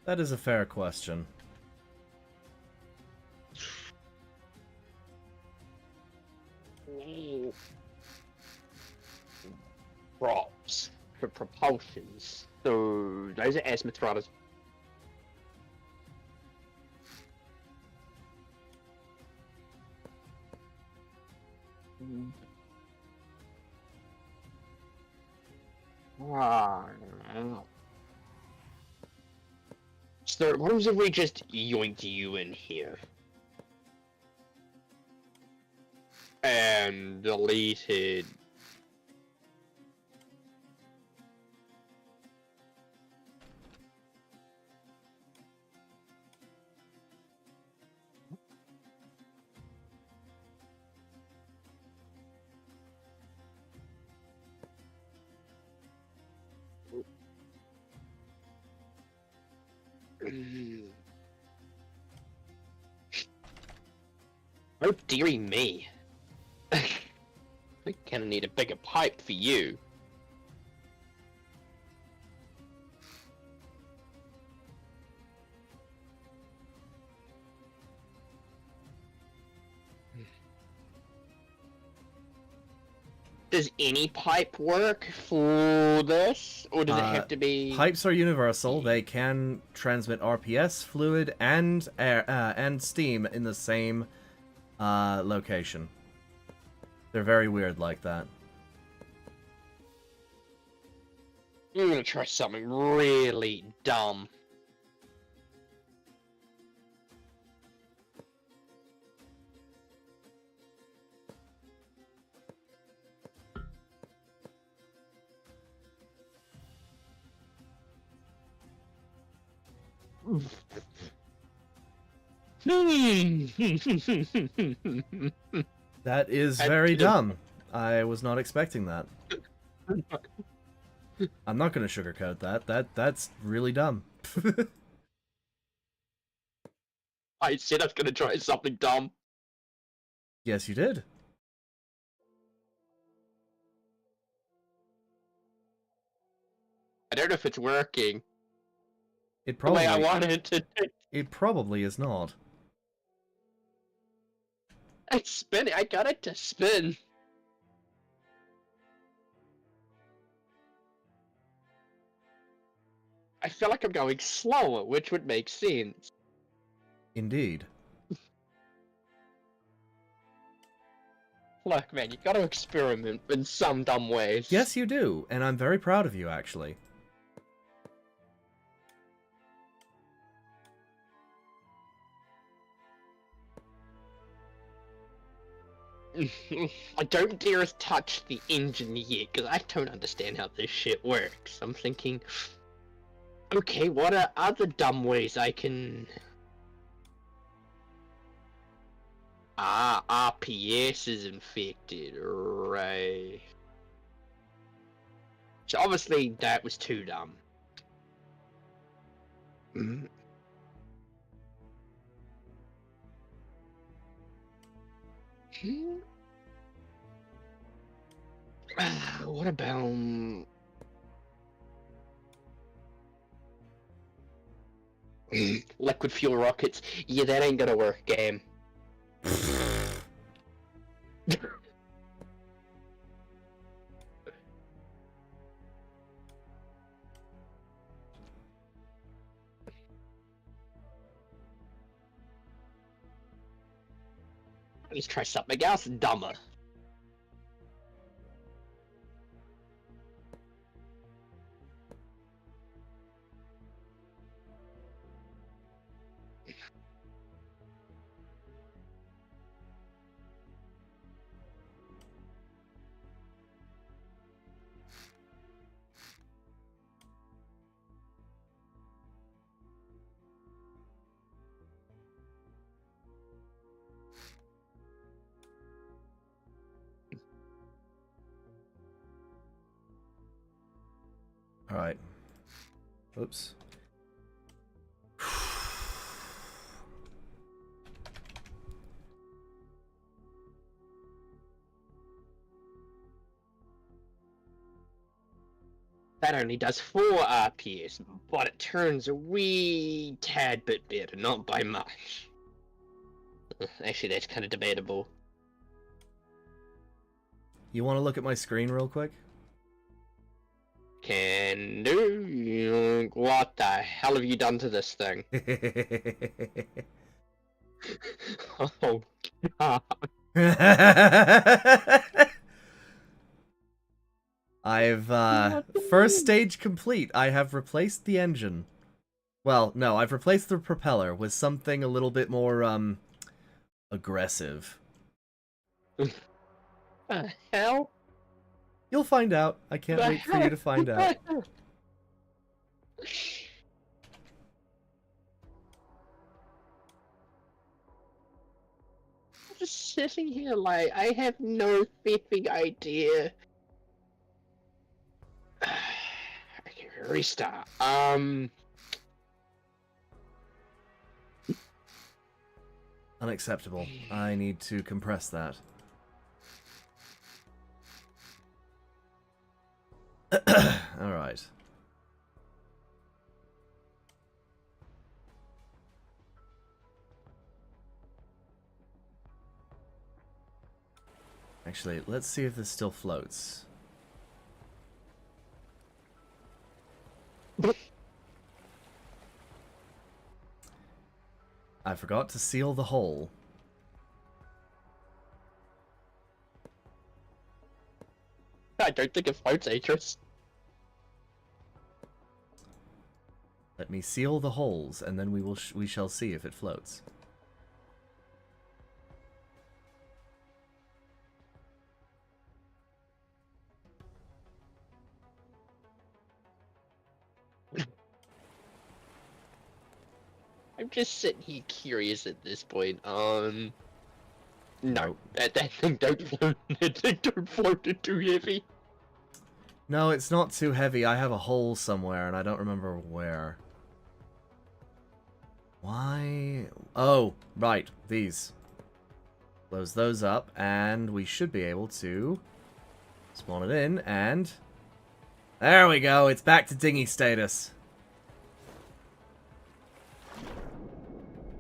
That is a fair question. props for propulsions. So those are azimuth rudders. So what if we just yoinked you in here? And deleted. Oh dearie me. I kinda need a bigger pipe for you. Does any pipe work for this? Or does it have to be... Pipes are universal. They can transmit RPS, fluid, and air, and steam in the same location. They're very weird like that. I'm gonna try something really dumb. That is very dumb. I was not expecting that. I'm not going to sugarcoat that. That's really dumb. I said I was gonna try something dumb. Yes, you did. I don't know if it's working. It The way probably I wanted it to. it probably is not. It's spinning. I got it to spin. I feel like I'm going slower, which would make sense. Indeed. Look, man, you gotta experiment in some dumb ways. Yes, you do, and I'm very proud of you, actually. I don't dare touch the engine yet, because I don't understand how this shit works. I'm thinking, okay, what are other dumb ways I can... Ah, RPS is infected, right. So obviously that was too dumb. What about... liquid fuel rockets? Yeah, that ain't gonna work, game. Let's try something else dumber. Alright. Oops. That only does 4 RPS, but it turns a wee tad bit better, not by much. Actually, that's kind of debatable. You want to look at my screen real quick? Can do. What the hell have you done to this thing? Oh god. I've, first stage complete. I have replaced the engine. Well, no, I've replaced the propeller with something a little bit more, aggressive. The hell? You'll find out. I can't wait for you to find out. I'm just sitting here like, I have no flipping idea. Okay, restart. Unacceptable. I need to compress that. Alright. Actually, let's see if this still floats. I forgot to seal the hole. I don't think it floats, Atris. Let me seal the holes, and then we shall see if it floats. I'm just sitting here curious at this point. No, Nope. that thing don't float. That thing don't float. It's too heavy. No, it's not too heavy. I have a hole somewhere, and I don't remember where. Why? Oh, right. These. Close those up, and we should be able to spawn it in, and... There we go. It's back to dinghy status.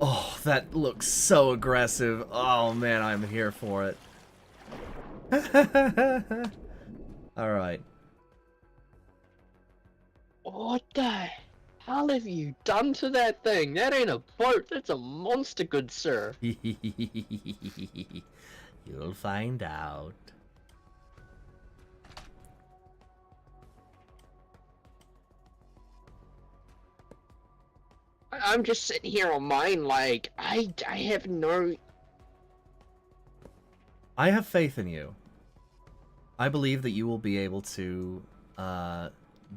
Oh, that looks so aggressive. Oh, man, I'm here for it. Alright. What the hell have you done to that thing? That ain't a boat. That's a monster, good sir. You'll find out. I'm just sitting here on mine like, I have no... I have faith in you. I believe that you will be able to,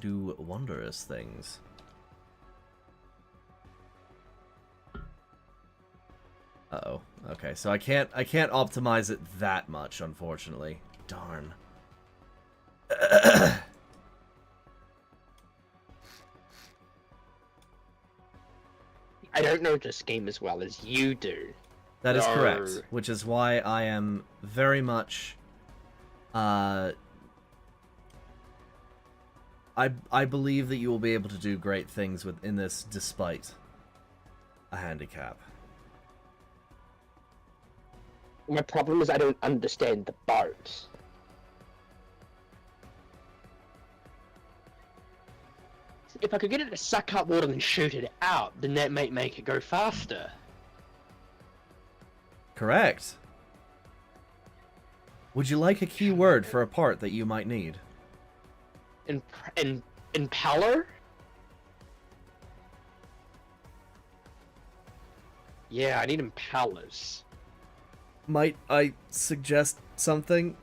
do wondrous things. Uh-oh. Okay, so I can't optimize it that much, unfortunately. Darn. I don't know this game as well as you do. That is No. correct, which is why I am very much, I believe that you will be able to do great things in this despite a handicap. My problem is I don't understand the boat. If I could get it to suck up water and shoot it out, then that might make it go faster. Correct. Would you like a key word for a part that you might need? Impeller? Yeah, I need impellers. Might I suggest something?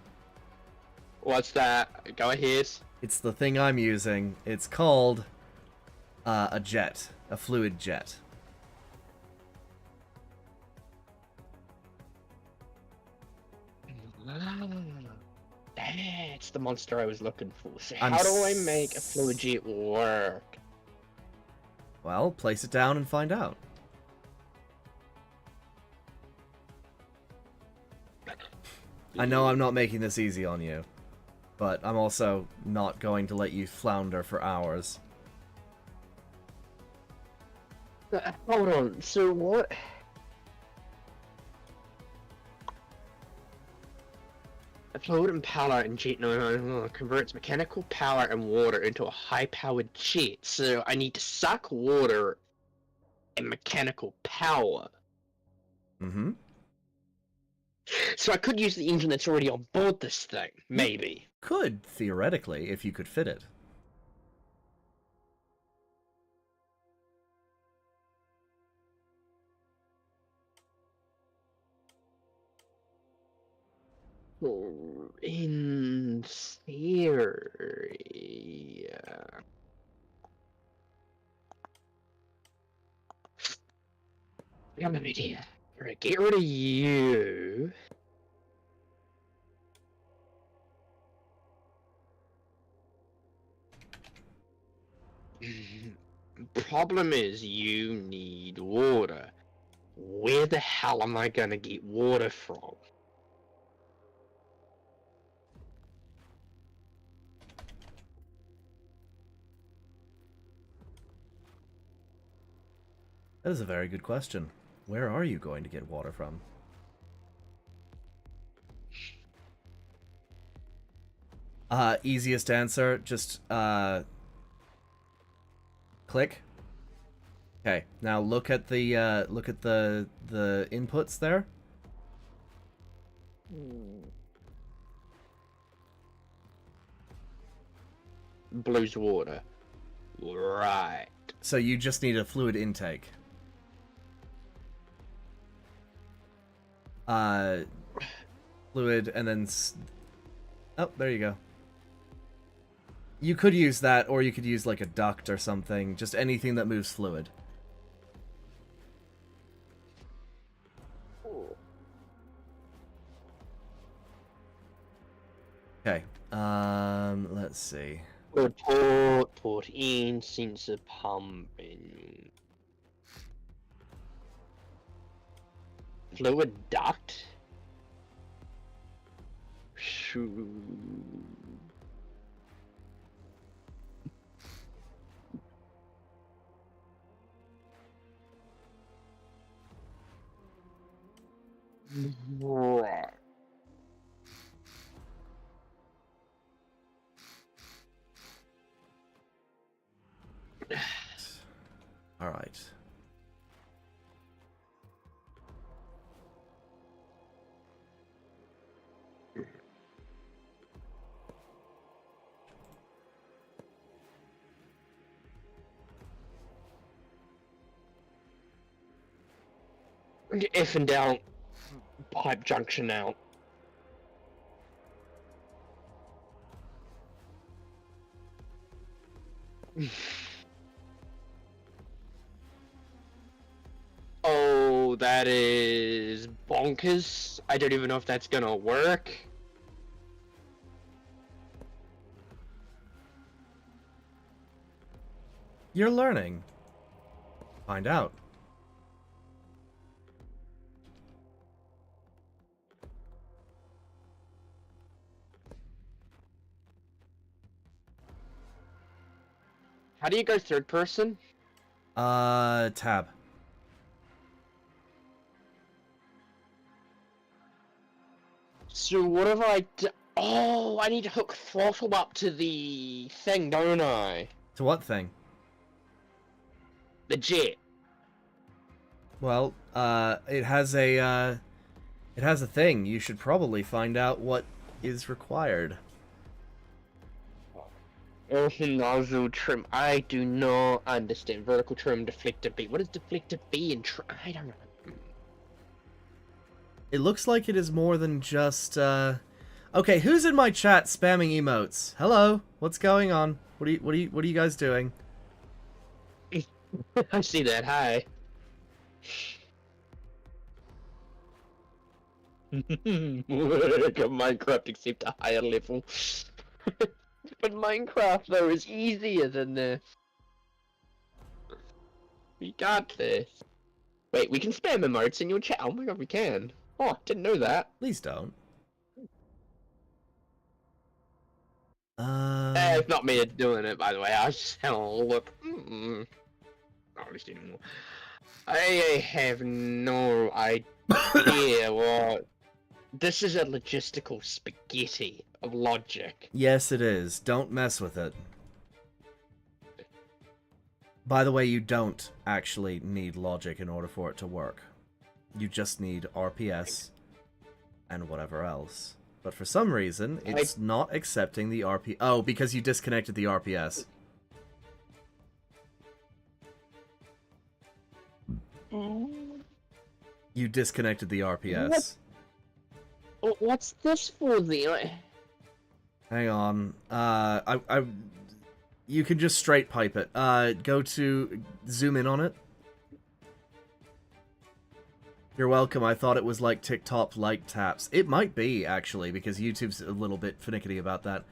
What's that? Go ahead. It's the thing I'm using. It's called a jet, a fluid jet. That's the monster I was looking for. So I'm how do I make a fluid jet work? Well, place it down and find out. I know I'm not making this easy on you, but I'm also not going to let you flounder for hours. Hold on, so what? A fluid and power and jet converts mechanical power and water into a high-powered jet. So I need to suck water and mechanical power. Mm-hmm. So I could use the engine that's already on board this thing, maybe. Could, theoretically, if you could fit it. In theory... I have an idea. Alright, get rid of you. Problem is, you need water. Where the hell am I gonna get water from? That is a very good question. Where are you going to get water from? Easiest answer, just, click. Okay, now look at the inputs there. Blue's water. Right. So you just need a fluid intake. Fluid, and then... Oh, there you go. You could use that, or you could use, like, a duct or something. Just anything that moves fluid. Okay, let's see. Port in, sensor pumping. Fluid duct? Shoo. Right. All right. If in doubt, pipe junction out. Oh, that is bonkers. I don't even know if that's gonna work. You're learning. Find out. How do you go third person? Tab. So what have I Oh, I need to hook throttle up to the thing, don't I? To what thing? The jet. Well, it has a thing. You should probably find out what is required. Ocean nozzle trim. I do not understand. Vertical trim, deflector B. What is deflector B and I don't know. It looks like it is more than just, Okay, who's in my chat spamming emotes? Hello? What's going on? What are you guys doing? I see that. Hi. Minecraft except a higher level. But Minecraft though is easier than this. We got this. Wait, we can spam emotes in your chat. Oh my god, we can. Oh, didn't know that. Please don't. It's not me doing it, by the way. I was just having a look. Not really anymore. I have no idea what. This is a logistical spaghetti of logic. Yes, it is. Don't mess with it. By the way, you don't actually need logic in order for it to work. You just need RPS and whatever else. But for some reason, it's not accepting the RP... Oh, because you disconnected the RPS. You disconnected the RPS. What's this for, then? Hang on. You can just straight pipe it. Go to... Zoom in on it. You're welcome. I thought it was like TikTok like taps. It might be, actually, because YouTube's a little bit finicky about that.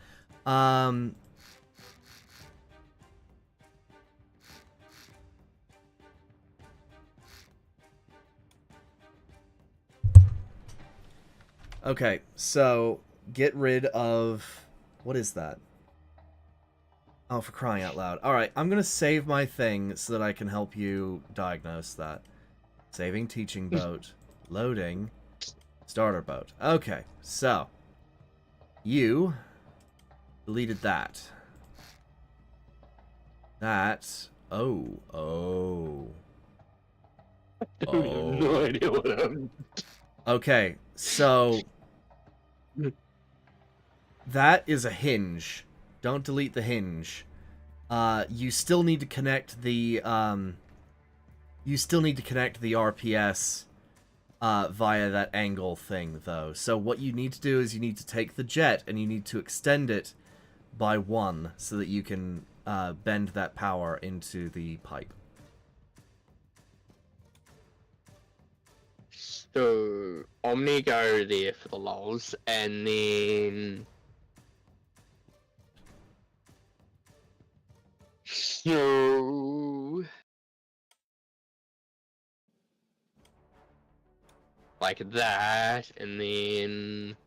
Okay, so get rid of... What is that? Oh, for crying out loud. Alright, I'm gonna save my thing so that I can help you diagnose that. Saving teaching boat. Loading. Starter boat. Okay, so. You deleted that. That. Oh. I have no idea what I'm... Okay, so. That is a hinge. Don't delete the hinge. You still need to connect the, You still need to connect the RPS via that angle thing, though. So what you need to do is you need to take the jet and you need to extend it by 1 so that you can bend that power into the pipe. So, Omni go there for the lols, and then... So... Like that, and then...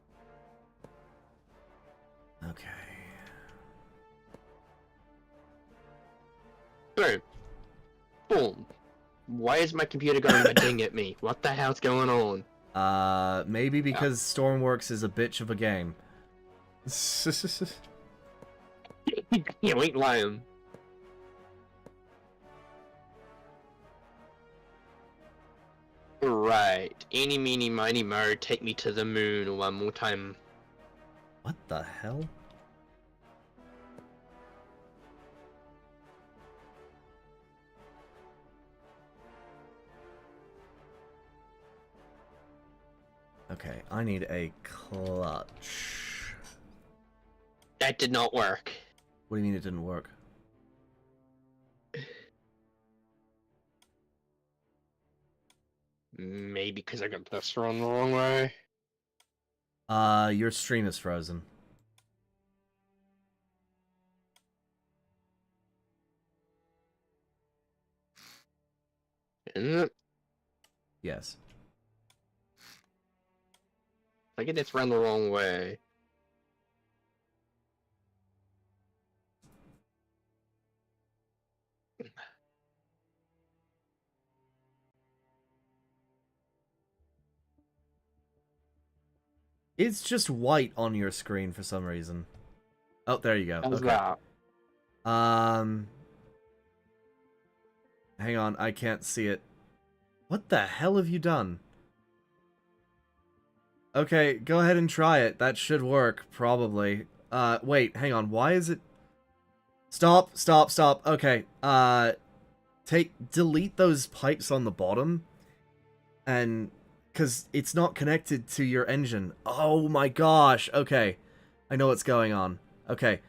Okay. Boom. Boom. Why is my computer going to ding at me? What the hell's going on? Maybe because Stormworks is a bitch of a game. You ain't lying. Right. Eeny, meeny, miny, mo, take me to the moon one more time. What the hell? Okay, I need a clutch. That did not work. What do you mean it didn't work? Maybe because I got this run the wrong way. Your stream is frozen. Isn't it? Yes. I get it's run the wrong way. It's just white on your screen for some reason. Oh, there you go. How's Okay. that? Hang on, I can't see it. What the hell have you done? Okay, go ahead and try it. That should work, probably. Wait, hang on. Why is it... Stop. Okay, delete those pipes on the bottom. And... Because it's not connected to your engine. Oh my gosh, okay. I know what's going on. Okay.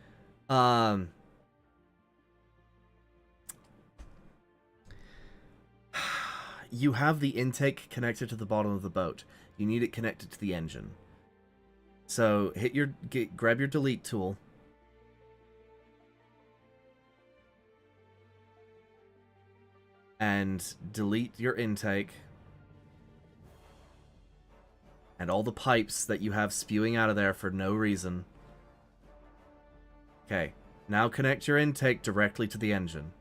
You have the intake connected to the bottom of the boat. You need it connected to the engine. So grab your delete tool. And delete your intake. And all the pipes that you have spewing out of there for no reason. Okay, now connect your intake directly to the engine.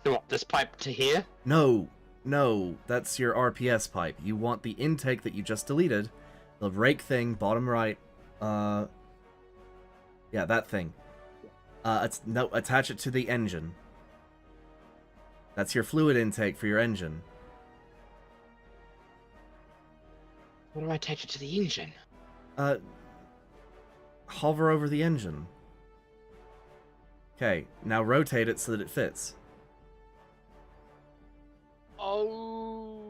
So What, this pipe to here? No, no, that's your RPS pipe. You want the intake that you just deleted, the rake thing, bottom right. Yeah, that thing. No, attach it to the engine. That's your fluid intake for your engine. What do I attach it to the engine? Hover over the engine. Okay, now rotate it so that it fits. Oh.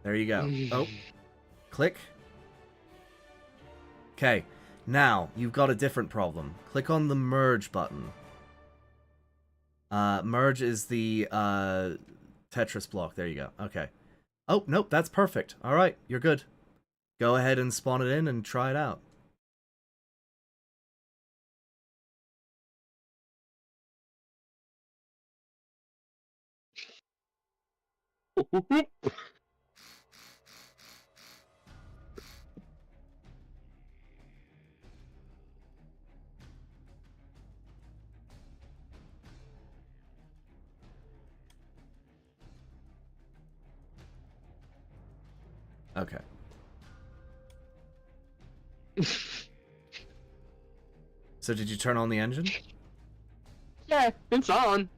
There you go. Oh, click. Okay, now you've got a different problem. Click on the merge button. Merge is the Tetris block. There you go. Okay. Oh, nope, that's perfect. Alright, you're good. Go ahead and spawn it in and try it out. Okay. So did you turn on the engine? Yeah, it's on.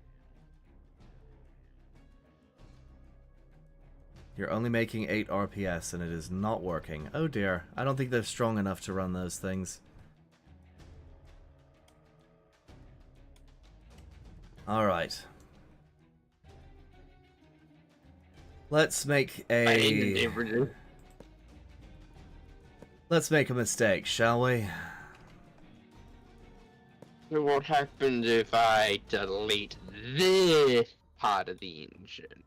You're only making 8 RPS and it is not working. Oh dear, I don't think they're strong enough to run those things. Alright. Let's make a... Let's make a mistake, shall we? What happens if I delete this part of the engine?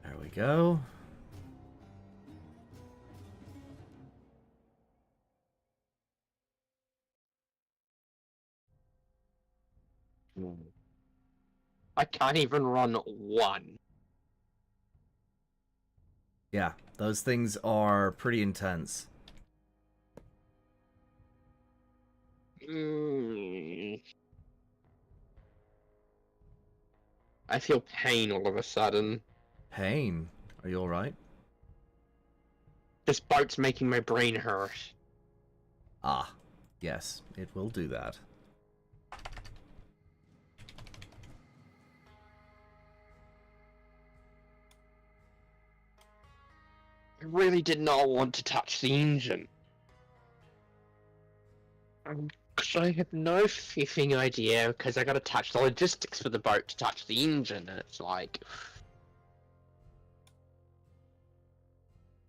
There we go. I can't even run one. Yeah, those things are pretty intense. I feel pain all of a sudden. Pain. Are you alright? This boat's making my brain hurt. Ah, yes, it will do that. I really did not want to touch the engine. Because I had no flipping idea, because I gotta touch the logistics for the boat to touch the engine, and it's like...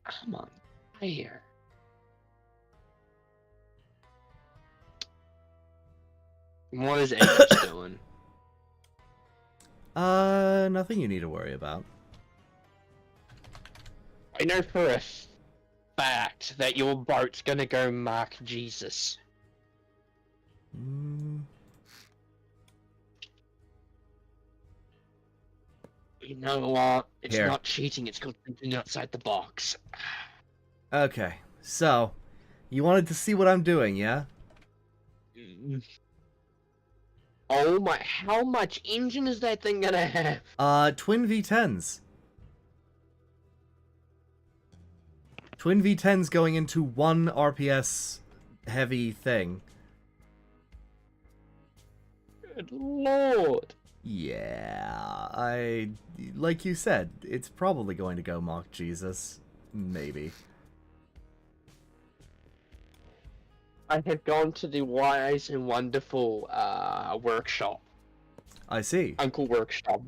Come on, here. What is Apex doing? Nothing you need to worry about. I know for a fact that your boat's gonna go mark Jesus. You know what? It's Here. not cheating, it's called thinking outside the box. Okay, so, you wanted to see what I'm doing, yeah? Oh my, how much engine is that thing gonna have? Twin V10s. Twin V10s going into 1 RPS heavy thing. Good lord. Yeah, like you said, it's probably going to go mock Jesus. Maybe. I have gone to the Wise and Wonderful workshop, I see. Uncle Workshop,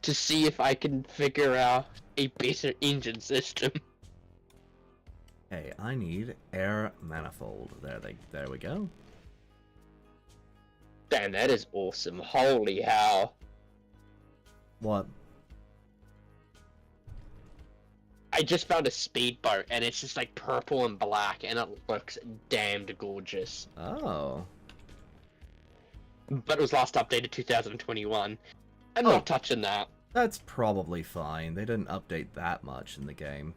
to see if I can figure out a better engine system. Hey, I need air manifold. There we go. Damn, that is awesome. Holy hell. What? I just found a speedboat, and it's just like purple and black, and it looks damned gorgeous. Oh. But it was last updated 2021. I'm Oh. not touching that. That's probably fine. They didn't update that much in the game.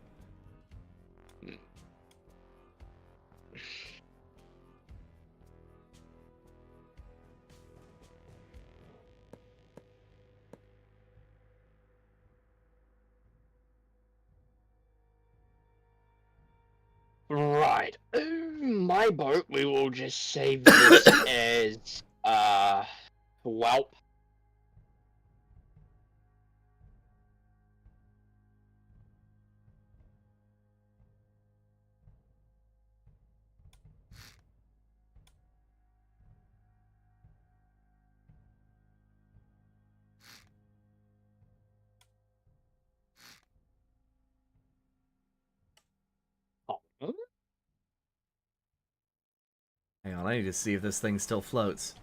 Right. My boat, we will just save this as, whelp. Oh. Hang on, I need to see if this thing still floats.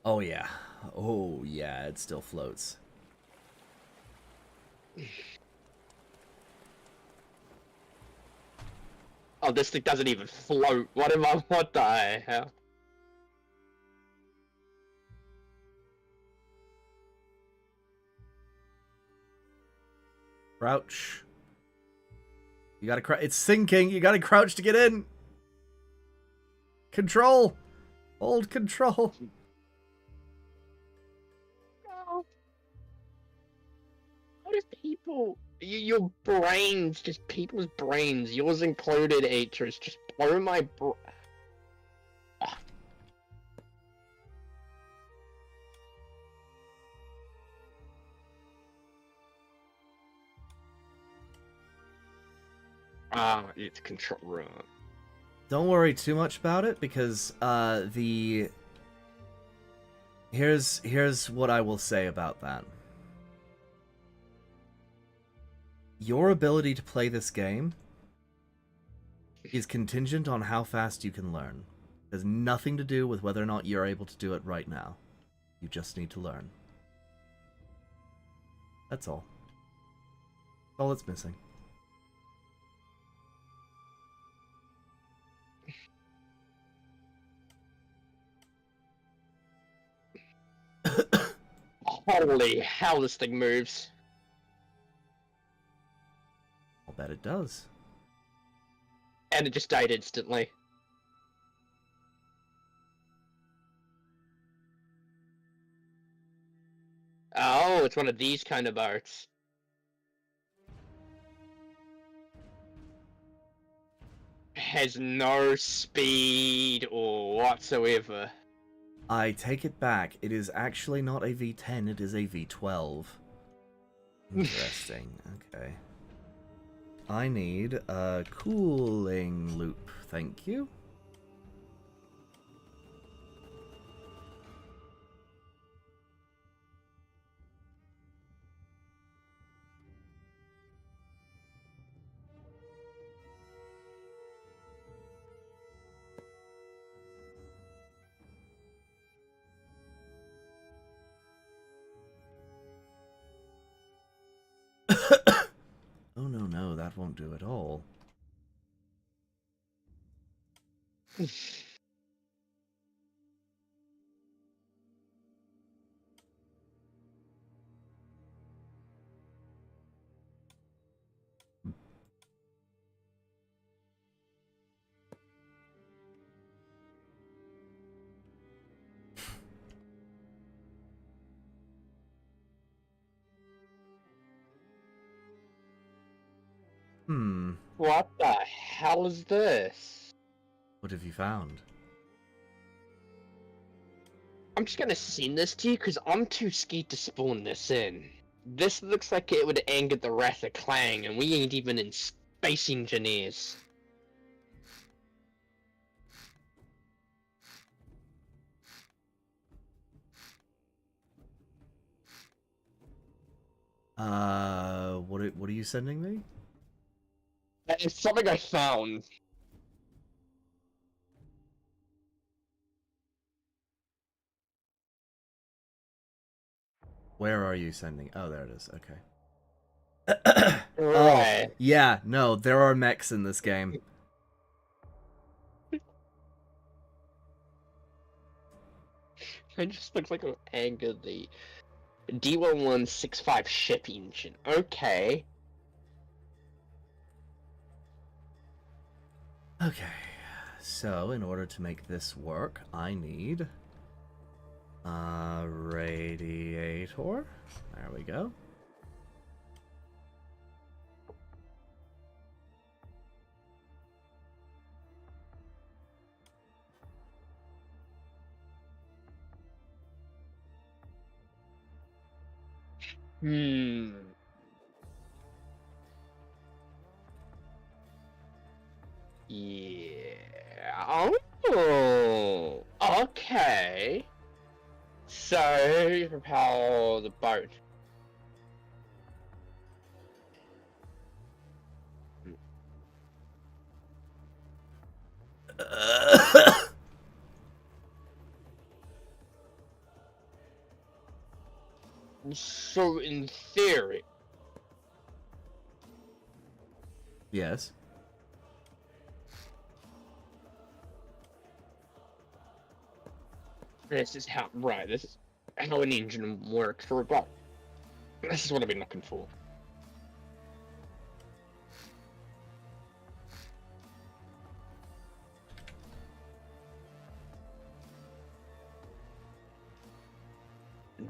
Oh yeah. Oh yeah, it still floats. Oh, this thing doesn't even float. What the hell? Crouch. You gotta crouch. It's sinking. You gotta crouch to get in. Control. Hold control. No. How do people... your brains, just people's brains, yours included, Atris, just blow my it's control room. Don't worry too much about it because here's what I will say about that. Your ability to play this game is contingent on how fast you can learn. It has nothing to do with whether or not you're able to do it right now. You just need to learn. That's all. That's all that's missing. Holy hell, this thing moves. I'll bet it does. And it just died instantly. Oh, it's one of these kind of boats. Has no speed or whatsoever. I take it back. It is actually not a V10, it is a V12. Interesting. Okay. I need a cooling loop. Thank you. Oh no, that won't do at all. What the hell is this? What have you found? I'm just gonna send this to you because I'm too scared to spawn this in. This looks like it would anger the wrath of Clang, and we ain't even in space engineers. What are you sending me? It's something I found. Where are you sending? Oh, there it is. Okay. Oh, Right. yeah, no, there are mechs in this game. It just looks like it would anger the D1165 ship engine. Okay. Okay, so in order to make this work, I need a radiator. There we go. Hmm. Yeah. Oh. Okay. So you propel the boat. So in theory, Yes. this is how this is how an engine works for a boat. This is what I've been looking for.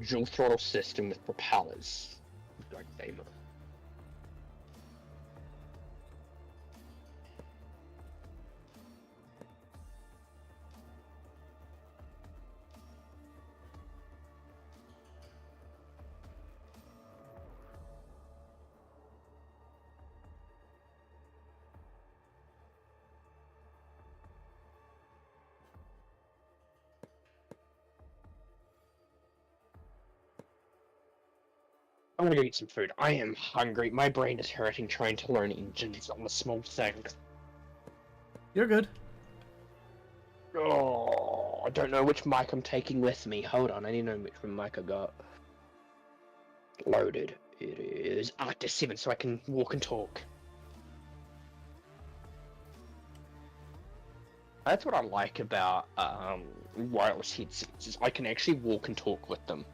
Dual throttle system with propellers. Like Daimler. I'm gonna go get some food. I am hungry. My brain is hurting trying to learn engines on the small things. You're good. Oh, I don't know which mic I'm taking with me. Hold on, I need to know which mic I got. Loaded. It is Arctis 7, so I can walk and talk. That's what I like about wireless headsets, is I can actually walk and talk with them.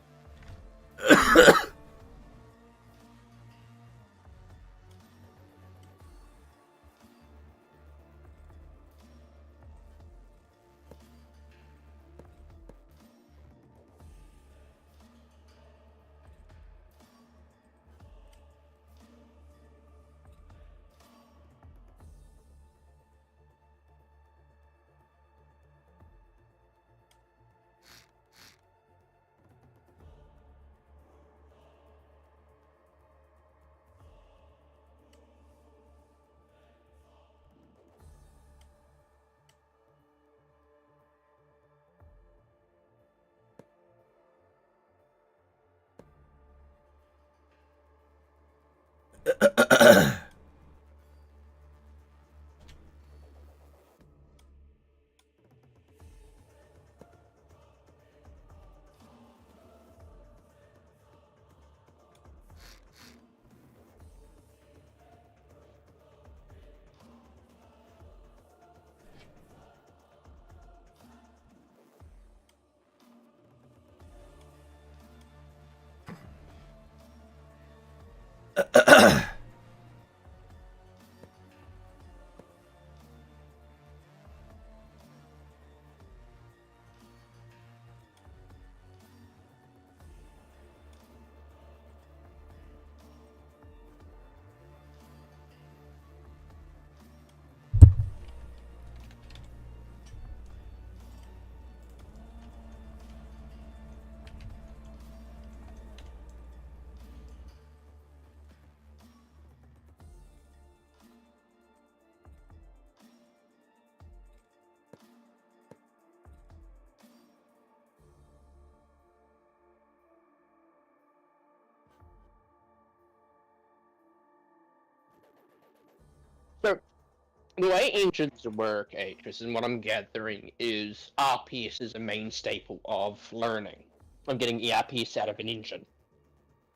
The way engines work, Atris, and what I'm gathering is RPS is a main staple of learning. I'm getting RPS out of an engine.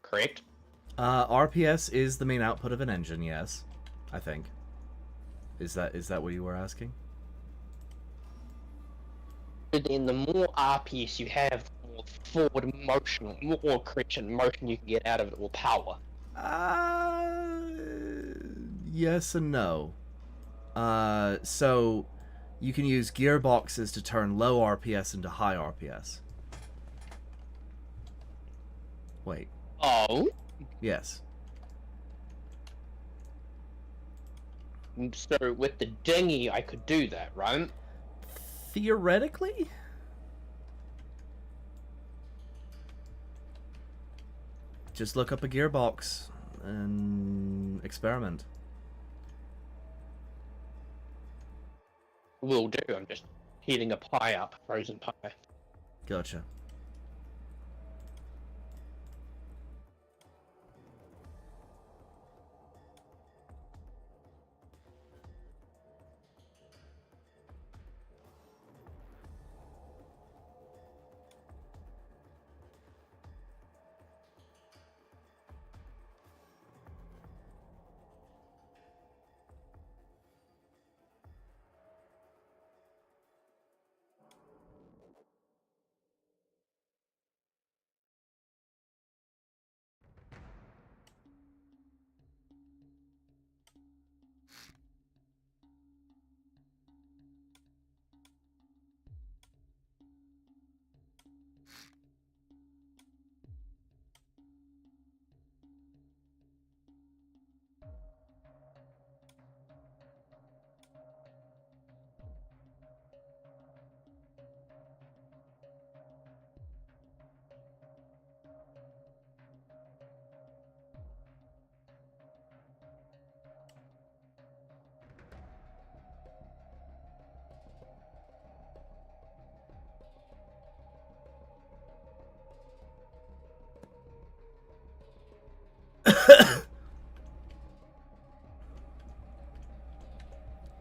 Correct? RPS is the main output of an engine, yes. I think. Is that what you were asking? But then the more RPS you have, the more forward motion, more correction motion you can get out of it, or power. Yes and no. So you can use gearboxes to turn low RPS into high RPS. Wait. Oh? Yes. So with the dinghy, I could do that, right? Theoretically? Just look up a gearbox and experiment. Will do. I'm just heating a pie up, frozen pie. Gotcha.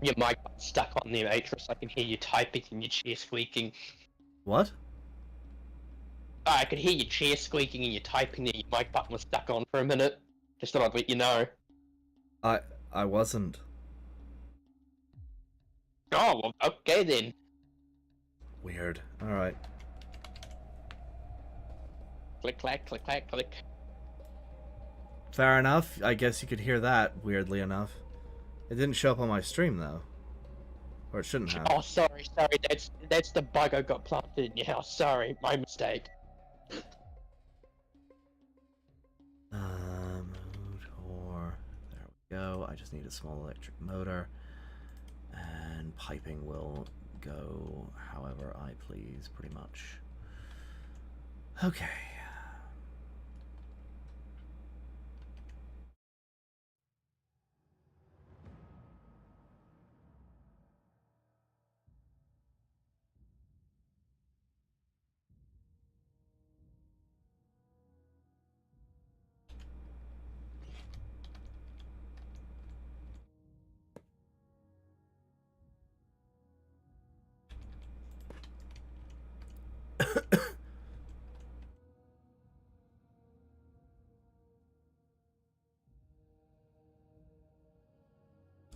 Your mic got stuck on there, Atris. I can hear you typing and your chair squeaking. What? I could hear your chair squeaking and your typing there. Your mic button was stuck on for a minute. Just thought I'd let you know. I wasn't. Oh, well, okay then. Weird. Alright. Click, clack, click, clack, click. Fair enough. I guess you could hear that, weirdly enough. It didn't show up on my stream, though. Or it shouldn't have. Oh, sorry. That's the bug I got planted in your house. Sorry, my mistake. Motor. There we go. I just need a small electric motor. And piping will go however I please, pretty much. Okay.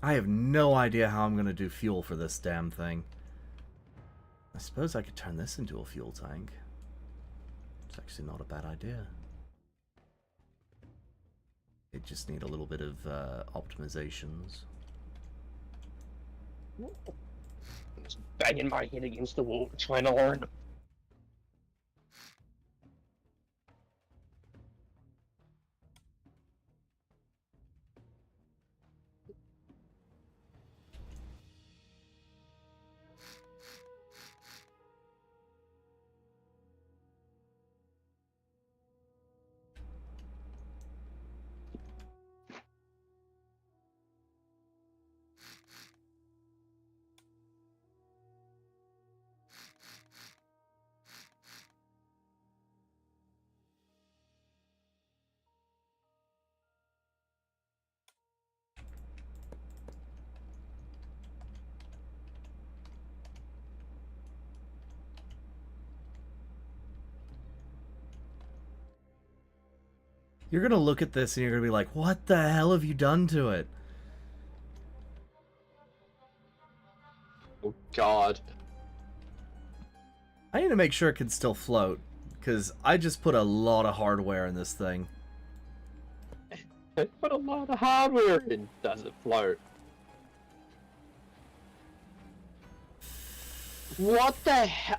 I have no idea how I'm going to do fuel for this damn thing. I suppose I could turn this into a fuel tank. It's actually not a bad idea. It just need a little bit of optimizations. Just banging my head against the wall trying to learn. You're gonna look at this and you're gonna be like, what the hell have you done to it? Oh god. I need to make sure it can still float, because I just put a lot of hardware in this thing. I put a lot of hardware in. Does it float? What the hell?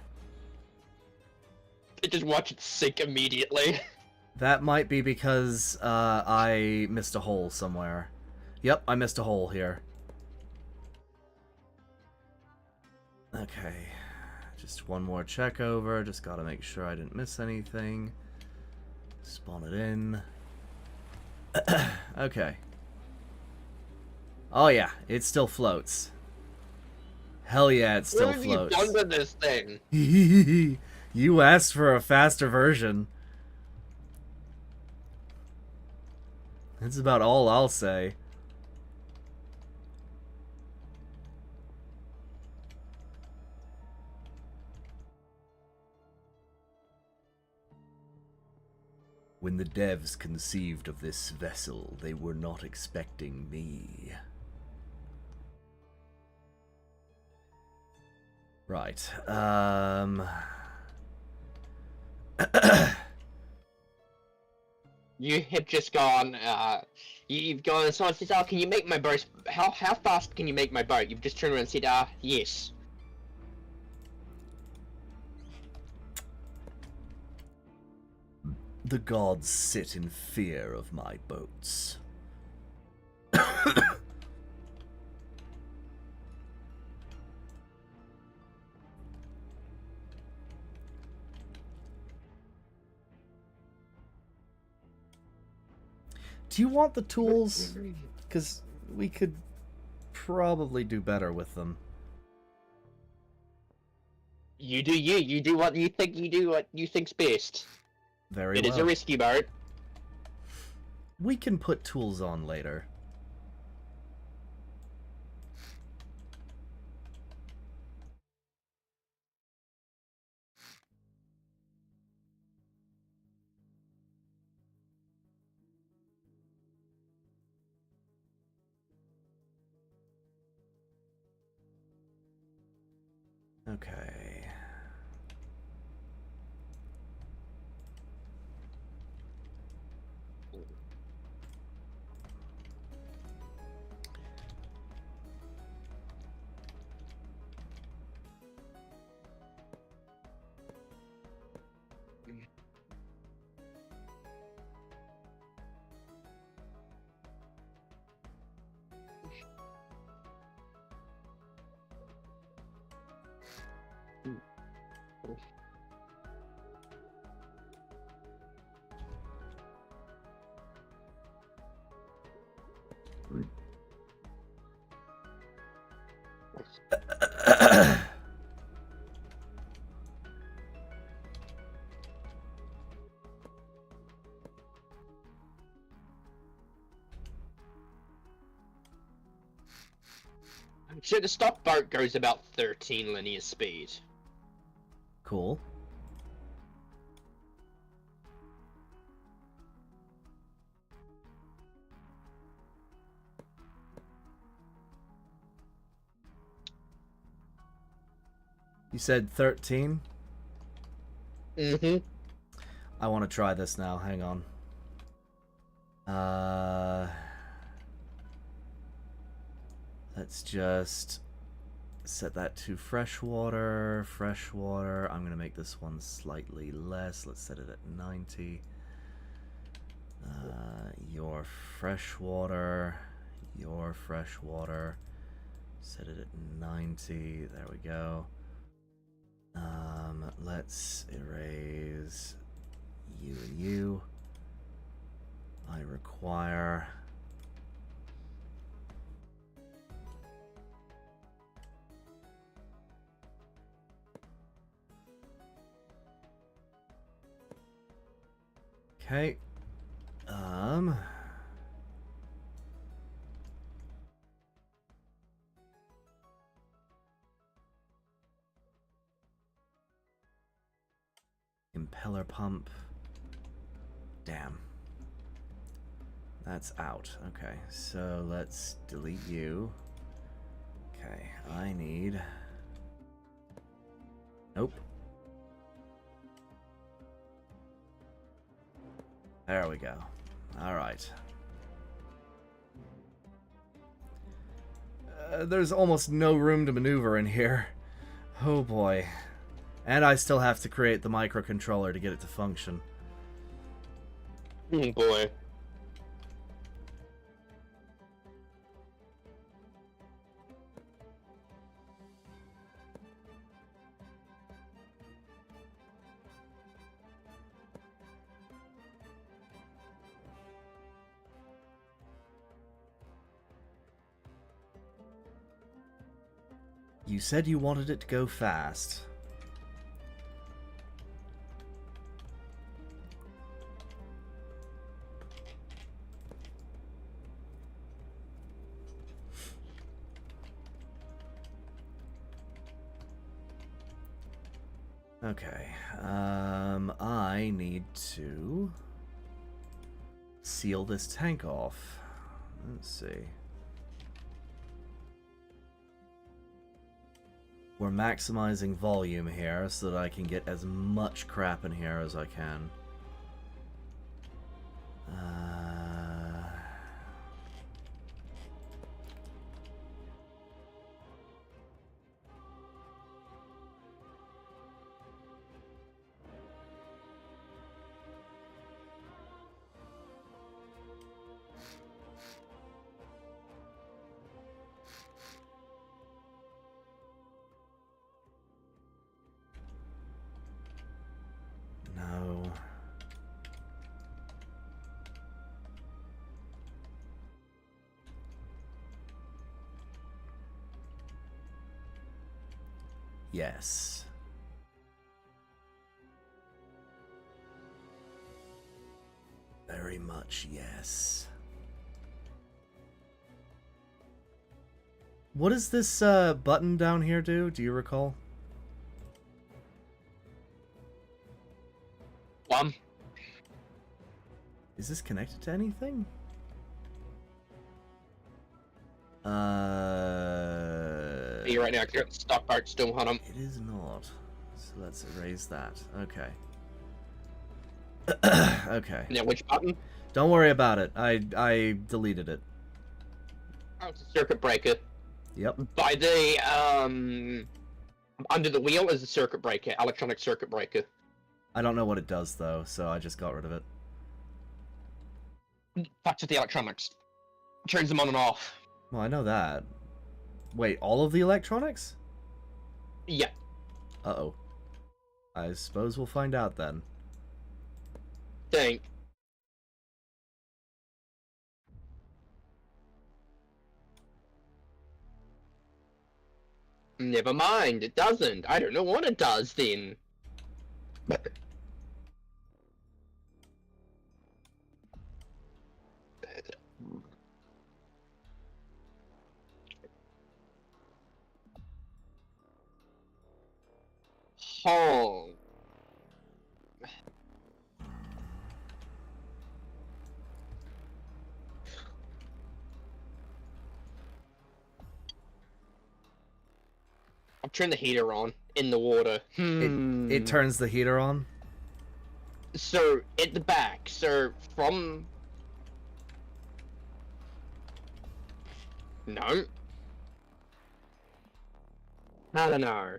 I just watch it sink immediately. That might be because I missed a hole somewhere. Yep, I missed a hole here. Okay. Just one more check over. Just gotta make sure I didn't miss anything. Spawn it in. Okay. Oh yeah, it still floats. Hell yeah, it still floats. What have you done to this thing? You asked for a faster version. That's about all I'll say. When the devs conceived of this vessel, they were not expecting me. Right, You have just gone, you've gone and someone says, oh, can you make my boat, how fast can you make my boat? You've just turned around and said, yes. The gods sit in fear of my boats. Do you want the tools? Because we could probably do better with them. You do you. You do what you think. You do what you think's best. Very It well. is a risky boat. We can put tools on later. Okay. So the stock boat goes about 13 linear speed. Cool. You said 13? Mm-hmm. I want to try this now. Hang on. Let's just set that to freshwater. Freshwater. I'm going to make this one slightly less. Let's set it at 90. Your freshwater. Your freshwater. Set it at 90. There we go. Let's erase you and you. I require... Okay. Impeller pump. Damn. That's out. Okay, so let's delete you. Okay, I need... Nope. There we go. Alright. There's almost no room to maneuver in here. Oh boy. And I still have to create the microcontroller to get it to function. Oh boy. You said you wanted it to go fast. Okay, I need to seal this tank off. Let's see. We're maximizing volume here so that I can get as much crap in here as I can. No. Yes. Very much yes. What does this button down here do? Do you recall? Is this connected to anything? You're right now, because the stock part still on them. It is not. So let's erase that. Okay. Okay. Yeah, which button? Don't worry about it. I deleted it. Oh, it's a circuit breaker. Yep. By the, under the wheel is a circuit breaker, electronic circuit breaker. I don't know what it does, though, so I just got rid of it. Fucks with the electronics. Turns them on and off. Well, I know that. Wait, all of the electronics? Yeah. Uh-oh. I suppose we'll find out then. Think. Never mind, it doesn't. I don't know what it does then. Oh. I'll turn the heater on in the water. It turns the heater on? So, at the back, so from... No. I don't know.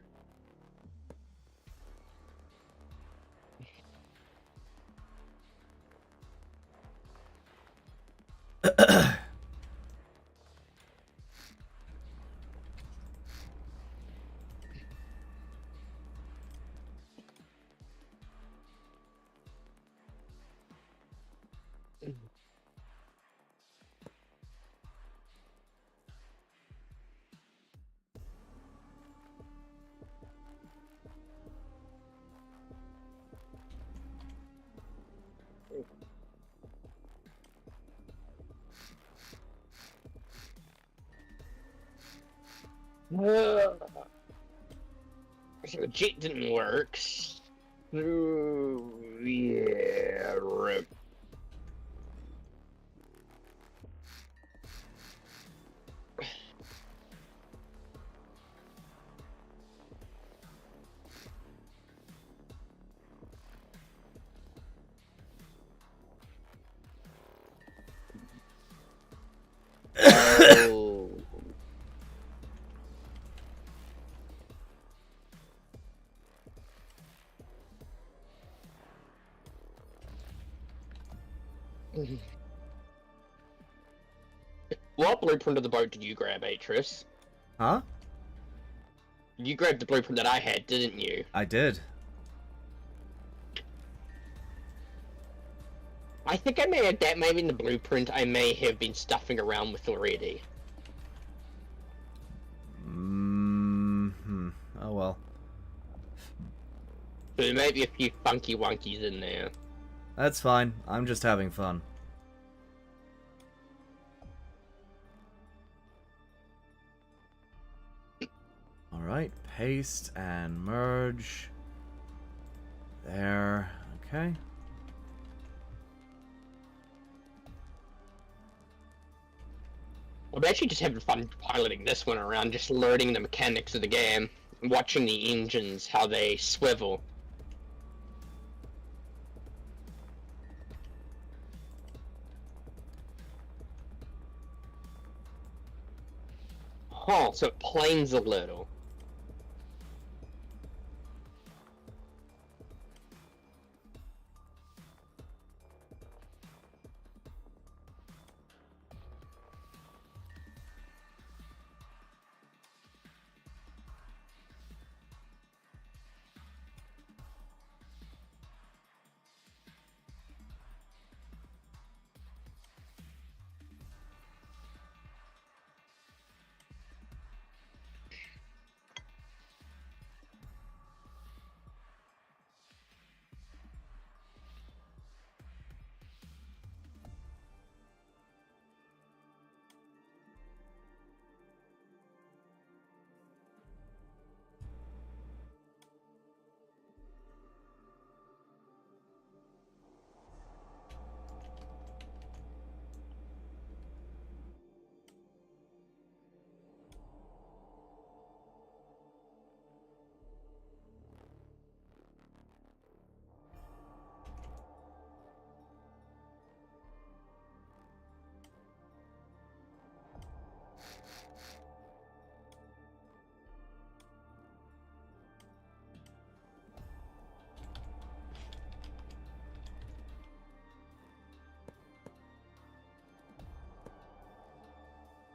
So the jet didn't work. Oh, yeah, rip. What blueprint of the boat did you grab, Atris? Huh? You grabbed the blueprint that I had, didn't you? I did. I think I may have that maybe in the blueprint I may have been stuffing around with already. Mm-hmm. Oh well. So there may be a few funky wonkies in there. That's fine. I'm just having fun. Alright, paste and merge. There. Okay. I'm actually just having fun piloting this one around, just learning the mechanics of the game, watching the engines, how they swivel. Oh, so it planes a little.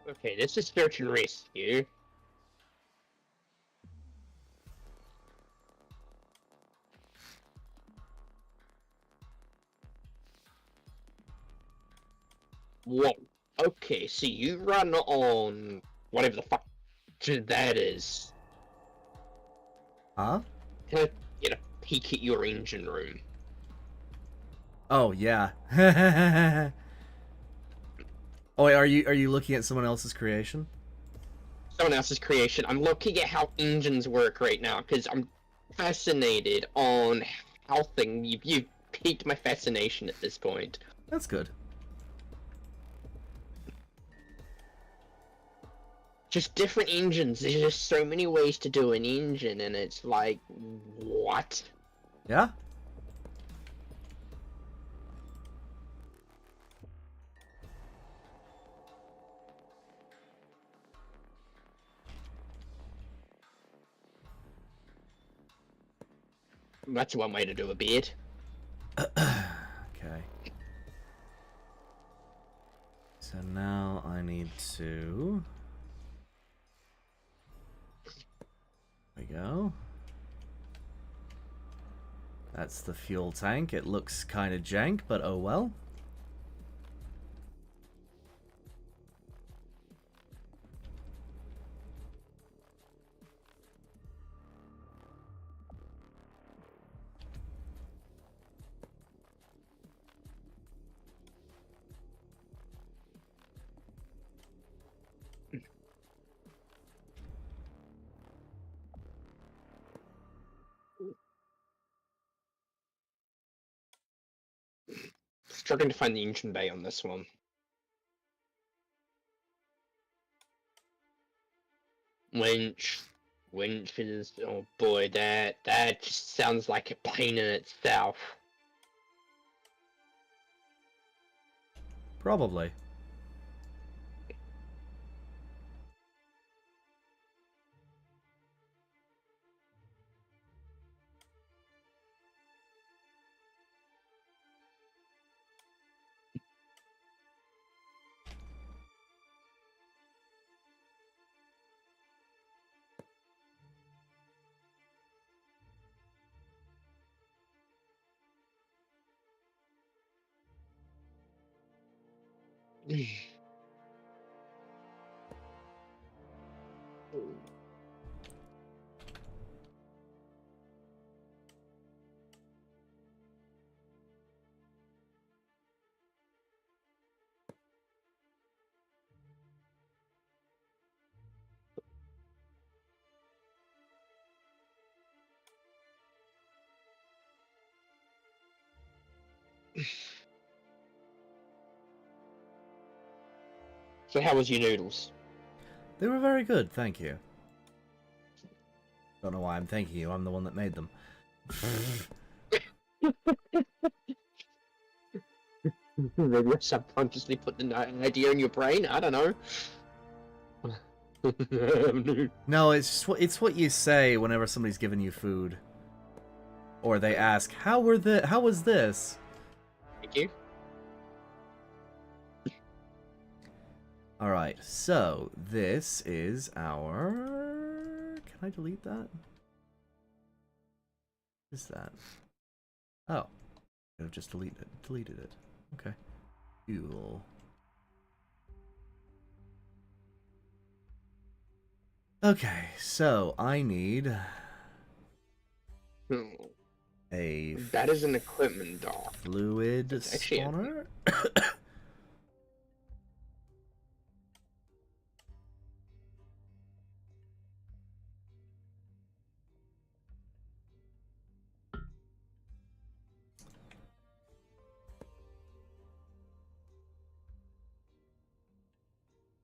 Okay, this is search and rescue. Whoa. Okay, so you run on whatever the fuck that is. Huh? Can I get a peek at your engine room? Oh yeah. Oh wait, are you looking at someone else's creation? Someone else's creation. I'm looking at how engines work right now because I'm fascinated on how you've piqued my fascination at this point. That's good. Just different engines. There's just so many ways to do an engine, and it's like, what? Yeah? That's one way to do a beard. Okay. So now I need to... There we go. That's the fuel tank. It looks kind of jank, but oh well. Struggling to find the engine bay on this one. Winch. Winches. Oh boy, that just sounds like a plane in itself. Probably. So how was your noodles? They were very good, thank you. Don't know why I'm thanking you, I'm the one that made them. Maybe I subconsciously put the idea in your brain, I don't know. No, it's what you say whenever somebody's giving you food. Or they ask, how was this? Thank you. Alright, so this is our... Can I delete that? What is that? Oh. I have just deleted it. Okay. Fuel. Okay, so I need a That is an equipment dock. fluid Actually, spawner.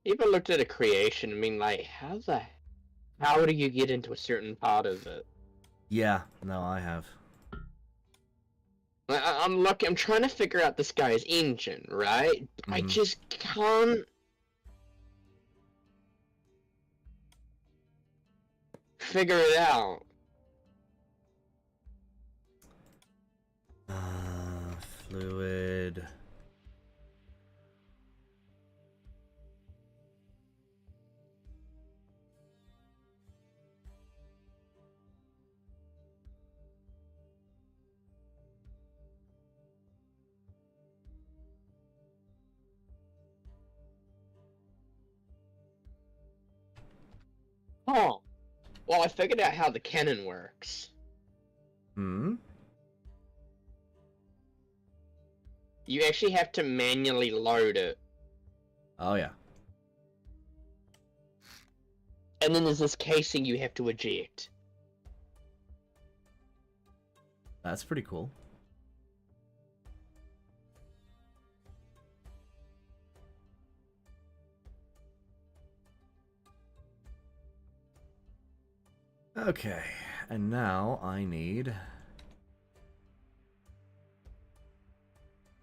You ever looked at a creation and mean like, how do you get into a certain part of it? Yeah, no, I have. I'm looking. I'm trying to figure out this guy's engine, right? I just can't figure it out. Fluid. Oh, well, I figured out how the cannon works. Hmm? You actually have to manually load it. Oh, yeah. And then there's this casing you have to eject. That's pretty cool. Okay, and now I need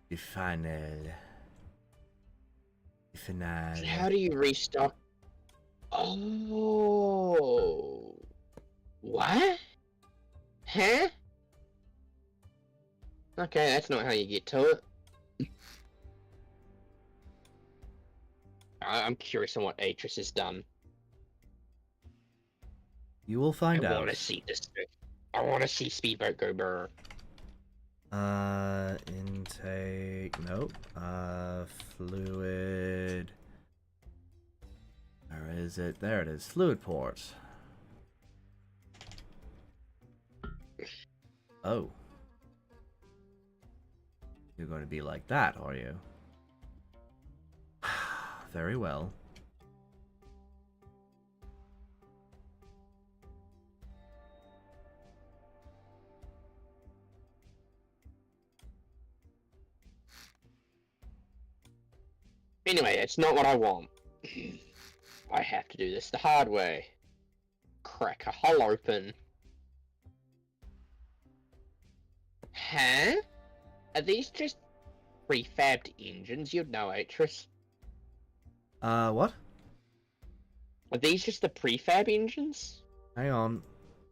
the final. How do you restock? Oh, what? Huh? Okay, that's not how you get to it. I'm curious on what Atris has done. You will find I out. want to see this. I want to see Speedboat go burr. Intake. Nope. Fluid. Where is it? There it is. Fluid port. Oh. You're going to be like that, are you? Very well. Anyway, it's not what I want. I have to do this the hard way. Crack a hole open. Huh? Are these just prefabbed engines? You'd know, Atris. What? Are these just the prefab engines? Hang on.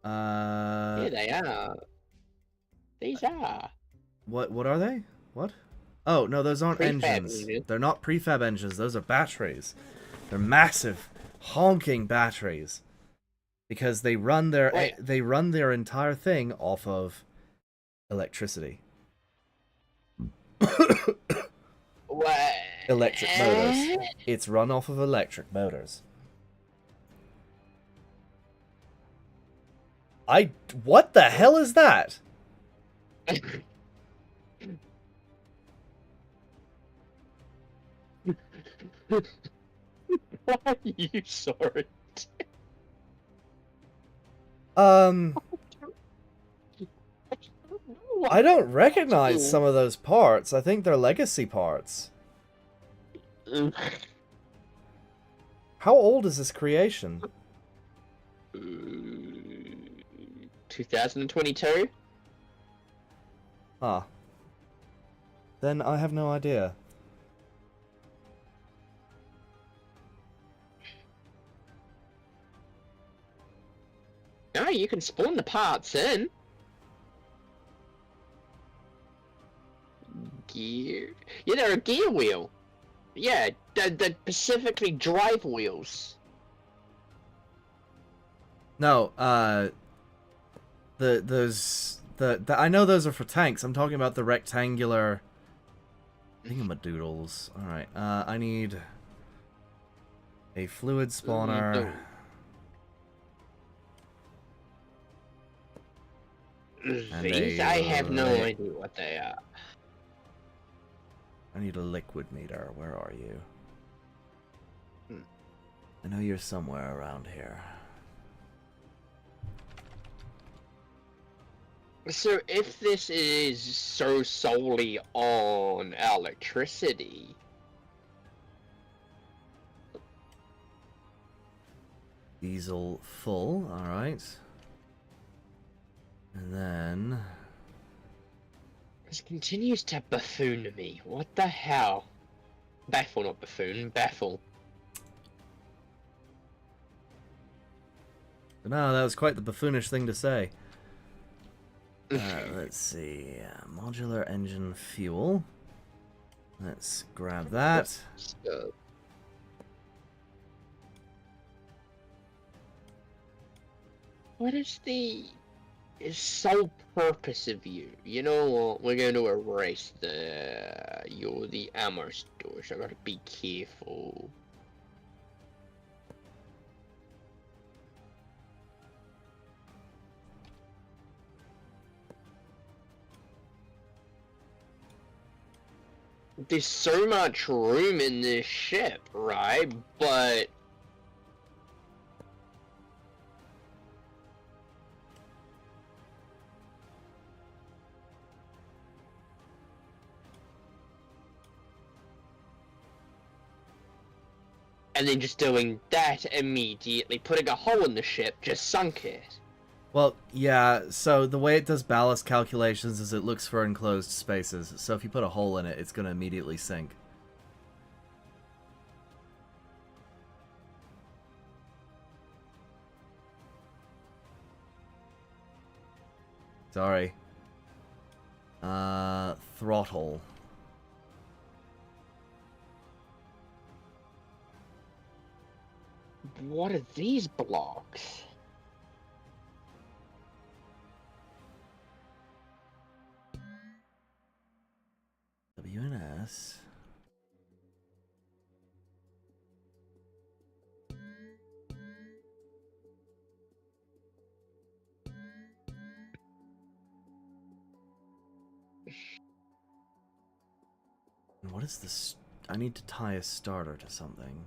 Yeah, they are. These are. What are they? What? Oh, no, those aren't Prefab engines. engines. They're not prefab engines. Those are batteries. They're massive, honking batteries. Because they run their entire thing off of electricity. What? Electric motors. It's run off of electric motors. What the hell is that? Why are you sorry? I don't recognize some of those parts. I think they're legacy parts. How old is this creation? 2022? Ah. Then I have no idea. No, you can spawn the parts in. Gear. Yeah, they're a gear wheel. Yeah, they're specifically drive wheels. No, I know those are for tanks. I'm talking about the rectangular thingamadoodles. Alright, I need a fluid spawner. These, I have no idea what they are. I need a liquid meter. Where are you? I know you're somewhere around here. So if this is so solely on electricity... Diesel full, alright. And then... This continues to buffoon me. What the hell? Baffle, not buffoon. Baffle. No, that was quite the buffoonish thing to say. Let's see. Modular engine fuel. Let's grab that. What is the sole purpose of you? You know what? We're going to erase the ammo storage. I gotta be careful. There's so much room in this ship, right? But and then just doing that immediately, putting a hole in the ship, just sunk it. Well, yeah, so the way it does ballast calculations is it looks for enclosed spaces. So if you put a hole in it, it's going to immediately sink. Sorry. Throttle. What are these blocks? WNS. And what is this? I need to tie a starter to something.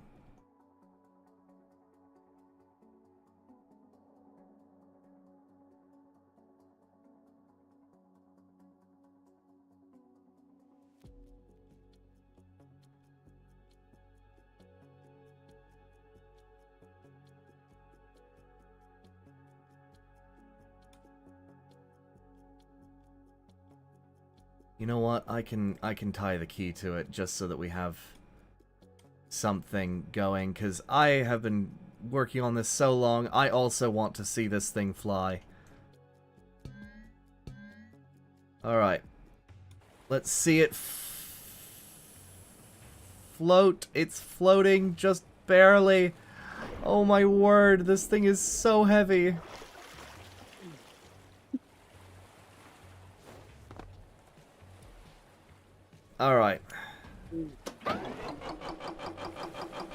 You know what? I can tie the key to it just so that we have something going, because I have been working on this so long. I also want to see this thing fly. Alright. Let's see it float. It's floating just barely. Oh my word, this thing is so heavy. Alright.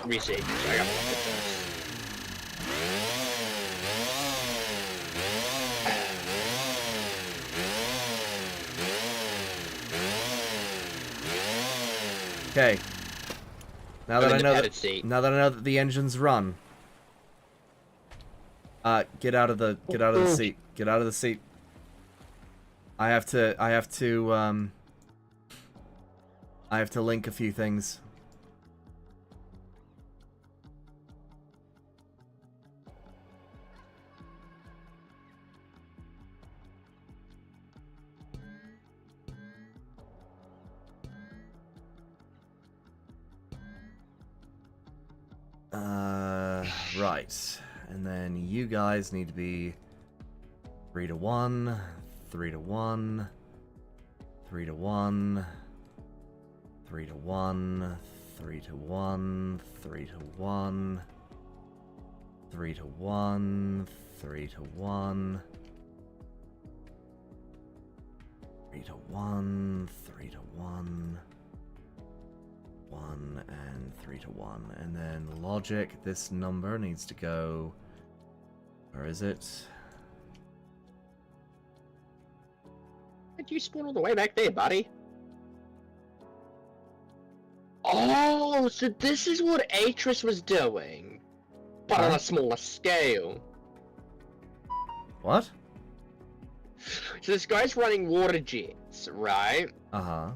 research. I gotta look at this. Okay. Now that I know seat. now that I know that the engines run. Get out of the seat. Get out of the seat. I have to link a few things. Right. And then you guys need to be 3 to 1, 3 to 1, 3 to 1, 3 to 1, 3 to 1, 3 to 1, 3 to 1, 3 to 1, 3 to 1, 3 to 1. 1 and 3 to 1, and then logic, this number needs to go, where is it? Did you spawn all the way back there, buddy? Oh, so this is what Atris was doing, but on a smaller scale. What? So this guy's running water jets, right? Uh-huh.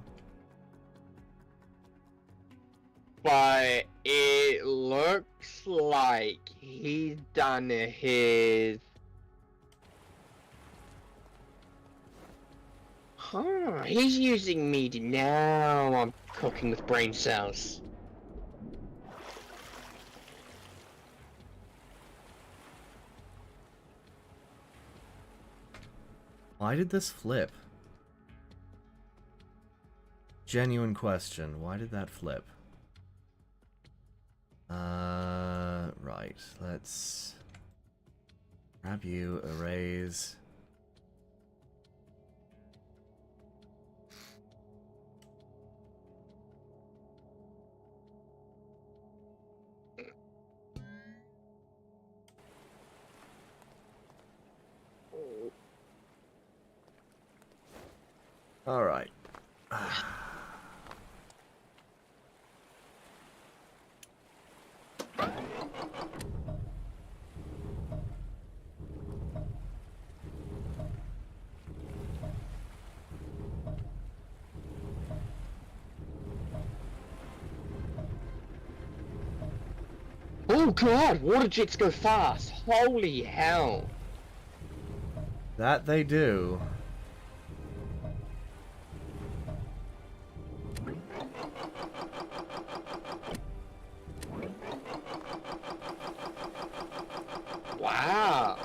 But it looks like he's done his... Huh, he's using me now. I'm cooking with brain cells. Why did this flip? Genuine question. Why did that flip? Right. Let's grab you, erase. All right. Oh god, water jets go fast. Holy hell. That they do. Wow.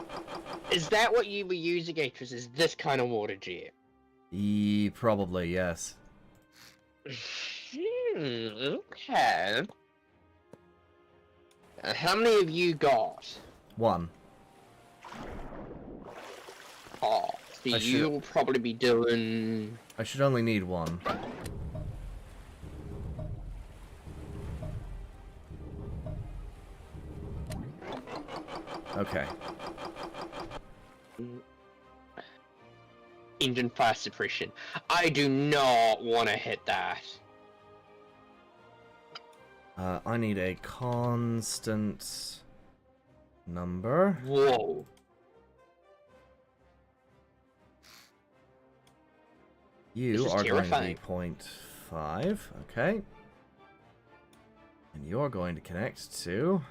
Is that what you were using, Atris? Is this kind of water jet? Probably, yes. Okay. How many have you got? 1. Oh, so you'll probably be doing... I should only need 1. Okay. Engine fire suppression. I do not want to hit that. I need a constant number. Whoa. You are going to be 0.5, okay. And you're going to connect to...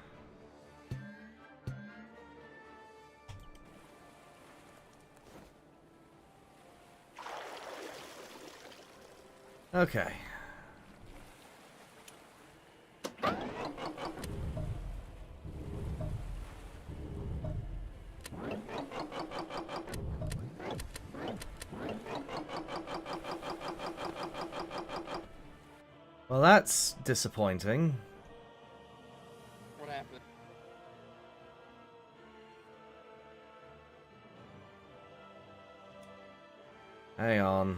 Okay. Well, that's disappointing. What happened? Hang on.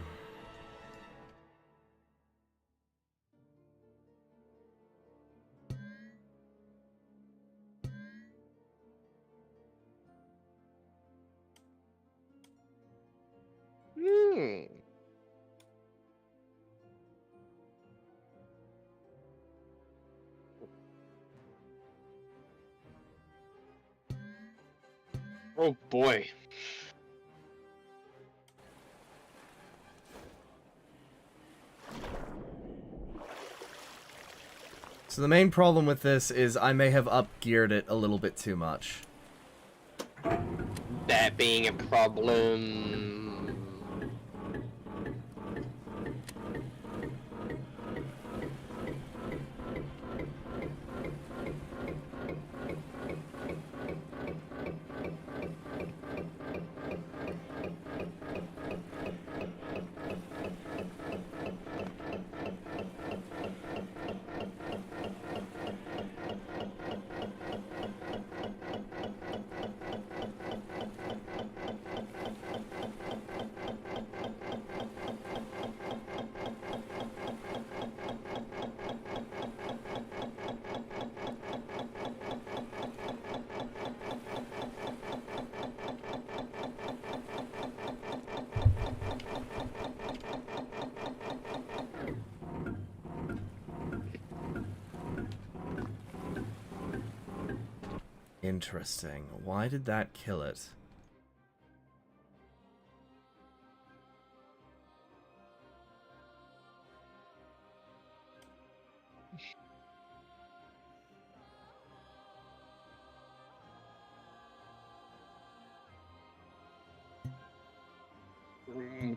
Oh boy. So the main problem with this is I may have up-geared it a little bit too much. That being a problem. Interesting. Why did that kill it?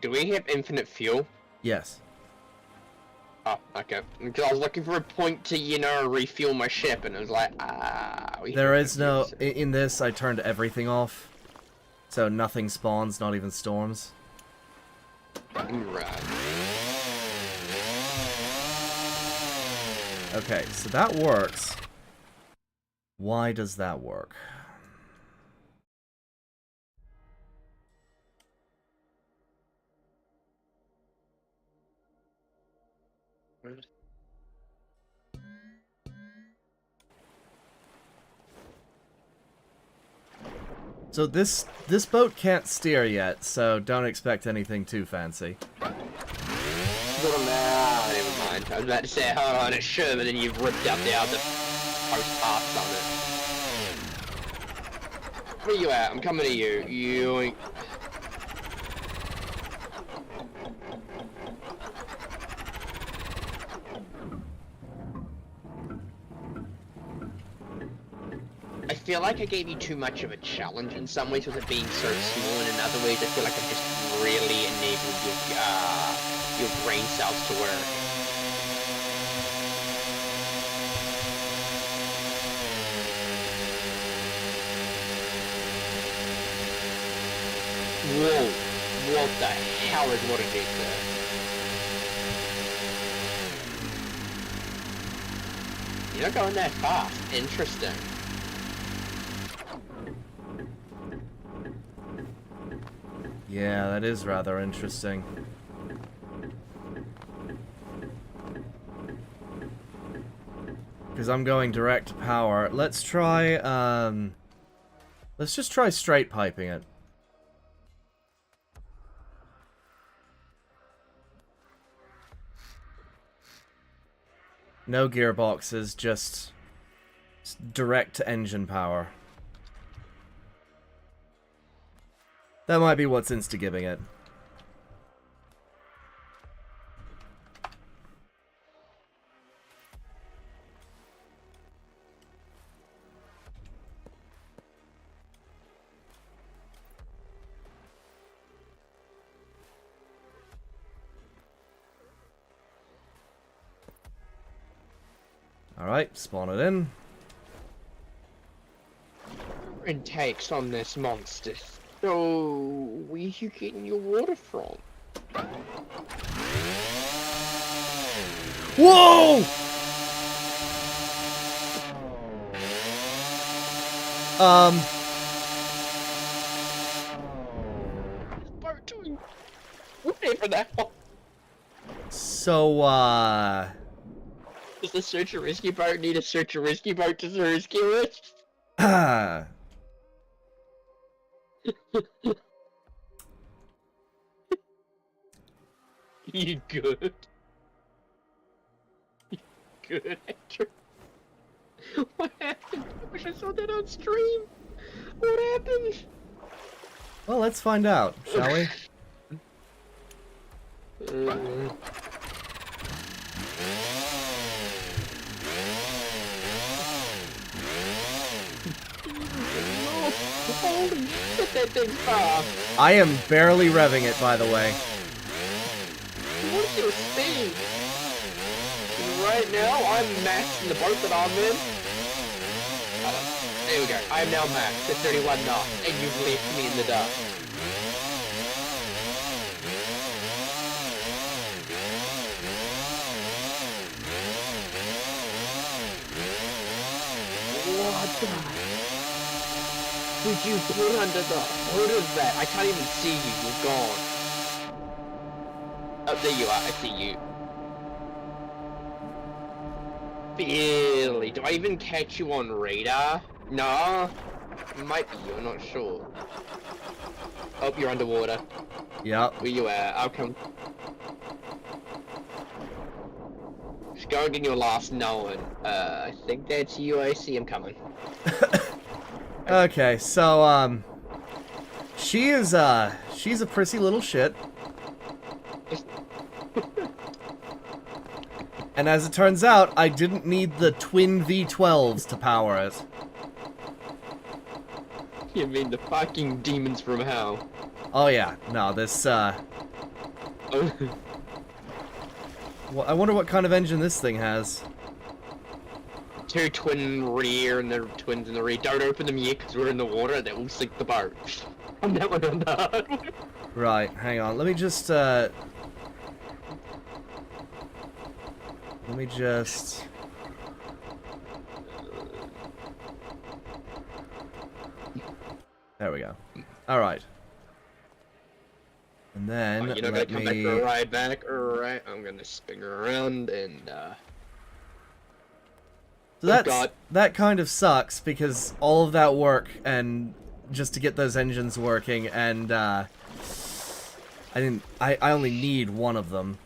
Do we have infinite fuel? Yes. Oh, okay. Because I was looking for a point to, you know, refuel my ship, and it was like, There is no... In this, I turned everything off. So nothing spawns, not even storms. Right. Okay, so that works. Why does that work? So this boat can't steer yet, so don't expect anything too fancy. Never mind. I was about to say, hold on, it should, but then you've ripped out the other post parts on it. Where you at? I'm coming to you. You. I feel like I gave you too much of a challenge in some ways with it being so small, and in other ways I feel like I've just really enabled your brain cells to work. Whoa, what the hell is what it is there? You're not going that fast. Interesting. Yeah, that is rather interesting. Because I'm going direct to power. Let's try, let's just try straight piping it. No gearboxes, just direct to engine power. That might be what's insta-giving it. Alright, spawn it in. Intakes on this monster. So, where you getting your water from? Whoa! Boat doing whatever the hell. So, Does the search and rescue boat need a search and rescue boat to rescue it? You good? You good, Andrew? What happened? I wish I saw that on stream. What happened? Well, let's find out, shall we? Holy shit, that thing's fast! I am barely revving it, by the way. What's your speed? Right now, I'm maxed in the boat that I'm in. There we go. I am now maxed at 31 knots, and you've left me in the dark. What the? Did you put under the hood of that? I can't even see you. You're gone. Oh, there you are. I see you. Barely. Do I even catch you on radar? No. Might be you. I'm not sure. Oh, you're underwater. Yep. Where you at? I'll come. Just go and get your last known. I think that's you. I see him coming. Okay, so, she's a prissy little shit. And as it turns out, I didn't need the twin V12s to power it. You mean the fucking demons from hell? Oh yeah, no, this, I wonder what kind of engine this thing has. Two twin rear and they're twins in the rear. Don't open them yet because we're in the water. That will sink the boat. I'm that one on the hard one. Right, hang on. Let me just, There we go. Alright. And then, you're not gonna come back for a ride back? Alright, I'm gonna spin around and, So that kind of sucks, because all of that work, and just to get those engines working, and, I only need one of them.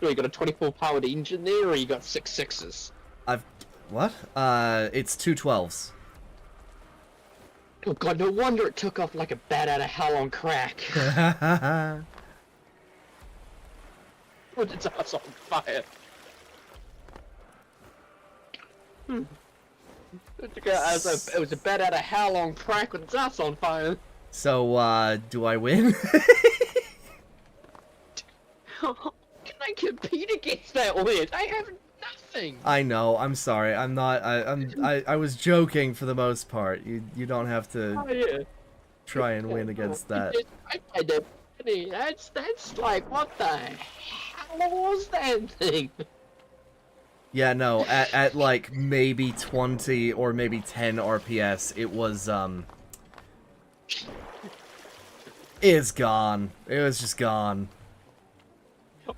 you got a 24 powered engine there, or you got 6 6s? What? It's two 12s. Oh god, no wonder it took off like a bat out of hell on crack. Put its ass on fire. It was a bat out of hell on crack with its ass on fire. So, do I win? Can I compete against that win? I have nothing. I know. I'm sorry. I'm not. I was joking for the most part. You don't have to try and win against that. I had a penny. That's like, what the hell was that thing? Yeah, no. At like maybe 20 or maybe 10 RPS, it was it's gone. It was just gone.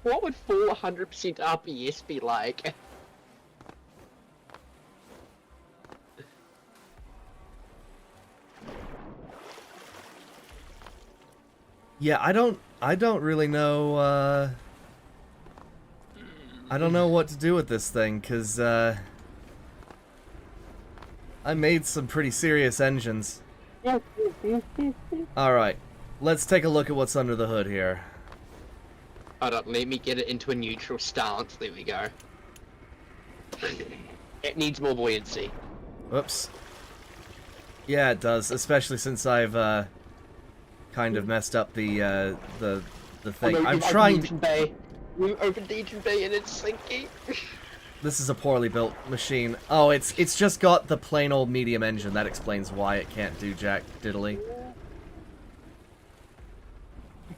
What would 400% RPS be like? Yeah, I don't really know, I don't know what to do with this thing, because, I made some pretty serious engines. Alright, let's take a look at what's under the hood here. Hold on, let me get it into a neutral stance. There we go. It needs more buoyancy. Whoops. Yeah, it does, especially since I've, kind of messed up the thing. I'm trying to... We opened the engine bay and it's sinking. This is a poorly built machine. Oh, it's just got the plain old medium engine. That explains why it can't do jack diddly.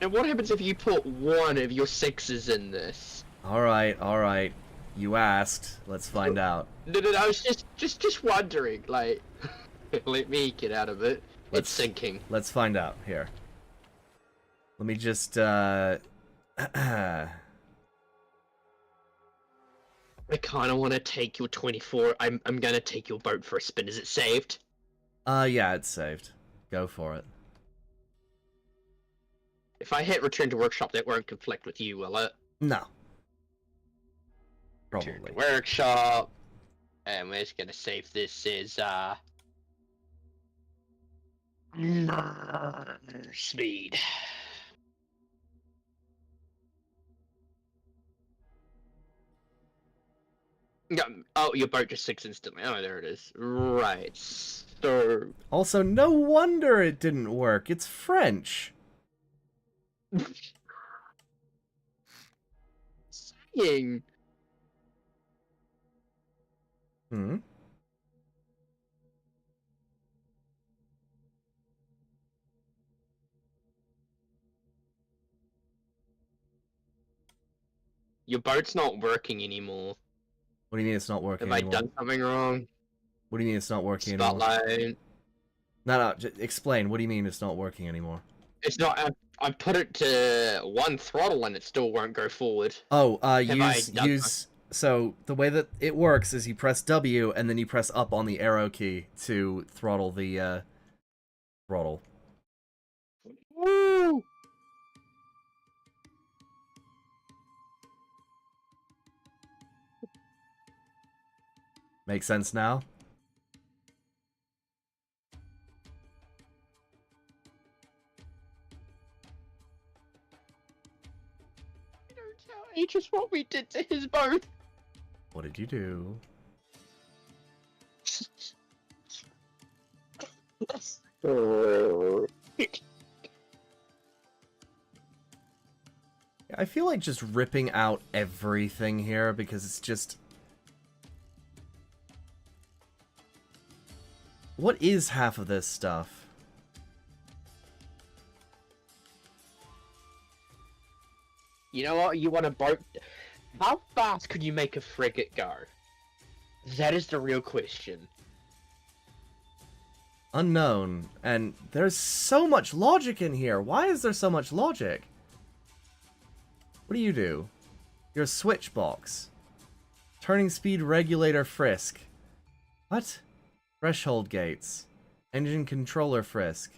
And what happens if you put one of your 6s in this? Alright. You asked. Let's find out. No, I was just wondering, like... Let me get out of it. It's sinking. Let's find out. Here. Let me just, I kinda wanna take your 24. I'm gonna take your boat for a spin. Is it saved? Yeah, it's saved. Go for it. If I hit return to workshop, that won't conflict with you, will it? No. Return Probably. to workshop. And we're just gonna save this as, Speed. Yeah. Oh, your boat just sinks instantly. Oh, there it is. Right. So. Also, no wonder it didn't work. It's French. Saying. Hmm? Your boat's not working anymore. What do you mean it's not working Have I anymore? done something wrong? What do you mean it's not working anymore? Spotlight. No, explain. What do you mean it's not working anymore? It's not. I put it to one throttle and it still won't go forward. Oh, Have I done use. So the way that it works is you press W and then you press up on the arrow key to throttle the throttle. Woo! Make sense now? Don't tell Aegis what we did to his boat. What did you do? I feel like just ripping out everything here because it's just... What is half of this stuff? You know what? You want a boat? How fast could you make a frigate go? That is the real question. Unknown. And there's so much logic in here. Why is there so much logic? What do you do? You're a switch box. Turning speed regulator frisk. What? Threshold gates. Engine controller frisk.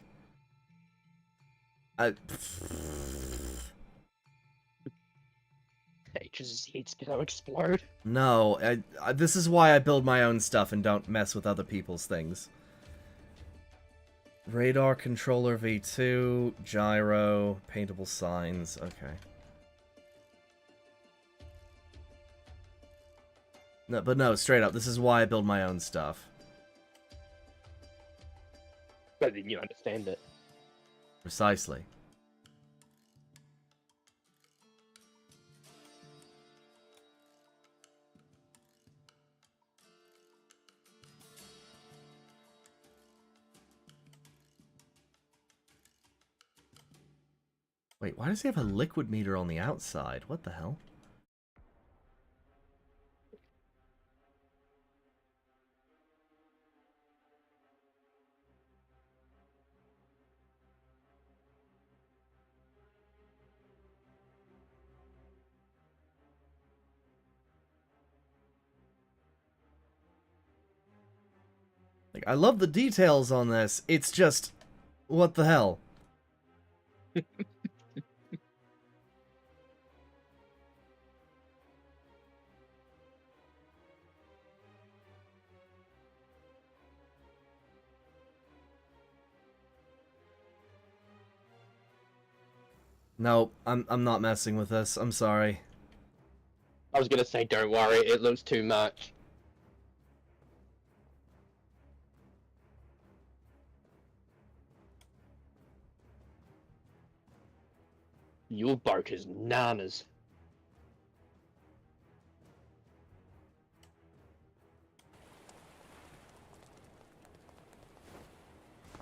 Aegis' heat's gonna explode. No, this is why I build my own stuff and don't mess with other people's things. Radar controller V2, gyro, paintable signs, okay. No, but no, straight up, this is why I build my own stuff. But then you understand it. Precisely. Wait, why does he have a liquid meter on the outside? What the hell? Like, I love the details on this. It's just... What the hell? No, I'm not messing with this. I'm sorry. I was gonna say, don't worry, it looks too much. Your boat is nanas.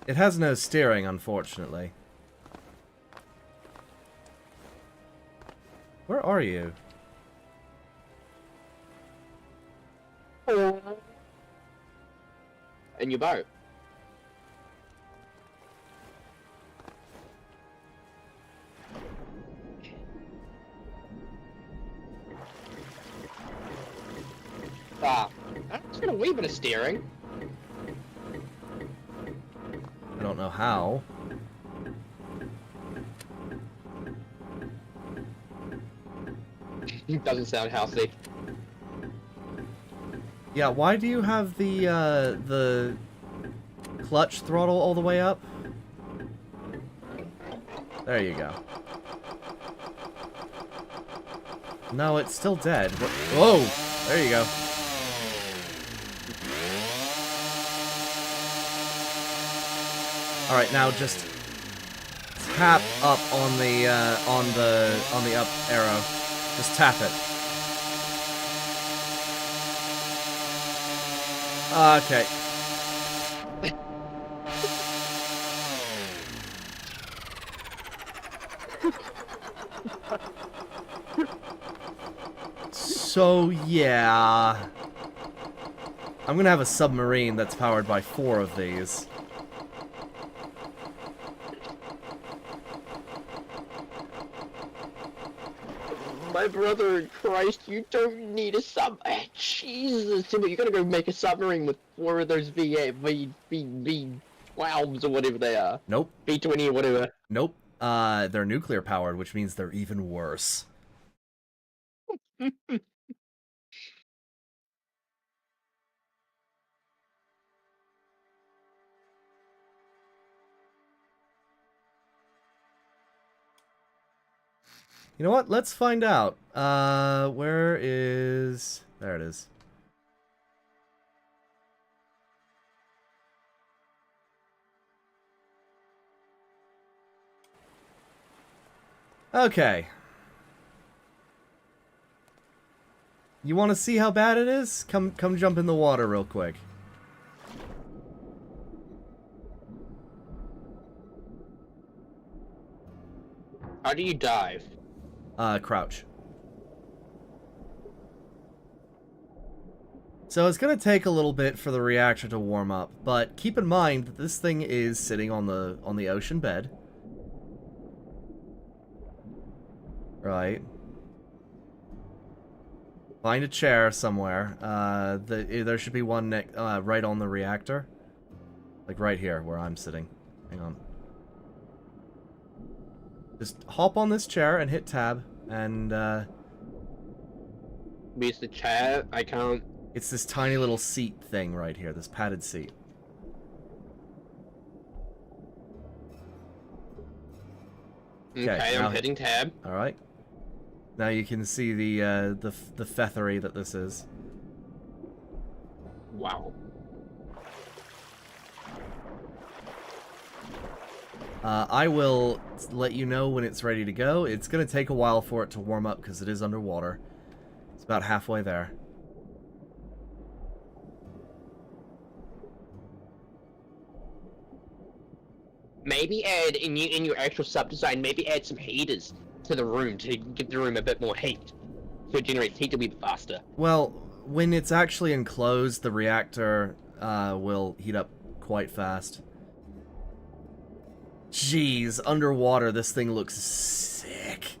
It has no steering, unfortunately. Where are you? In your boat. That's got a wee bit of steering. I don't know how. It doesn't sound healthy. Yeah, why do you have the clutch throttle all the way up? There you go. No, it's still dead. Whoa! There you go. Alright, now just tap up on the up arrow. Just tap it. Okay. So, yeah. I'm gonna have a submarine that's powered by 4 of these. My brother in Christ, you don't need a sub. Jesus, Timber, you're gonna go make a submarine with 4 of those V12s or whatever they are. Nope. V20 or whatever. Nope. They're nuclear powered, which means they're even worse. You know what? Let's find out. Where is... There it is. Okay. You want to see how bad it is? Come jump in the water real quick. How do you dive? Crouch. So it's gonna take a little bit for the reactor to warm up, but keep in mind that this thing is sitting on the ocean bed. Right. Find a chair somewhere. There should be one right on the reactor. Like right here, where I'm sitting. Hang on. Just hop on this chair and hit tab, and Use the chair. I can't. it's this tiny little seat thing right here, this padded seat. Okay, I'm hitting tab. Alright. Now you can see the feathery that this is. Wow. I will let you know when it's ready to go. It's going to take a while for it to warm up because it is underwater. It's about halfway there. Maybe add in your actual sub design. Maybe add some heaters to the room to give the room a bit more heat. So it generates heat a bit faster. Well, when it's actually enclosed, the reactor will heat up quite fast. Jeez, underwater, this thing looks sick.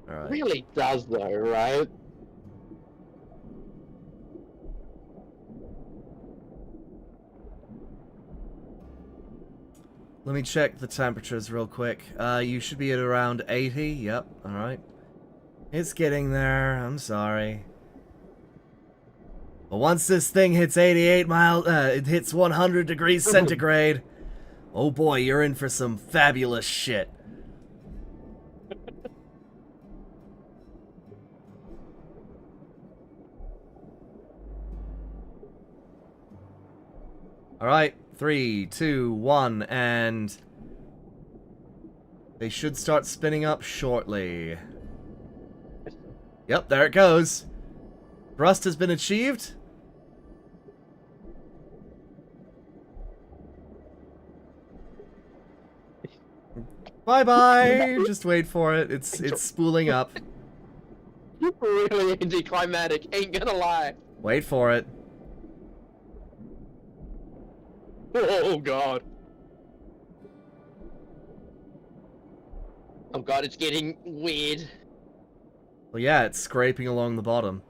Alright. Really does though, right? Let me check the temperatures real quick. You should be at around 80. Yep, alright. It's getting there, I'm sorry. But once this thing hits 88 miles, it hits 100 degrees centigrade, oh boy, you're in for some fabulous shit. Alright, 3, 2, 1, and they should start spinning up shortly. Yep, there it goes. Thrust has been achieved. Bye-bye! Just wait for it. It's spooling up. Really anticlimactic, ain't gonna lie. Wait for it. Oh god. Oh god, it's getting weird. Well, yeah, it's scraping along the bottom.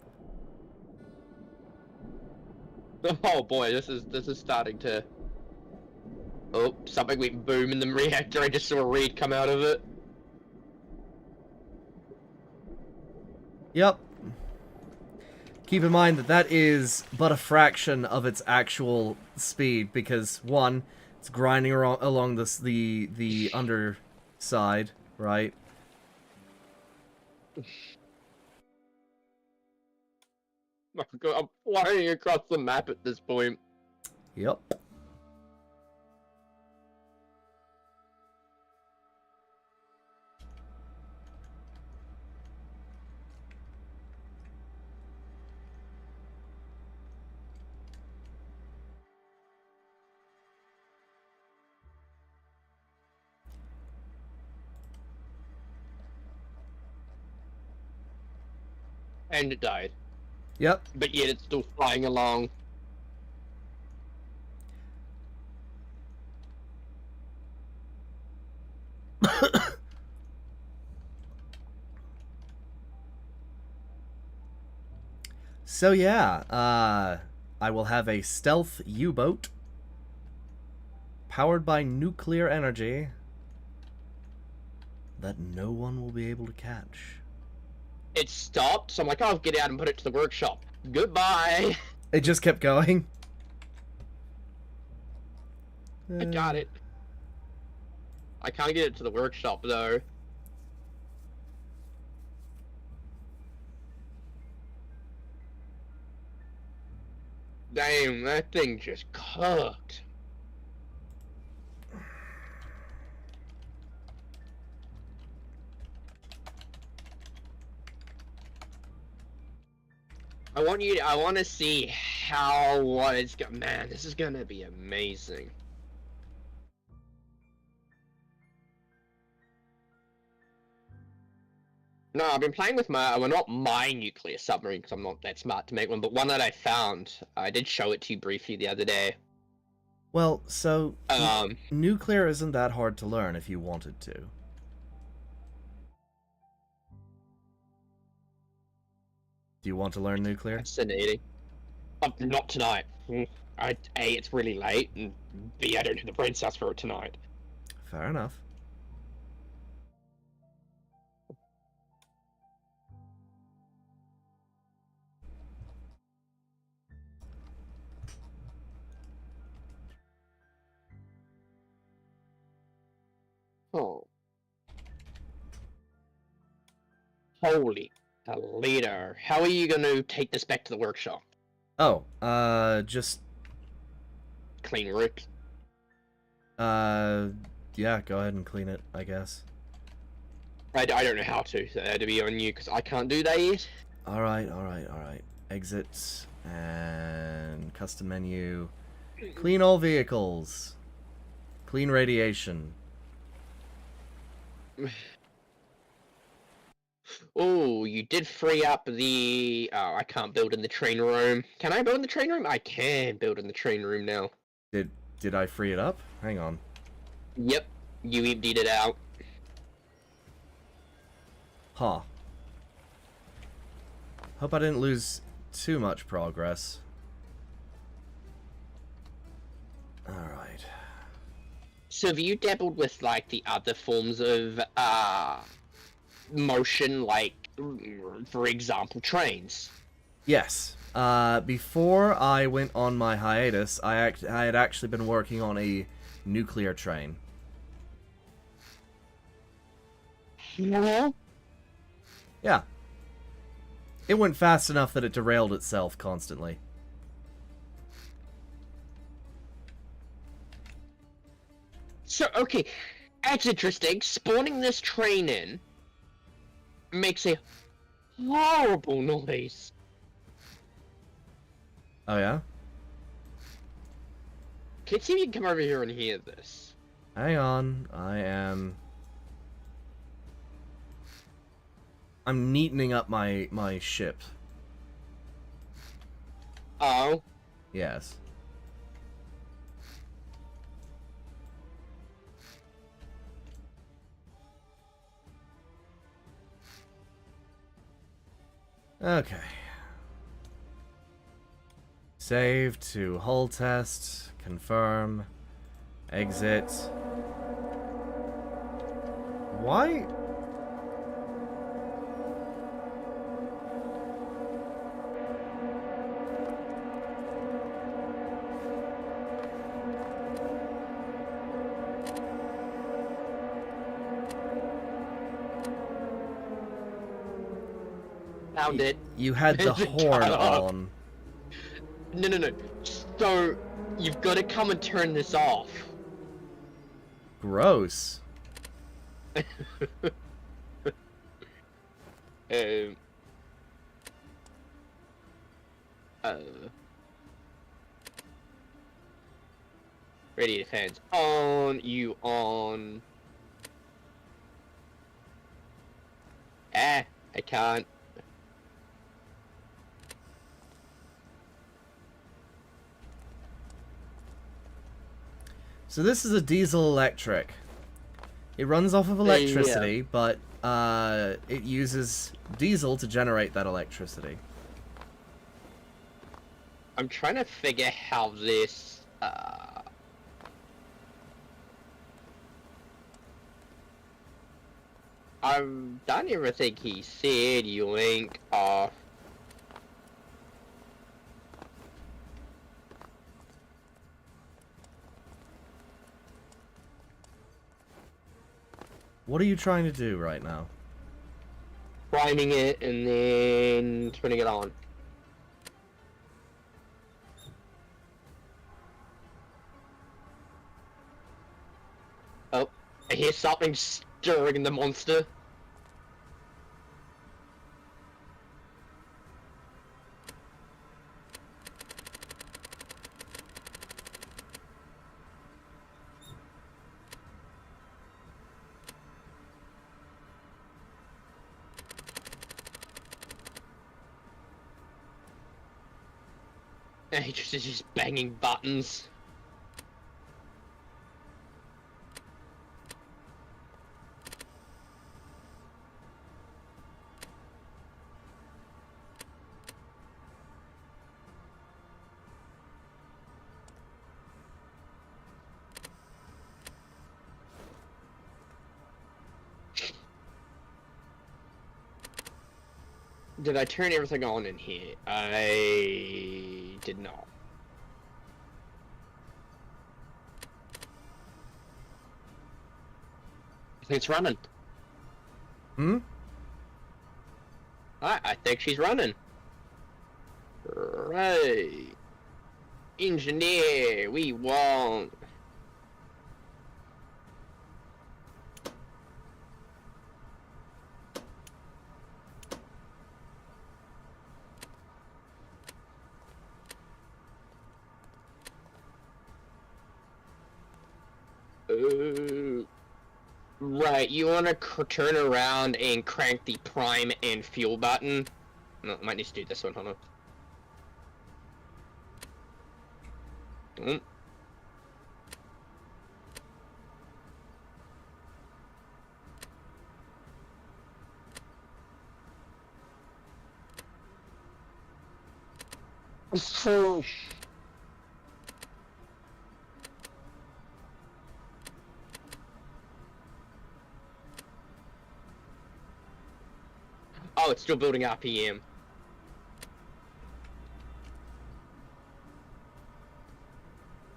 Oh boy, this is starting to... Oh, something went boom in the reactor. I just saw a reed come out of it. Yep. Keep in mind that that is but a fraction of its actual speed, because one, it's grinding along the side, right? Oh my God, I'm flying across the map at this point. Yep. And it died. Yep. But yet it's still flying along. So yeah, I will have a stealth U-boat powered by nuclear energy that no one will be able to catch. It stopped, so I'm like, I'll get out and put it to the workshop. Goodbye. It just kept going. I got it. I can't get it to the workshop though. Damn, that thing just cooked. I want to see what it's gonna, man, this is gonna be amazing. No, I've been playing with well, not my nuclear submarine, because I'm not that smart to make one, but one that I found. I did show it to you briefly the other day. Well, so nuclear isn't that hard to learn if you wanted to. Do you want to learn nuclear? Fascinating. Not tonight. A, it's really late, and B, I don't have the brain cells for it tonight. Fair enough. Oh. Holy Toledo. How are you going to take this back to the workshop? Oh, just... Clean Rick. Yeah, go ahead and clean it, I guess. I don't know how to, so to be on you, because I can't do that yet. Alright. Exit, and custom menu. Clean all vehicles. Clean radiation. Oh, you did free up the... Oh, I can't build in the train room. Can I build in the train room? I can build in the train room now. Did I free it up? Hang on. Yep, you emptied it out. Huh. Hope I didn't lose too much progress. Alright. So have you dabbled with, like, the other forms of, motion, like, for example, trains? Yes. Before I went on my hiatus, I had actually been working on a nuclear train. Yeah. Yeah. It went fast enough that it derailed itself constantly. So, okay, that's interesting. Spawning this train in makes a horrible noise. Oh, yeah? Can you see if you can come over here and hear this? Hang on. I'm neatening up my ship. Oh. Yes. Okay. Save to hull test. Confirm. Exit. Why? Found it. You had the It's horn cut off. on. No. So, you've got to come and turn this off. Gross. Um. Radiator fans on. You on. I can't. So this is a diesel electric. It runs off of electricity, but it uses diesel to generate that electricity. I'm trying to figure how this, I don't even think he said you link off. What are you trying to do right now? Priming it and then turning it on. Oh, I hear something stirring in the monster. He just banging buttons. Did I turn everything on in here? I did not. I think it's running. Hmm? I think she's running. Right. Engineer, we want. Right, you want to turn around and crank the prime and fuel button. No, I might need to do this one, hold on. So... Oh, it's still building RPM.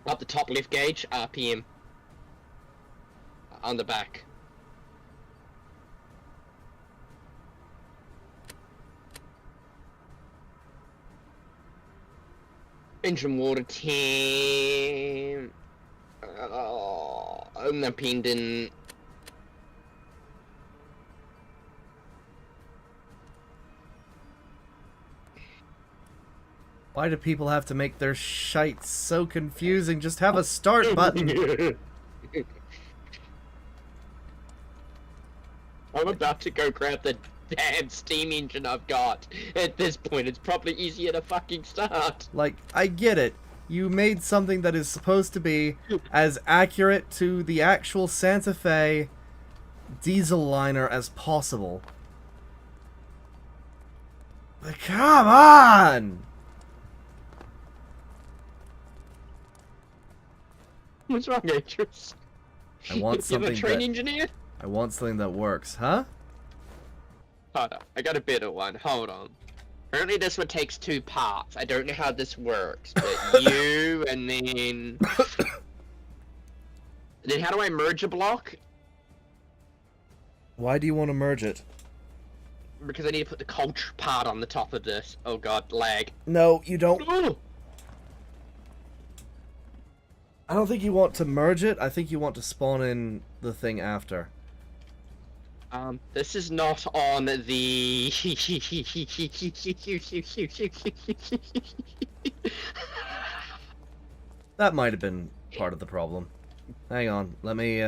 Up the top lift gauge, RPM. On the back. Engine water temp. Oh, the pendant. Why do people have to make their shite so confusing? Just have a start button. I'm about to go grab the damn steam engine I've got. At this point, it's probably easier to fucking start. Like, I get it. You made something that is supposed to be as accurate to the actual Santa Fe diesel liner as possible. But come on! What's wrong, Atris? I want something You're a train that engineer? I want something that works, huh? Hold on, I got a better one. Hold on. Apparently this one takes 2 parts. I don't know how this works, but you and then... Then how do I merge a block? Why do you want to merge it? Because I need to put the culture part on the top of this. Oh god, lag. No, you don't. Oh! I don't think you want to merge it. I think you want to spawn in the thing after. This is not on the... That might have been part of the problem. Hang on, let me,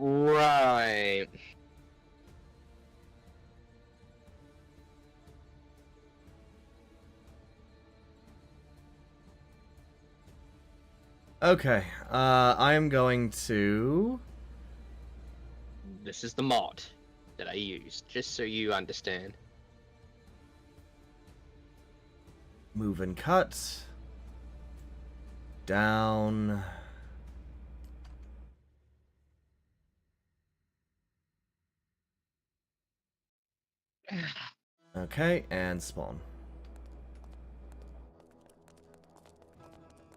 Right. Okay, I am going to... This is the mod that I use, just so you understand. Move and cut. Down. Okay, and spawn.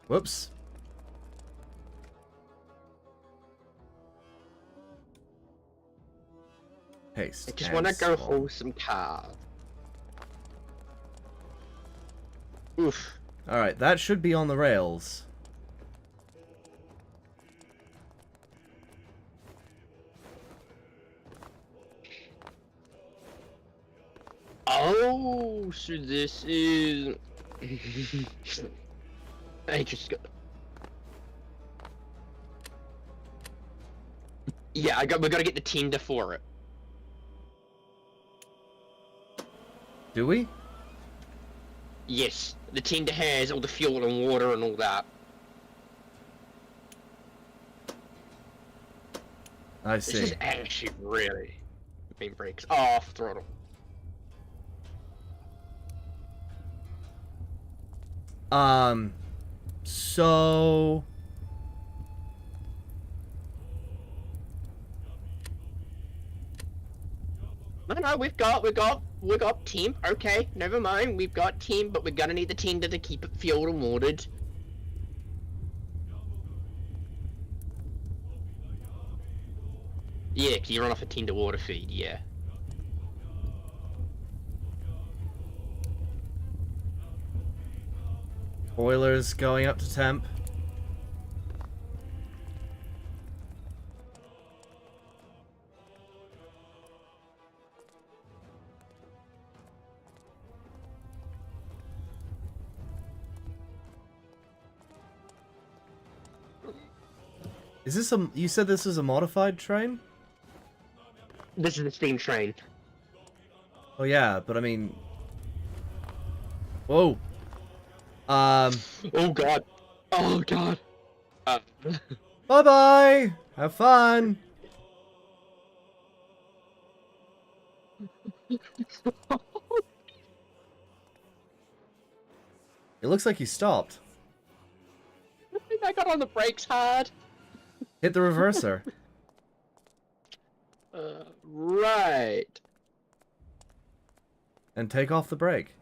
Whoops. Paste. I just and want to go spawn. haul some cars. Oof. Alright, that should be on the rails. Oh, so this is... I just got... Yeah, we gotta get the Tinder for it. Do we? Yes, the Tinder has all the fuel and water and all that. I This see. is actually really... Beam brakes off, throttle. So... No, we've got team. Okay, never mind. We've got team, but we're gonna need the Tinder to keep it fueled and watered. Yeah, 'cause you run off a Tinder water feed, yeah. Boilers going up to temp. Is this a... You said this is a modified train? This is the steam train. Oh yeah, but I mean... Whoa. Oh god. Oh god. Bye-bye! Have fun! It looks like he stopped. I got on the brakes hard. Hit the reverser. Right. And take off the brake.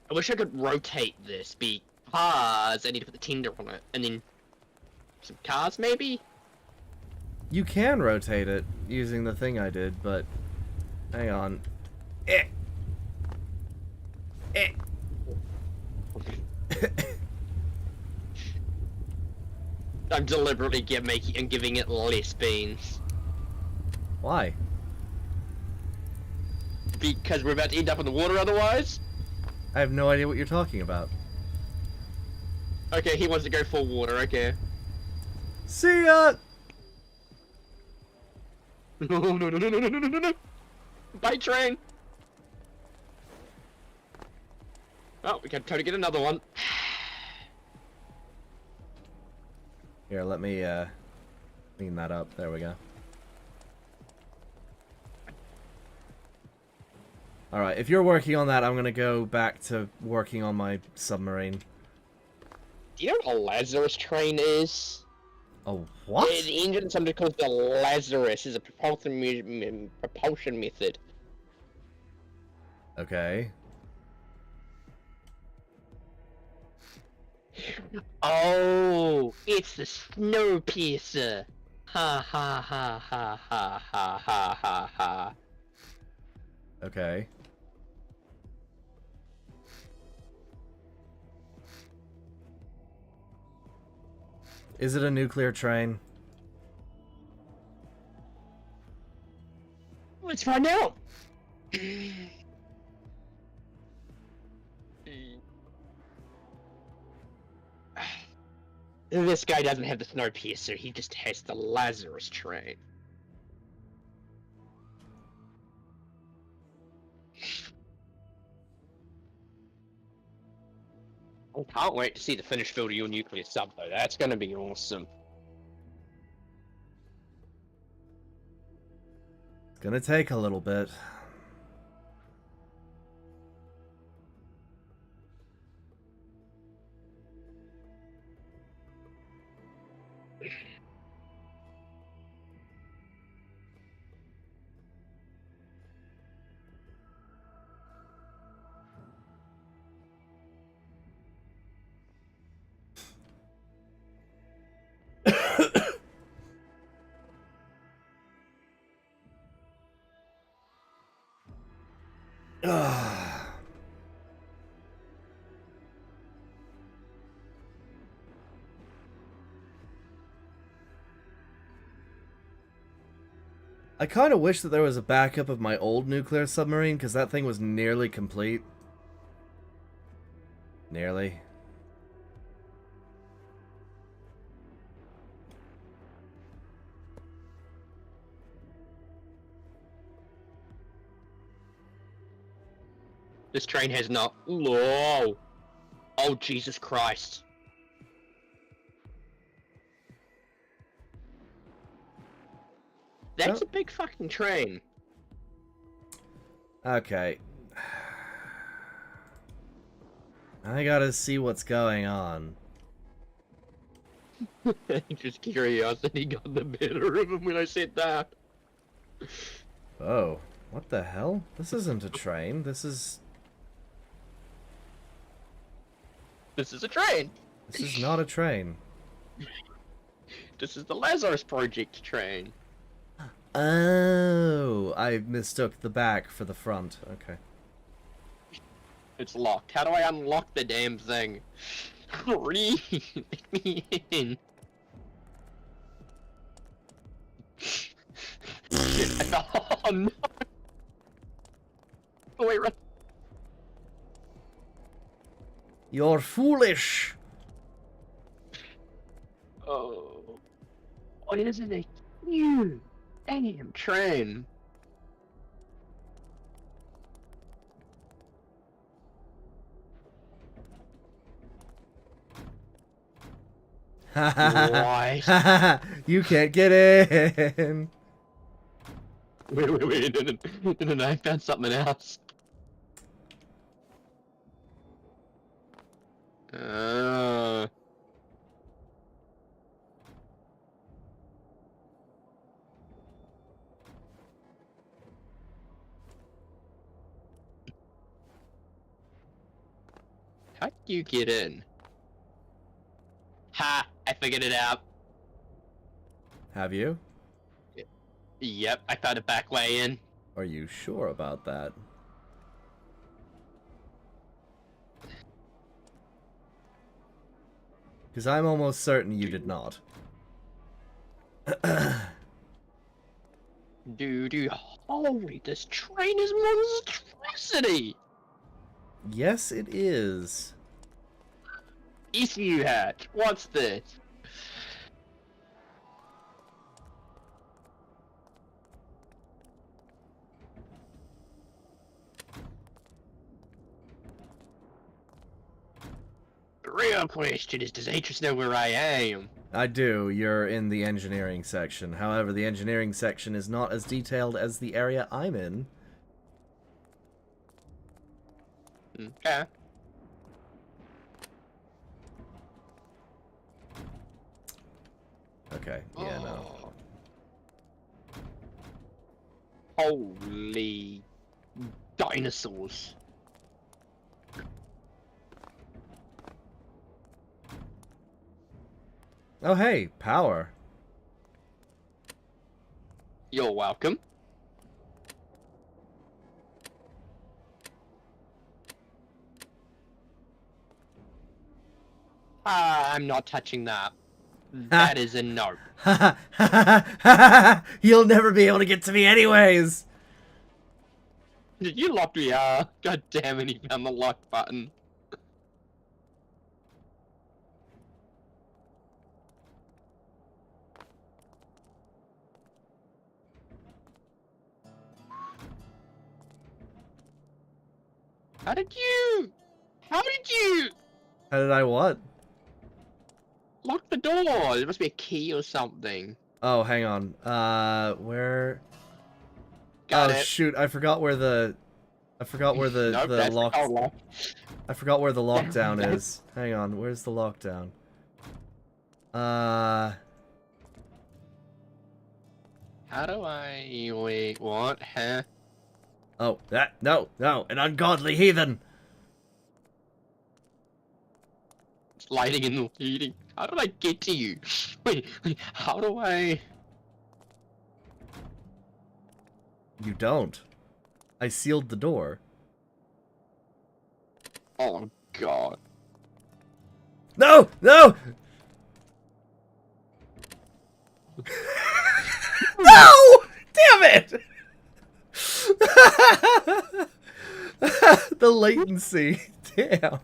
I wish I could rotate this because I need to put the Tinder on it, and then some cars maybe? You can rotate it using the thing I did, but... Hang on. Eh. Eh. I'm deliberately giving it less beans. Why? Because we're about to end up in the water otherwise? I have no idea what you're talking about. Okay, he wants to go full water, okay. See ya! No, no, no, no, no, no, no, no, no! Bye, train! Oh, we can try to get another one. Here, let me, Clean that up. There we go. Alright, if you're working on that, I'm gonna go back to working on my submarine. Do you know what a Lazarus train is? Oh, what? The engine is something called the Lazarus. Is a propulsion method. Okay. Oh, it's the Snowpiercer. Ha ha ha ha ha ha ha ha ha. Okay. Is it a nuclear train? Let's find out. This guy doesn't have the Snowpiercer, he just has the Lazarus train. I can't wait to see the finished build of your nuclear sub, though. That's gonna be awesome. It's gonna take a little bit. I kind of wish that there was a backup of my old nuclear submarine, because that thing was nearly complete. Nearly. This train has not. Whoa! Oh, Jesus Christ. That's a big fucking train. Okay. I gotta see what's going on. Just curiosity got the better of him when I said that. Oh, what the hell? This isn't a train. This is a train. This is not a train. This is the Lazarus Project train. Oh, I mistook the back for the front. Okay. It's locked. How do I unlock the damn thing? Please, let me in. Shit, oh no! Oh wait, run. You're foolish! Oh. What is it? A huge damn train. Why? You can't get in! Wait, no, I found something else. How do you get in? Ha! I figured it out. Have you? Yep, I found a back way in. Are you sure about that? Because I'm almost certain you did not. Dude, holy, this train is monstrosity! Yes, it is. ECU hatch, what's this? real question is, does Atreus know where I am? I do. You're in the engineering section. However, the engineering section is not as detailed as the area I'm in. Okay. Okay, yeah, no. Holy dinosaurs. Oh, hey, power. You're welcome. I'm not touching that. That is a no. You'll never be able to get to me anyways! Did you lock me out? God damn it, he found the lock button. How did you How did I what? lock the door? There must be a key or something. Oh, hang on. Where? Got Oh, it. shoot, I forgot where the... Nope, the that's lock... the lock. I forgot where the lockdown is. Hang on, where's the lockdown? How do I... Wait, what? Huh? Oh, no, an ungodly heathen! It's lighting and heating. How did I get to you? Wait, how do I... You don't. I sealed the door. Oh, God. No! No! No! Damn it! The latency. Damn.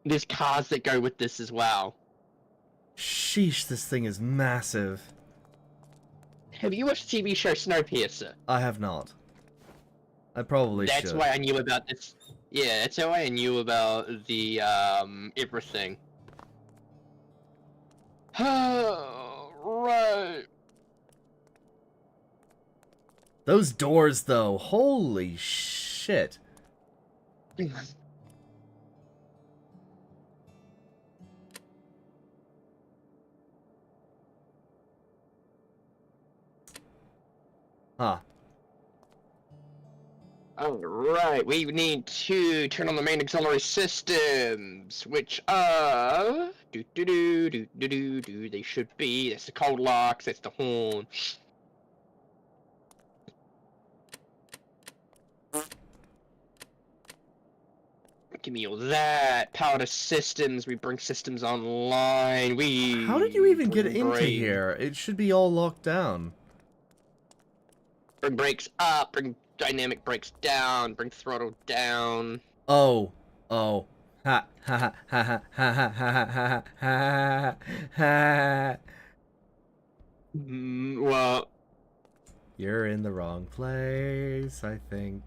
There's cars that go with this as well. Sheesh, this thing is massive. Have you watched the TV show Snowpiercer? I have not. I probably should. That's why I knew about this. Yeah, that's how I knew about the, everything. Right. Those doors, though, holy shit. Huh. Alright, we need to turn on the main auxiliary systems, which are... they should be. That's the cold locks, that's the horn. Give me all that. Power to systems, we bring systems online, we... How did you even get bring into brake. here? It should be all locked down. Bring brakes up, bring dynamic brakes down, bring throttle down. Oh. Oh. Ha ha ha ha ha ha ha ha ha ha. Well... You're in the wrong place, I think.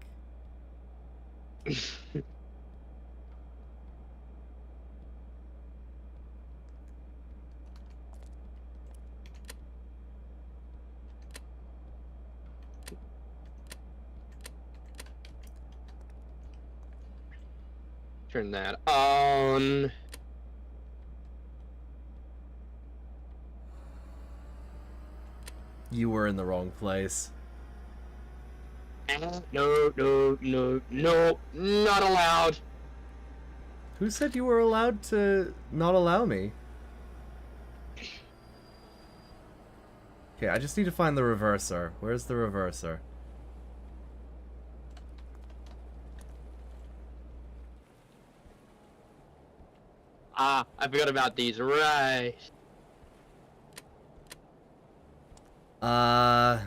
Turn that on. You were in the wrong place. No, not allowed. Who said you were allowed to not allow me? Okay, I just need to find the reverser. Where's the reverser? Ah, I forgot about these, right. I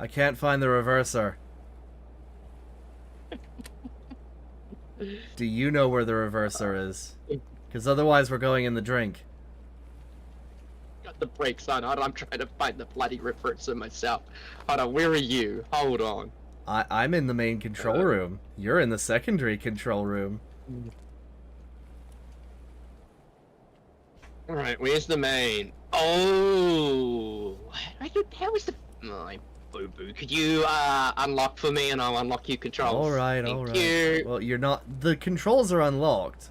can't find the reverser. Do you know where the reverser is? Because otherwise we're going in the drink. got the brakes on. Hold on, I'm trying to find the bloody reverser myself. Hold on, where are you? Hold on. I'm in the main control room. You're in the secondary control room. Alright, where's the main? Oh! How is the... My boo-boo. Could you, unlock for me and I'll unlock your controls? Alright, Thank alright. you. Well, you're not... The controls are unlocked.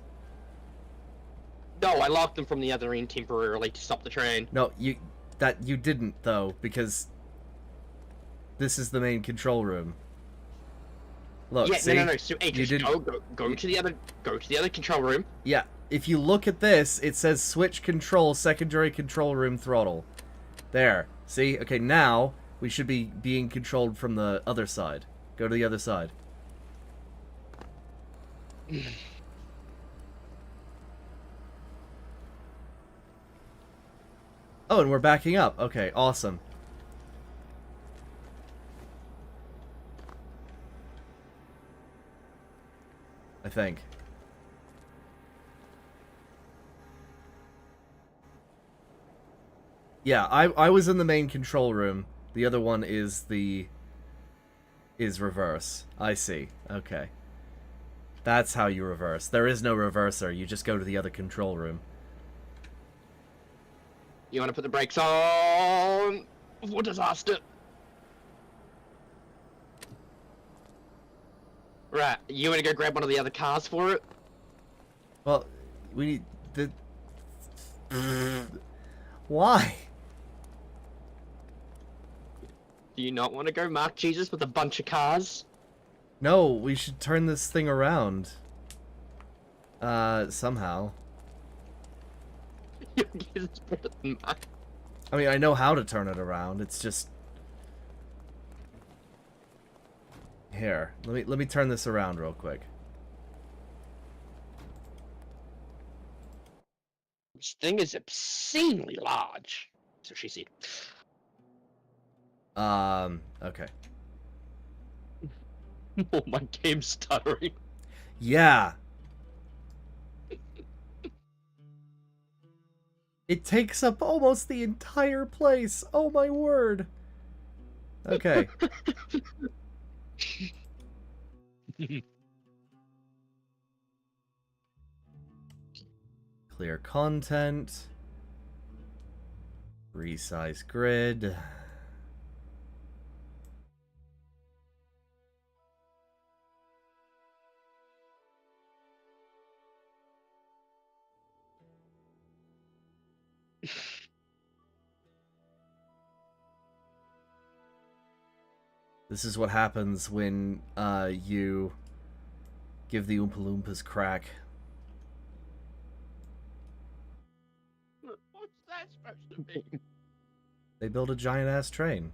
No, I locked them from the other end temporarily to stop the train. No, you didn't, though, because this is the main control room. Look, Yeah, see? no. So, hey, just go to the other control room. Yeah, if you look at this, it says switch control, secondary control room throttle. There. See? Okay, now we should be being controlled from the other side. Go to the other side. Oh, and we're backing up. Okay, awesome. I think. Yeah, I was in the main control room. The other one is reverse. I see. Okay. That's how you reverse. There is no reverser. You just go to the other control room. You want to put the brakes on for disaster. Right, you want to go grab one of the other cars for it? Well, we need the... Why? Do you not want to go mark Jesus with a bunch of cars? No, we should turn this thing around. Somehow. Your guess is better than mine. I mean, I know how to turn it around. It's just... Here, let me turn this around real quick. This thing is obscenely large. So she said. Okay. Oh, my game's stuttering. Yeah. It takes up almost the entire place. Oh my word. Okay. Clear content. Resize grid. This is what happens when you give the Oompa Loompas crack. What's that supposed to mean? They build a giant-ass train.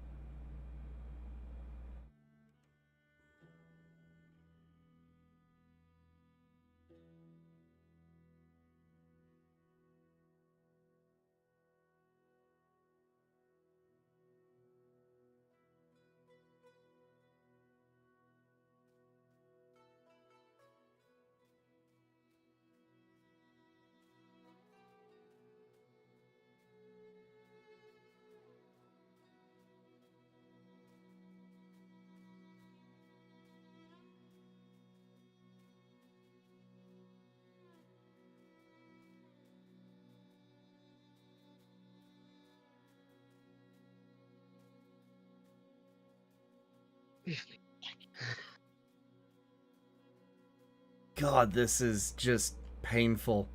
God, this is just painful.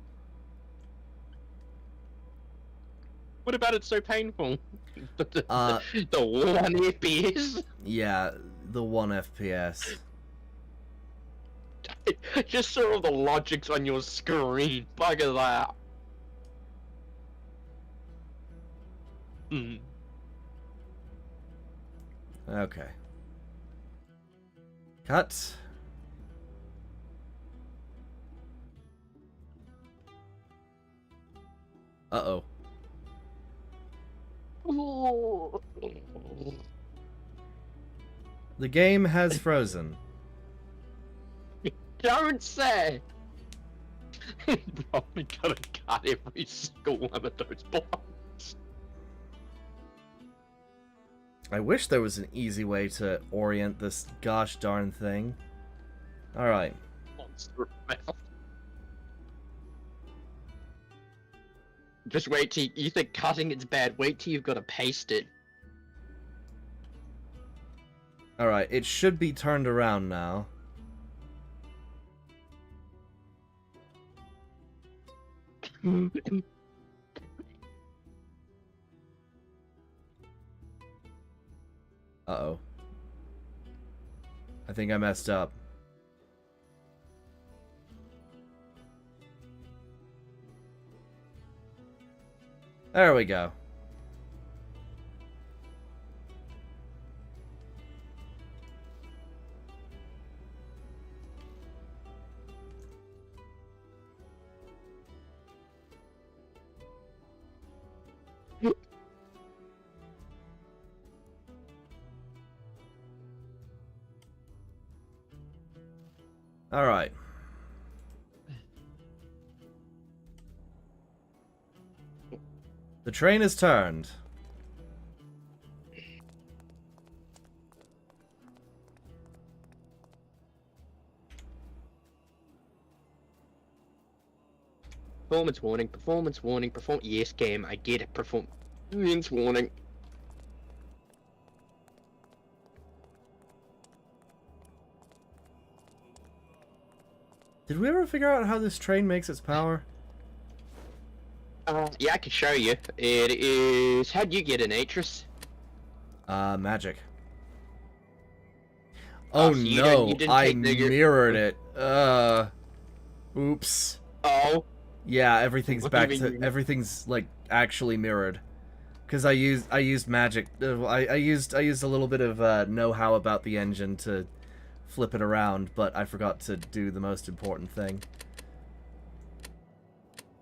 What about it so painful? The 1 FPS? Yeah, the 1 FPS. Just saw all the logics on your screen. Bugger that. Okay. Cut. Uh-oh. The game has frozen. Don't say! Probably gotta cut every single one of those blocks. I wish there was an easy way to orient this gosh darn thing. Alright. Monster mouth. Just wait till you think cutting it's bad. Wait till you've got to paste it. Alright, it should be turned around now. Uh-oh. I think I messed up. There we go. All right. The train is turned. Performance warning, performance warning, yes, game, I get it. Performance warning. Did we ever figure out how this train makes its power? Yeah, I can show you. It is. How'd you get an Atris? Magic. Oh so you no, didn't I take the- mirrored it. Oops. Oh. Yeah, everything's What back do you to mean? everything's like actually mirrored. Cause I used magic. I used a little bit of know-how about the engine to flip it around, but I forgot to do the most important thing,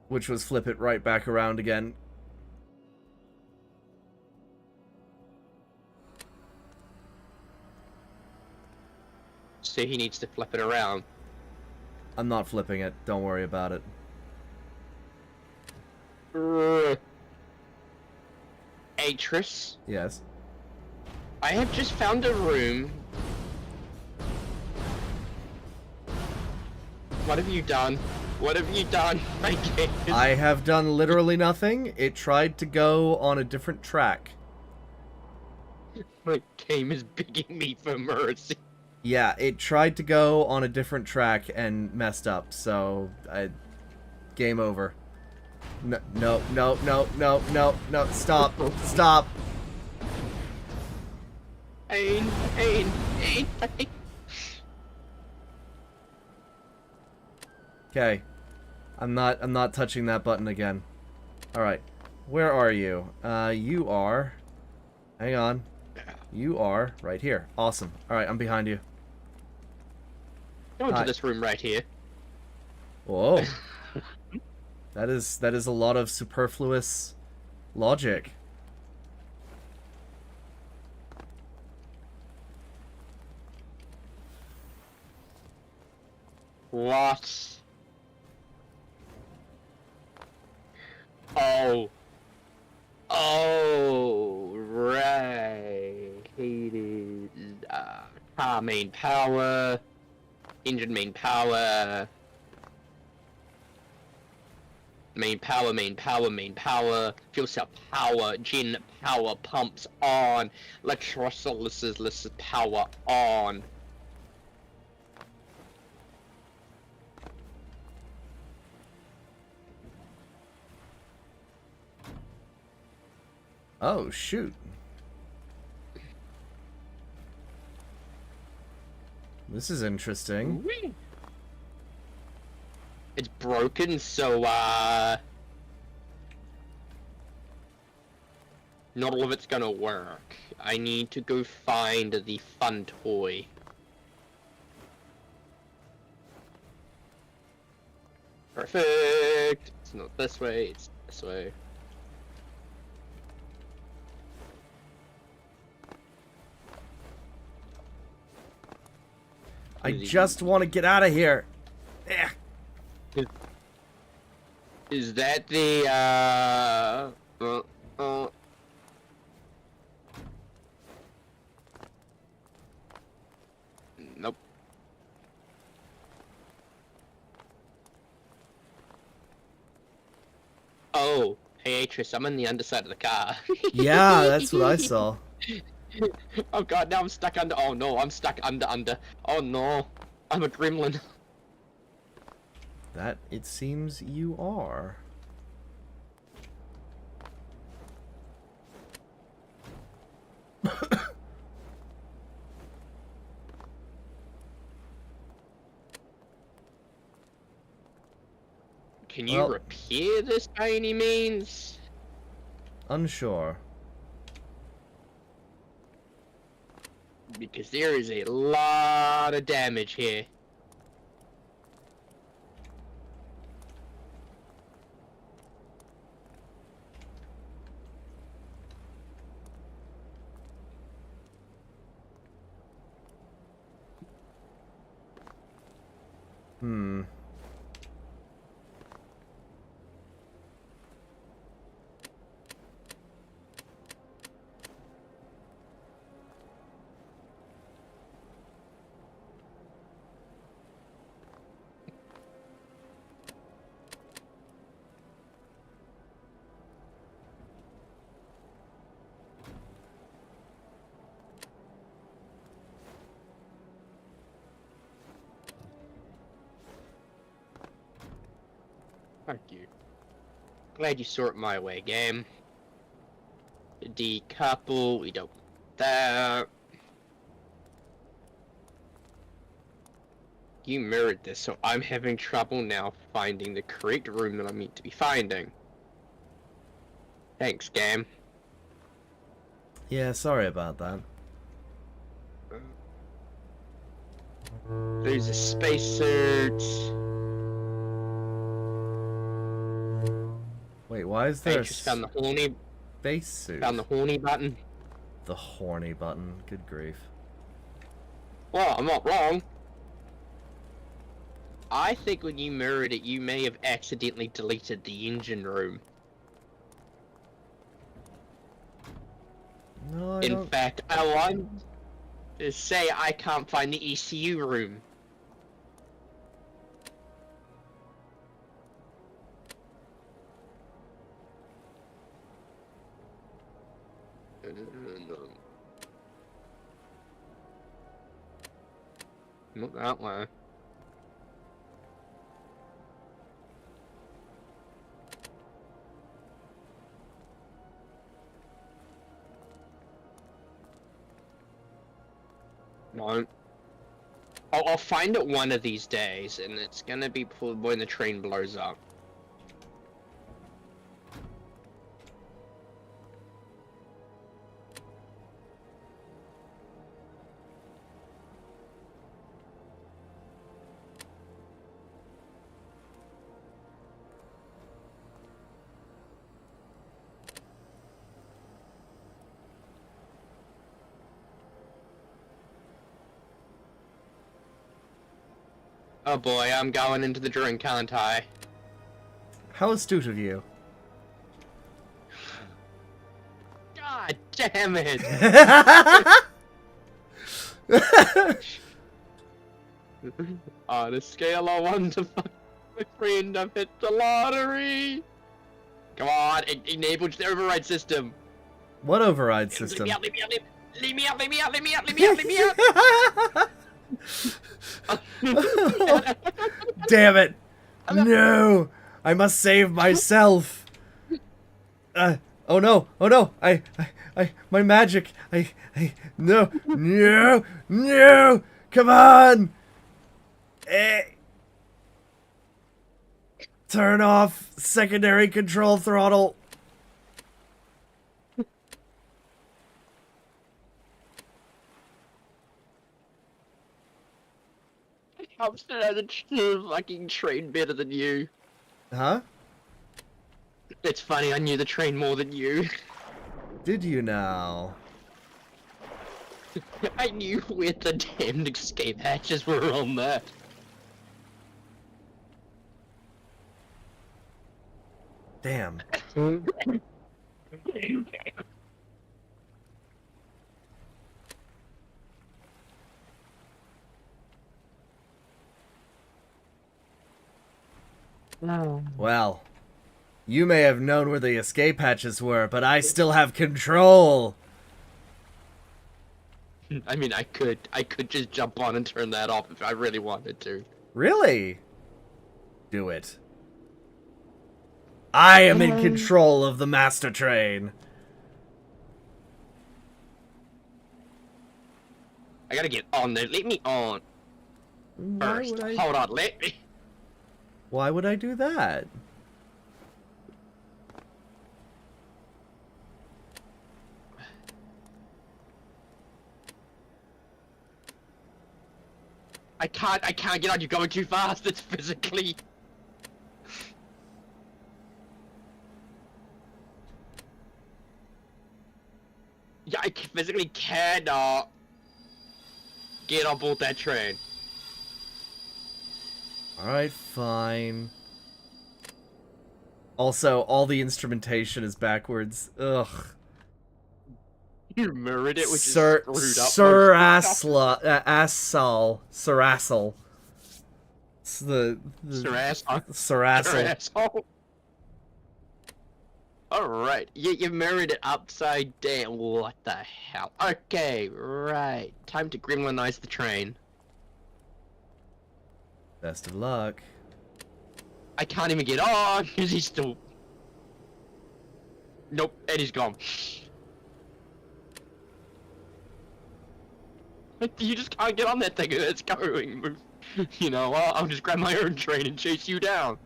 which was flip it right back around again. So he needs to flip it around. I'm not flipping it. Don't worry about it. Atris, Yes. I have just found a room. What have you done? What have you done? My game is... I have done literally nothing. It tried to go on a different track. My game is begging me for mercy. Yeah, it tried to go on a different track and messed up, so game over. No, no, no, no, no, no, no, stop, stop. Pain. Okay. I'm not touching that button again. Alright. Where are you? You are... Hang on. You are right here. Awesome. Alright, I'm behind you. Go into Hi. this room right here. Whoa. That is a lot of superfluous logic. What? Oh. Oh, right. It is, car main power, engine main power, main power, fuel cell power, gen power, pumps on, electrolysis power on. Oh, shoot. This is interesting. Whee! It's broken, so, not all of it's gonna work. I need to go find the fun toy. Perfect! It's not this way, it's this way. I just want to get out of here. Eh. Is that the, Hey, Atris, I'm on the underside of the car. Yeah, that's what I saw. Oh god, now I'm stuck under. Oh no, I'm stuck under. Oh no, I'm a gremlin. That, it seems you are. Can you Well, repair this by any means? unsure. Because there is a lot of damage here. Hmm. Thank you. Glad you saw it my way, game. Decouple, we don't want that. You mirrored this, so I'm having trouble now finding the correct room that I'm meant to be finding. Thanks, game. Yeah, sorry about that. There's a spacesuit. Wait, why is I there a just found the horny spacesuit? Found the horny button. The horny button. Good grief. Well, I'm not wrong. I think when you mirrored it, you may have accidentally deleted the engine room. No, I In don't. fact, I want to say I can't find the ECU room. Not that way. No. I'll find it one of these days, and it's gonna be when the train blows up. Oh boy, I'm going into the drink, can't I? How astute of you. God damn it! On a scale of 1 to 5, my friend, I've hit the lottery! Come on, enable the override system! What override Leave system? me out, leave me out, leave me out, leave me out, leave me out, leave me out, leave me out! Damn it! No! I must save myself! Oh no! Oh no! My magic! No! No! No! Come on! Turn off secondary control throttle! I'm still at the fucking train better than you. Huh? It's funny, I knew the train more than you. Did you now? I knew where the damned escape hatches were on that. Damn. No. Well, You may have known where the escape hatches were, but I still have control. I mean, I could just jump on and turn that off if I really wanted to. Really? Do it. I am in control of the master train. I gotta get on there. Let me on. First. Hold on, let me. Why would I do that? I can't get on. You're going too fast. It's physically. Yeah, I physically cannot get on board that train. Alright, fine. Also, all the instrumentation is backwards. Ugh. You mirrored it, which Sir, is screwed up. Sir Assel. It's the Sir Assel. Alright, you mirrored it upside down. What the hell? Okay, right. Time to gremlinize the train. Best of luck. I can't even get on because he's still. Nope, Eddie's gone. You just can't get on that thing. It's going. You know, I'll just grab my own train and chase you down.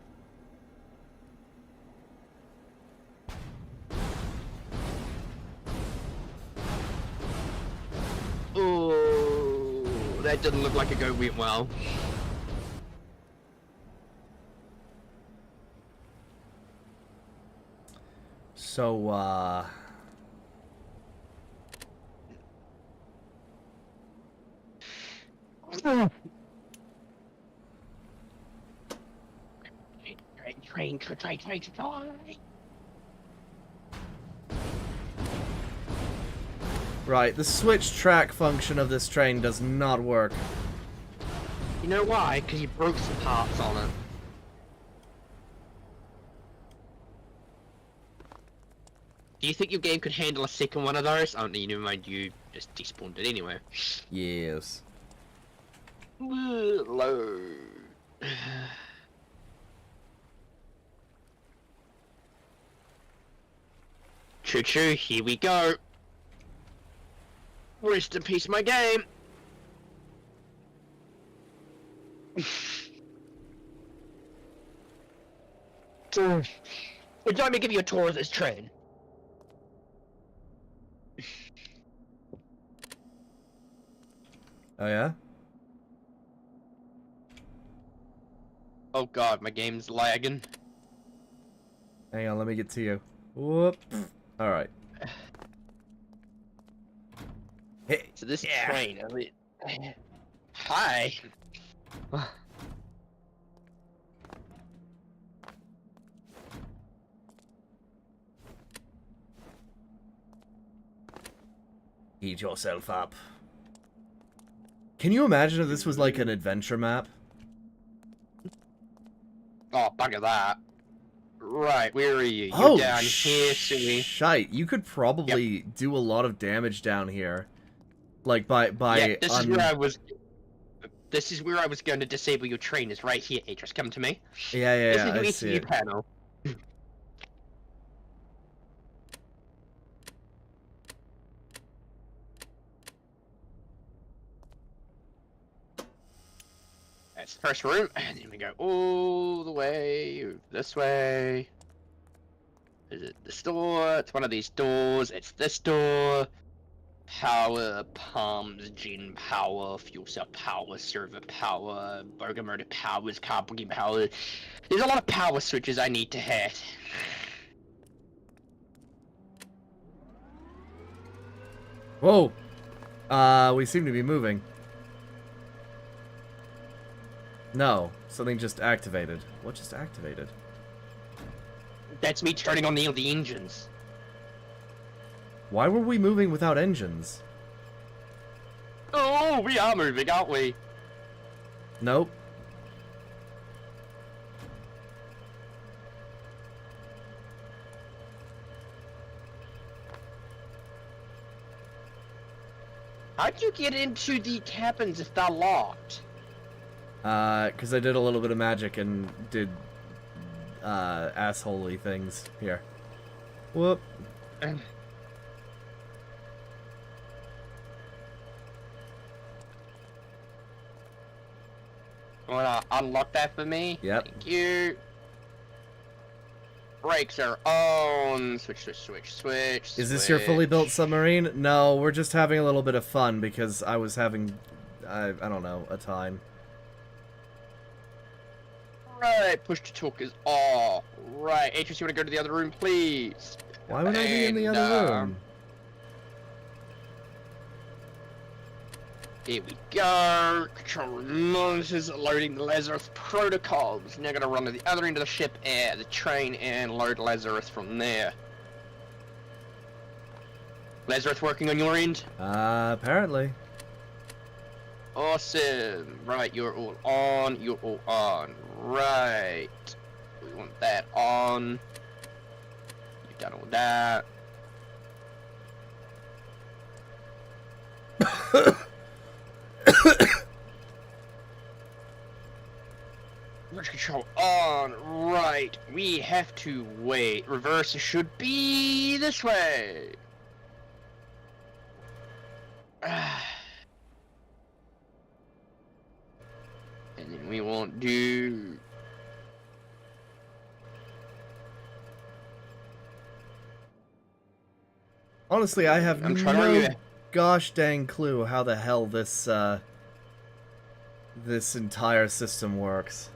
Oh, that doesn't look like it went well. So, Train. right, the switch track function of this train does not work. You know why? Because you broke some parts on it. Do you think your game could handle a second one of those? Oh, never mind, you just despawned it anyway. Yes. Load. Choo-choo, here we go. Rest in peace, my game. Would you like me to give you a tour of this train? Oh, yeah? Oh god, my game's lagging. Hang on, let me get to you. Whoop. Alright. Hey. So this train, I mean... Hi. Heat yourself up. Can you imagine if this was like an adventure map? Oh, bugger that. Right, where are you? You're down here, silly. Shite. You could probably do a lot of damage down here. Like by yeah, this is where I was. This is where I was going to disable your train. Is right here, Atris. Come to me. Yeah, This I is see the it. panel. That's the first room, and then we go all the way this way. Is it this door? It's one of these doors. It's this door. Power, palms, gen power, fuel cell power, server power, burger murder powers, carbon power. There's a lot of power switches I need to hit. Whoa! We seem to be moving. No, something just activated. What just activated? That's me turning on the engines. Why were we moving without engines? Oh, we are moving, aren't we? Nope. How'd you get into the cabins if they're locked? Because I did a little bit of magic and did, assholey things. Here. Whoop. Wanna unlock that for me? Yep. Thank you. Brakes are on. Switch, switch, switch, switch. Is this your fully built submarine? No, we're just having a little bit of fun because I was having, I don't know, a time. Right, push to talk is off. Right, Atris, you wanna go to the other room, please? Why would I be in the other room? Here we go. Control monitors loading the Lazarus protocols. Now gonna run to the other end of the ship, the train, and load Lazarus from there. Lazarus working on your end? Apparently. Awesome. Right, you're all on. You're all on. Right. We want that on. You've done all that. Reverse control on. Right. We have to wait. Reverse should be this way. And then we won't do. Honestly, I have I'm trying to no remember. gosh dang clue how the hell this, this entire system works.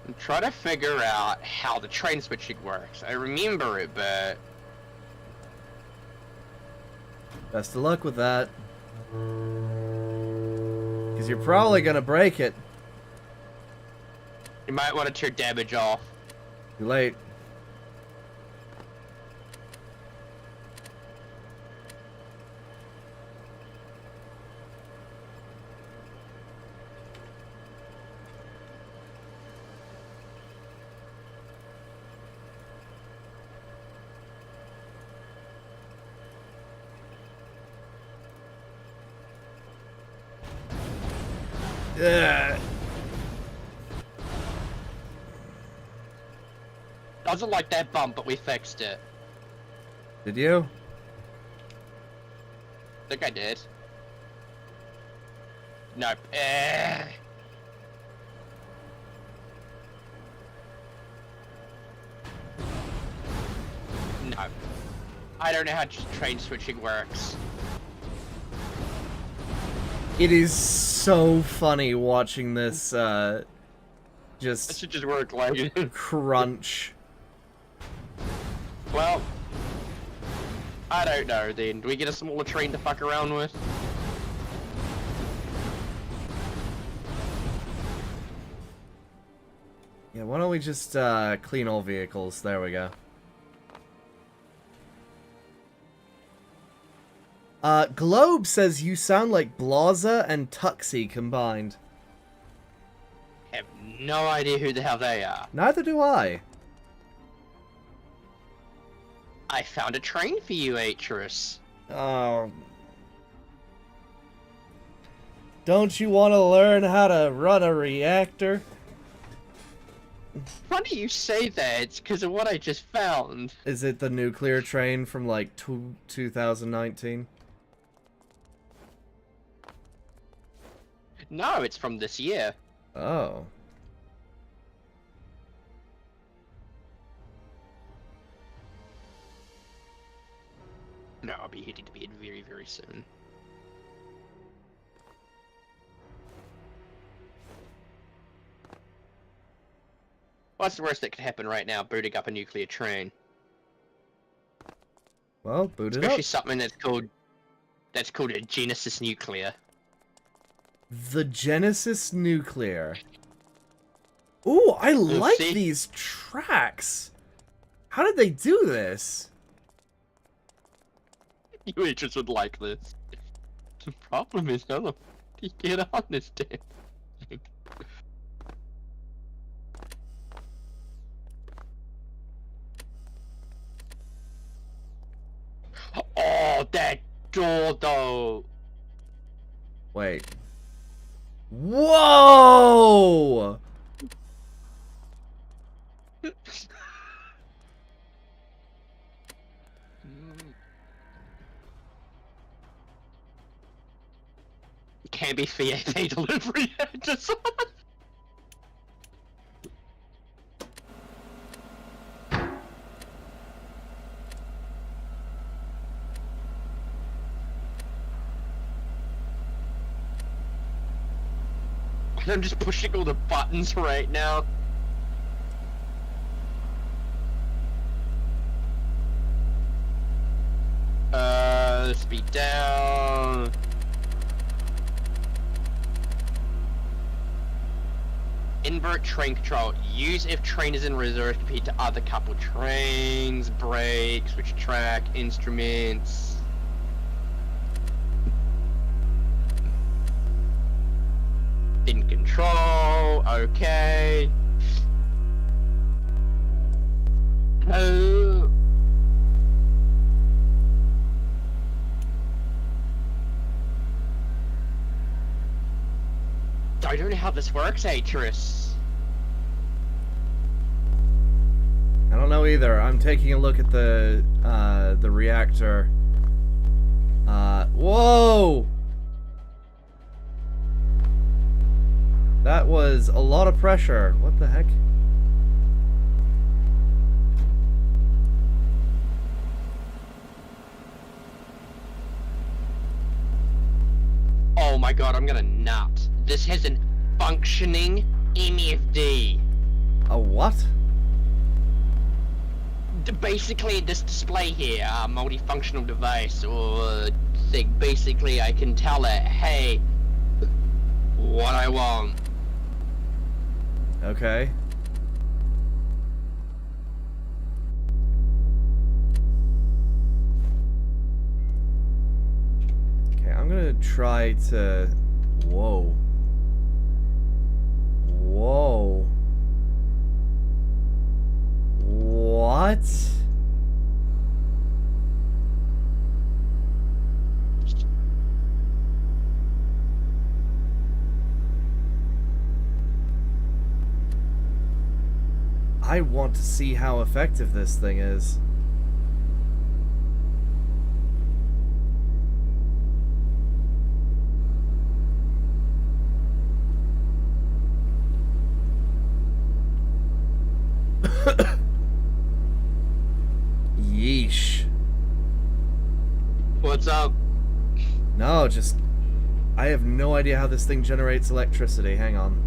I'm trying to figure out how the train switching works. I remember it, but Best of luck with that. Because you're probably gonna break it. you might want to turn damage off. Too late. Ugh. Doesn't like that bump, but we fixed it. Did you? I think I did. Nope. No. I don't know how train switching works. It is so funny watching this, That just should just work like crunch. Well, I don't know then. Do we get a smaller train to fuck around with? Yeah, why don't we just, clean all vehicles? There we go. Globe says you sound like Blaza and Tuxie combined. Have no idea who the hell they are. Neither do I. I found a train for you, Atris. Oh. Don't you want to learn how to run a reactor? Funny you say that, it's because of what I just found. Is it the nuclear train from, like, 2019? No, it's from this year. Oh. No, I'll be hitting to bed very, very soon. What's the worst that could happen right now? Booting up a nuclear train. Well, boot it up. Especially something that's called a Genesis nuclear. The Genesis Nuclear. Ooh, I like see? these tracks. How did they do this? You idiots would like this. The problem is, how the f do you get on this damn thing? Oh, that door though! Wait. Whoa! Can't be VAT delivery. Just I'm just pushing all the buttons right now. Speed down. Invert train control. Use if train is in reserve compared to other coupled trains. Brake, switch track, instruments. In control, okay. Oh. I don't know how this works, Atris. I don't know either. I'm taking a look at the reactor. Whoa! That was a lot of pressure. What the heck? Oh my god, I'm gonna nut. This has an functioning MFD. A what? Basically, this display here, a multifunctional device or thing. Basically, I can tell it, hey, what I want. Okay. Okay, I'm gonna try to... Whoa. Whoa. What? I want to see how effective this thing is. Yeesh. What's up? No, just... I have no idea how this thing generates electricity. Hang on.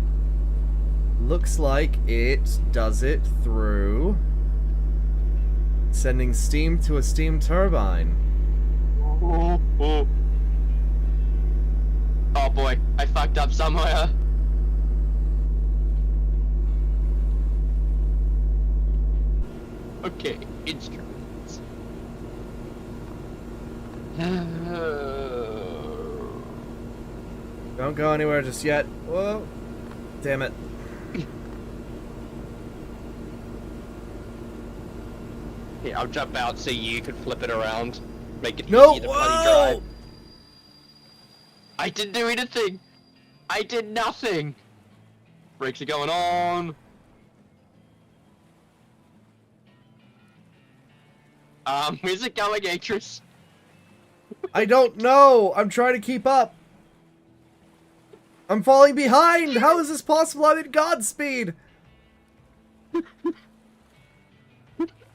Looks like it does it through... sending steam to a steam turbine. Oh, oh. Oh boy, I fucked up somewhere. Okay, instruments. Don't go anywhere just yet. Whoa. Damn it. Here, I'll jump out so you can flip it around. Make it No! easier to bloody Whoa! drive. I didn't do anything! I did nothing! Brakes are going on. Where's it going, Atris? I don't know! I'm trying to keep up! I'm falling behind! How is this possible? I'm in Godspeed!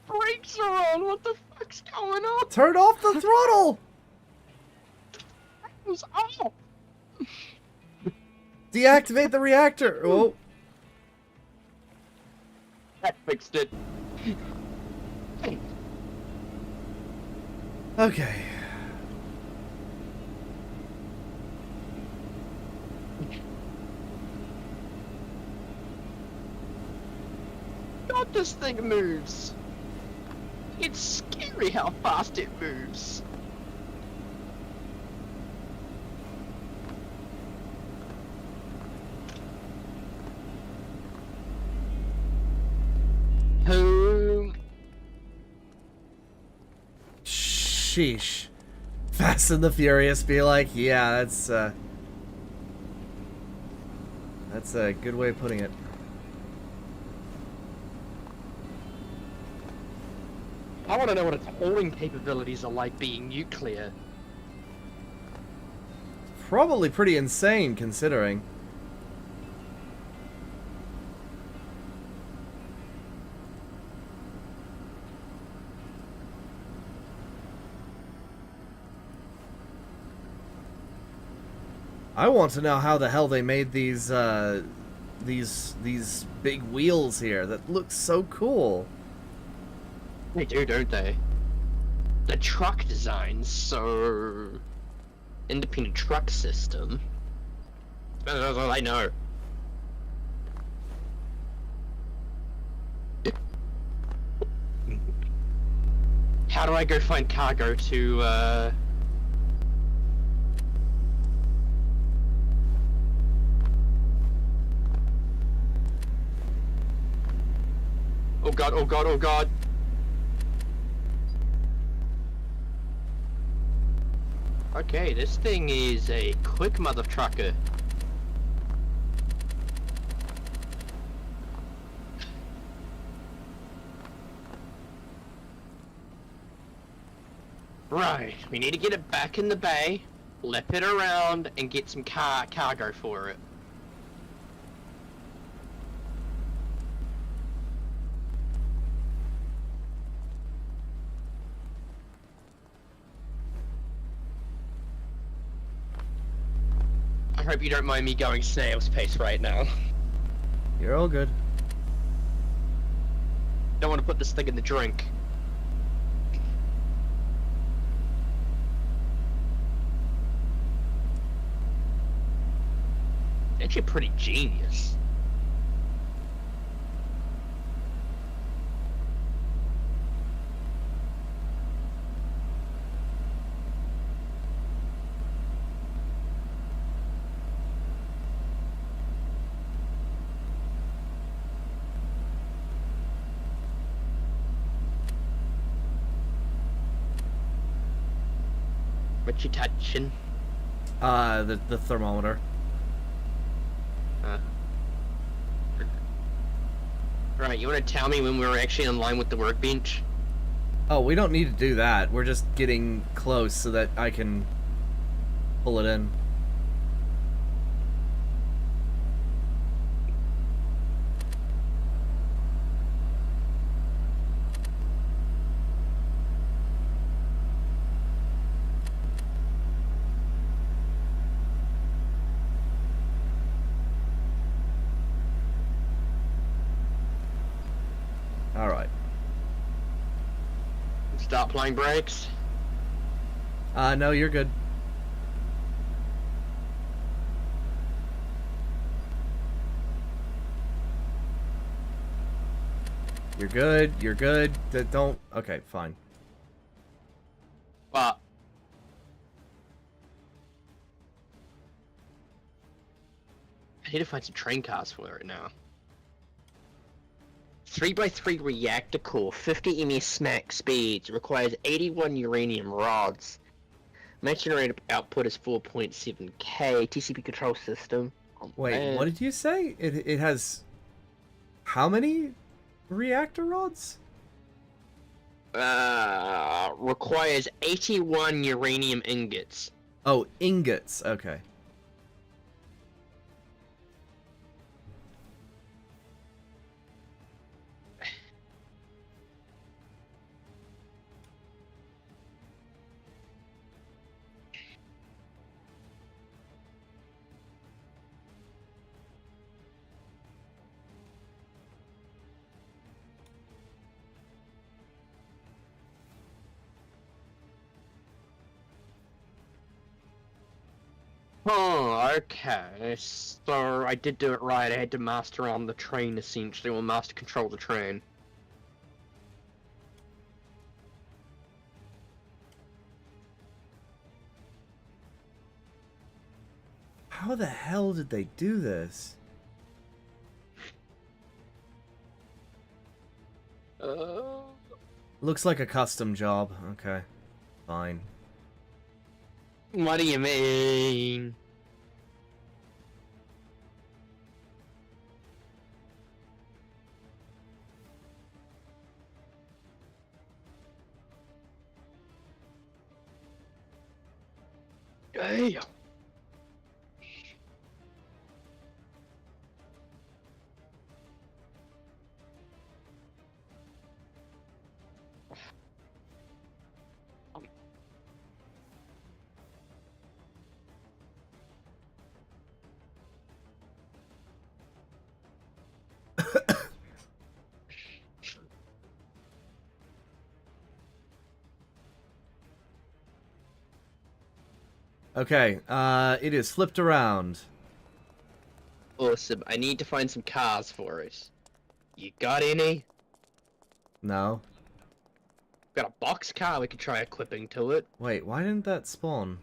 Brakes are on! What the fuck's going on? Turn off the throttle! It was off! Deactivate the reactor! Oh. That fixed it. Okay. God, this thing moves. It's scary how fast it moves. sheesh. Fast and the Furious be like, yeah, that's a good way of putting it. I want to know what its hauling capabilities are like being nuclear. Probably pretty insane, considering. I want to know how the hell they made these big wheels here. That looks so cool. They do, don't they? The truck design's so... independent truck system. That's all I know. How do I go find cargo to, Oh god, oh god, oh god! Okay, this thing is a quick mother trucker. Right, we need to get it back in the bay, lip it around, and get some cargo for it. I hope you don't mind me going snail's pace right now. You're all good. Don't want to put this thing in the drink. Actually pretty genius. What you touching? The thermometer. Right, you want to tell me when we were actually in line with the workbench? Oh, we don't need to do that. We're just getting close so that I can pull it in. Alright. Stop playing brakes. No, you're good. You're good, you're good. Don't... Okay, fine. But I need to find some train cars for it now. 3x3 reactor core, 50 ms max speeds, requires 81 uranium rods. Max generated output is 4.7k. TCP control system. Oh, Wait, man. what did you say? It has... How many reactor rods? Requires 81 uranium ingots. Oh, ingots. Okay. Oh, okay. So I did do it right. I had to master on the train essentially, or master control the train. How the hell did they do this? Uh, Looks like a custom job. Okay. Fine. What do you mean? Hey. Okay, it is flipped around. Awesome. I need to find some cars for us. You got any? No. Got a box car we could try equipping to it. Wait, why didn't that spawn?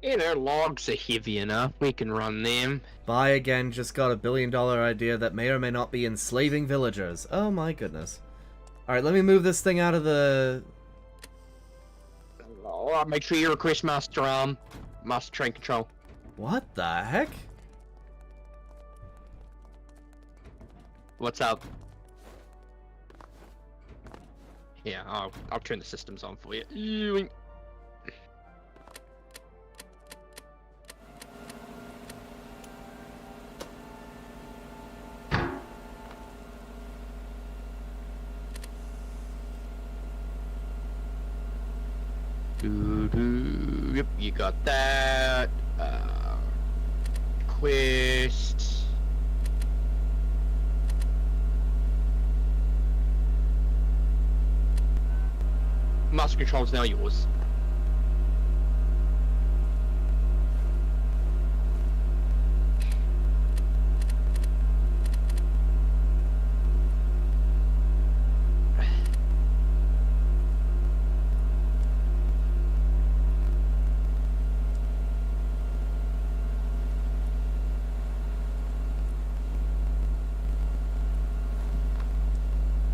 You know, logs are heavy enough. We can run them. Buy again just got $1 billion idea that may or may not be enslaving villagers. Oh my goodness. Alright, let me move this thing out of the... Oh, make sure you request master train control. What the heck? What's up? Yeah, I'll turn the systems on for you. Yep, you got that. Quest. Master control's now yours.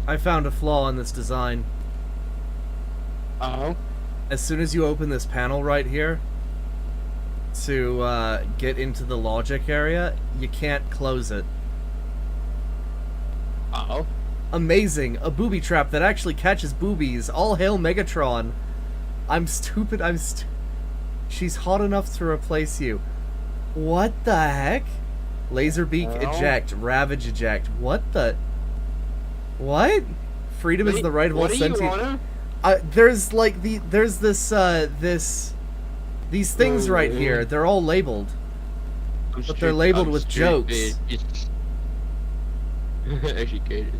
I found a flaw in this design. Uh-oh. As soon as you open this panel right here to get into the logic area, you can't close it. Uh-oh. Amazing! A booby trap that actually catches boobies. All hail Megatron. I'm stupid. She's hot enough to replace you. What the heck? Laserbeak eject. Ravage eject. What the... What? Freedom is the right of all sentient... there's like there's this these things right here. They're all labeled, but they're labeled with jokes. Educated.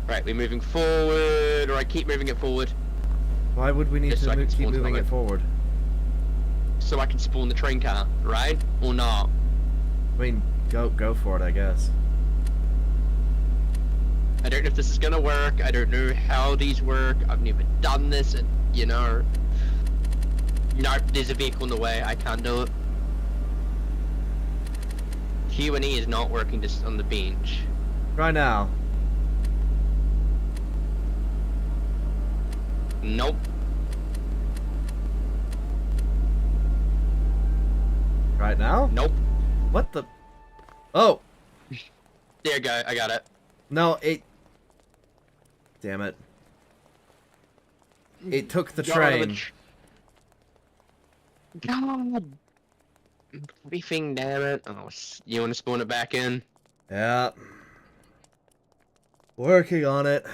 Right, we're moving forward. Or I keep moving it forward. Why would we need Just so to I can keep spawn moving it forward? So I can spawn the train car, right? Or not? I mean, go for it, I guess. I don't know if this is gonna work. I don't know how these work. I've never done this, and you know, there's a vehicle in the way. I can't do it. Q&E is not working just on the bench. Try now. Nope. Right now? Nope. What the? Oh! There you go, I got it. No, it... Damn it. It took the Got out of train. God! Everything, damn it. Oh, you want to spawn it back in? Yeah. Working on it.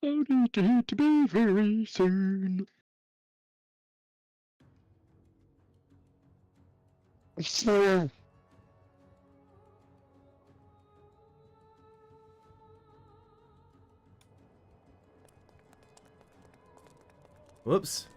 I need to hit to be very soon. So... Whoops.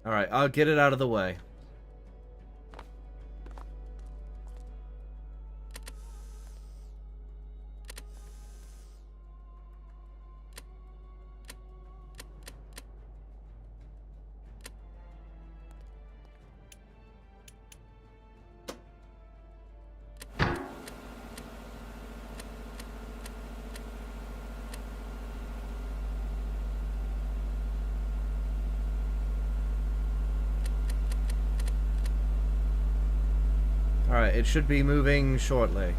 Alright, I'll get it out of the way. Alright, it should be moving shortly.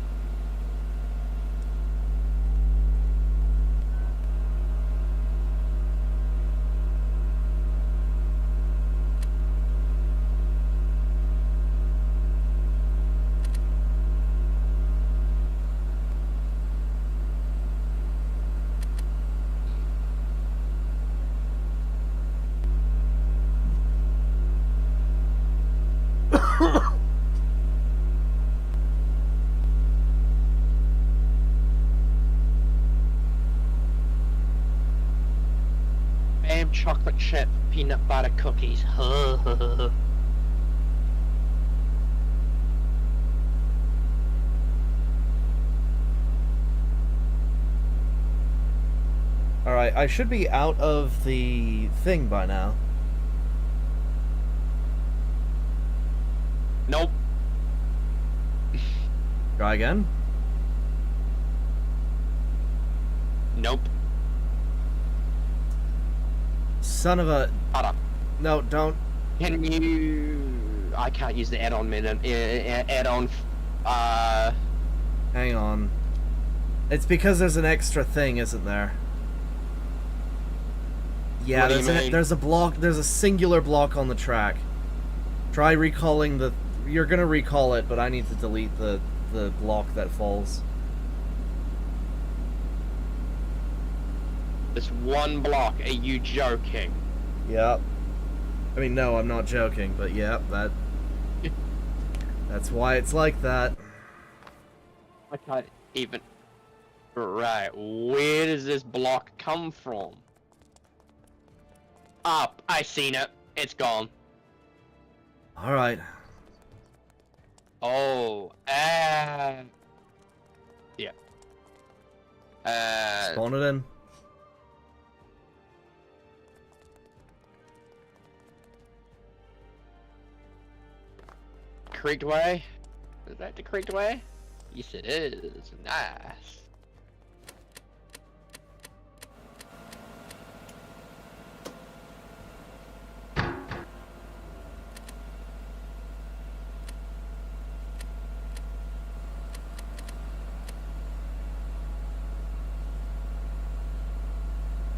Bam, chocolate chip, peanut butter cookies. Alright, I should be out of the thing by now. Nope. Try again? Nope. Son of a... Hold up. No, don't. Can you... I can't use the add-on menu. Add-on... Hang on. It's because there's an extra thing, isn't there? Yeah, What do you mean? there's a block, there's a singular block on the track. Try recalling the... You're gonna recall it, but I need to delete the block that falls. This one block, are you joking? Yep. I mean, no, I'm not joking, but yeah, that's why it's like that. I can't even... Right, where does this block come from? Up, I seen it. It's gone. Alright. Oh, yeah. Spawn it in. Creeked way? Is that the creeked way? Yes, it is. Nice.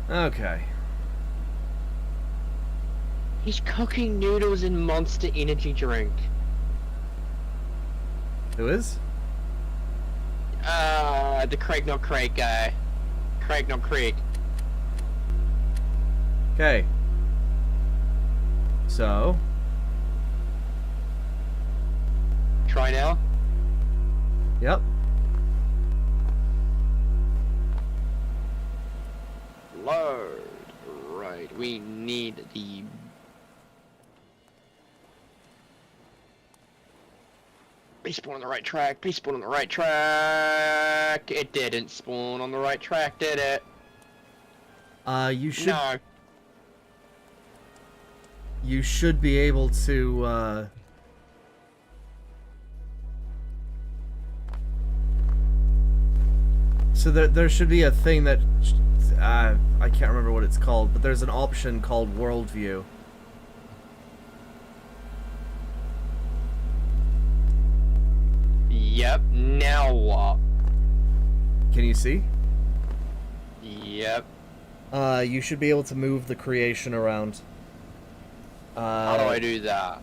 Okay. He's cooking noodles in Monster Energy drink. Who is? The Craig not Craig guy. Craig not Craig. Okay. So... Try now. Yep. Load. Right, we need the... Please spawn on the right track. Please spawn on the right track. It didn't spawn on the right track, did it? You should. No. You should be able to. So there should be a thing that I can't remember what it's called, but there's an option called Worldview. Yep. Now what? Can you see? Yep. You should be able to move the creation around. How do I do that?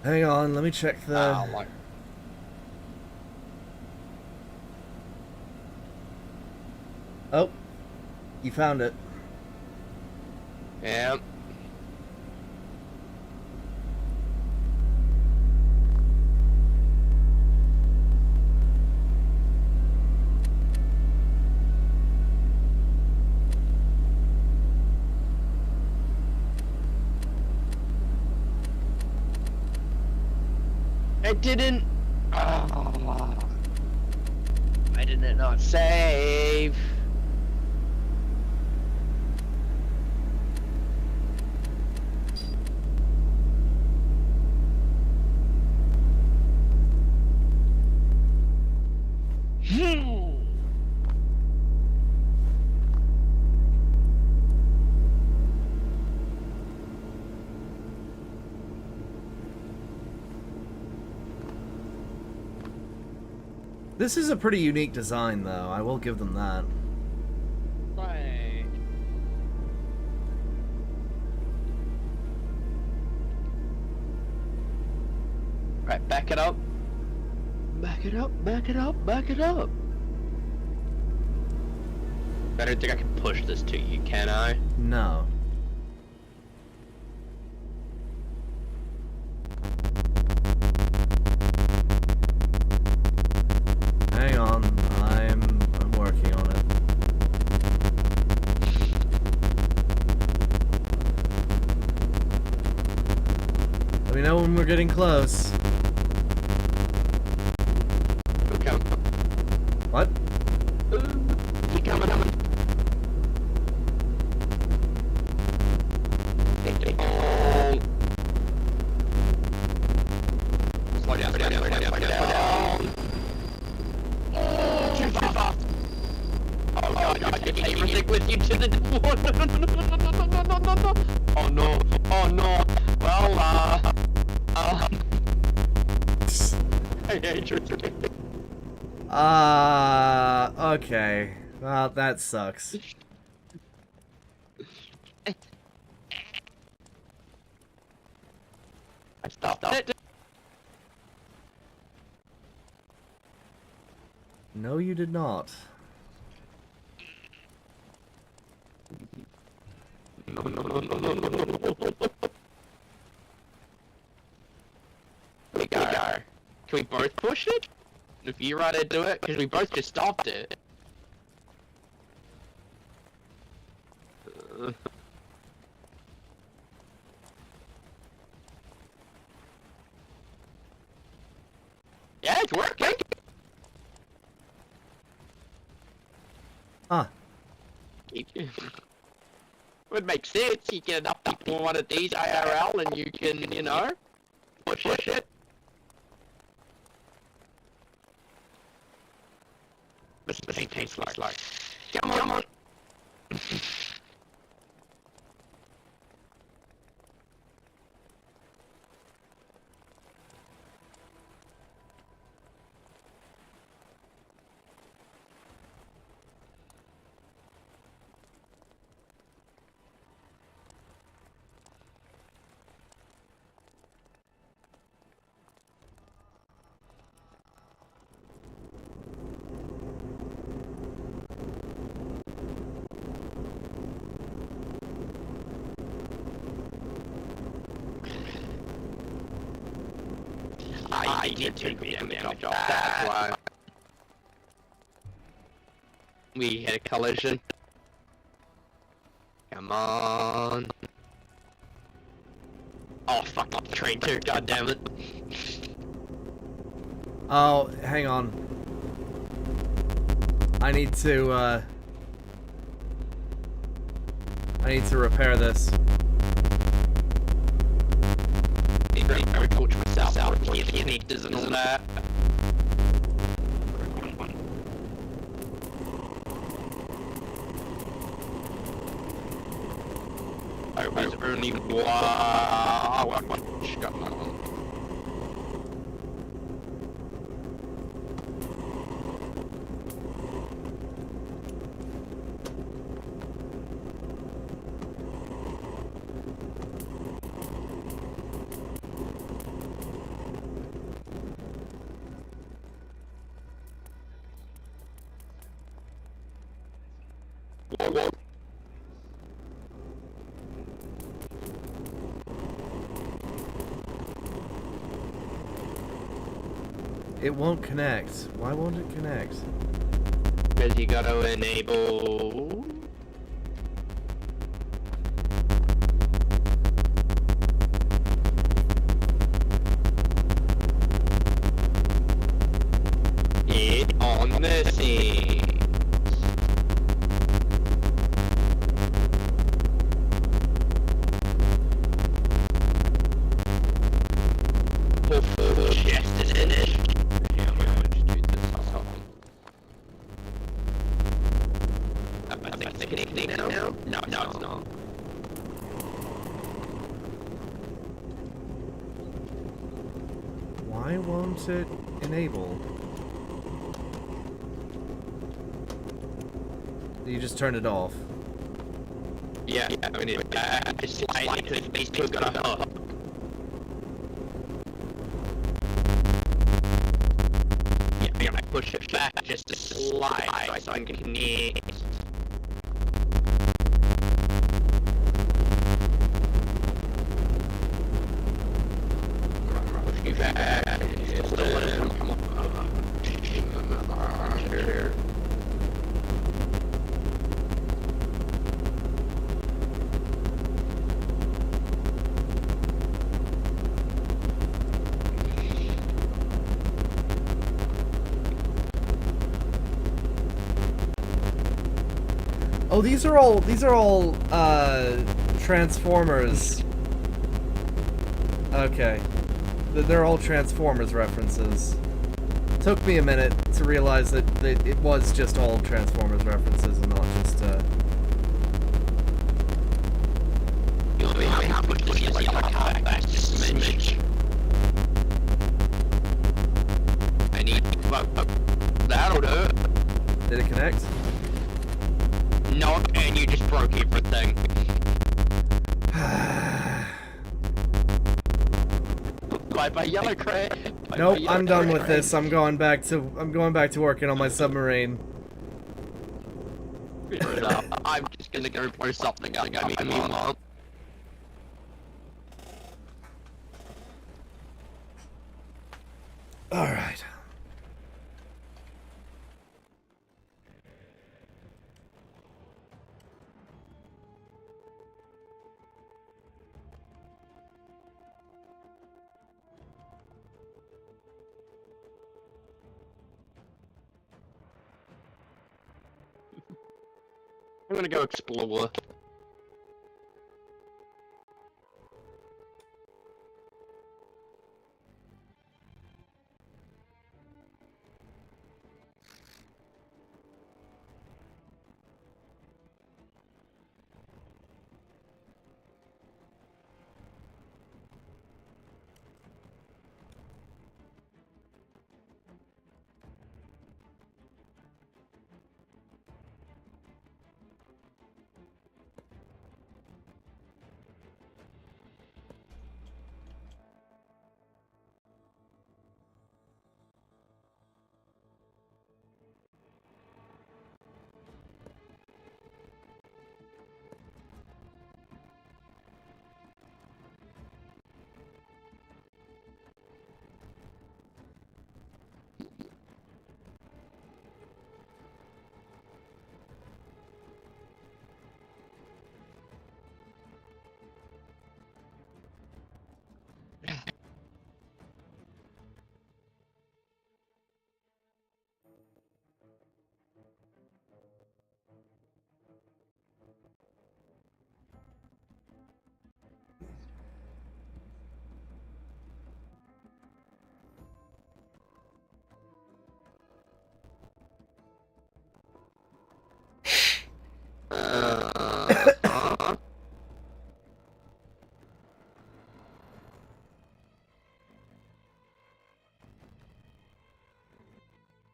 Hang on, let me check the. Like... Oh, you found it. Yep. It didn't. Oh. Why did it not save? This is a pretty unique design, though. I will give them that. Right. Right, back it up. Back it up, back it up, back it up. I don't think I can push this to you, can I? No. Hang on, I'm working on it. Let me know when we're getting close. Okay. What? You coming? Slow down, slow down, slow down, slow down. Too far. Oh god, I take everything with you to the door. No. Oh no, oh no. Well, I hate you. Okay. Well, that sucks. I stopped it. No, you did not. We go. Can we both push it? If you right into it, because we both just stopped it. Yeah, it's working. Huh. Would make sense. You get enough people on one of these IRL and you can, you know, push it. This thing tastes like. Come on. I did take the damage off that. Why? We had a collision. Come on. Oh fuck, the train too, god damn it. Oh, hang on. I need to repair this. I coach myself out if you need to know that. I was only one shot. Whoa. It won't connect. Why won't it connect? Because you gotta enable... it on the scene. Full chest is in it. Yeah, I'm gonna just do this off. I think it needs now. No, it's not. Why won't it enable? You just turn it off. Yeah, I mean, it's slightly because these two got a hook. Yeah, I push it back just to slide so I can connect. Push you back. Still in. Come on. Sure. Oh, these are all Transformers. Okay. They're all Transformers references. Took me a minute to realize that it was just all Transformers references and not just You'll be how much does he like back just a smidge. I need that'll do it. Did it connect? No, and you just broke everything. Bye yellow crate. Nope, I'm done with this. I'm going back to working on my submarine. I'm just gonna go pour something out. I mean, Alright. I'm gonna go explore.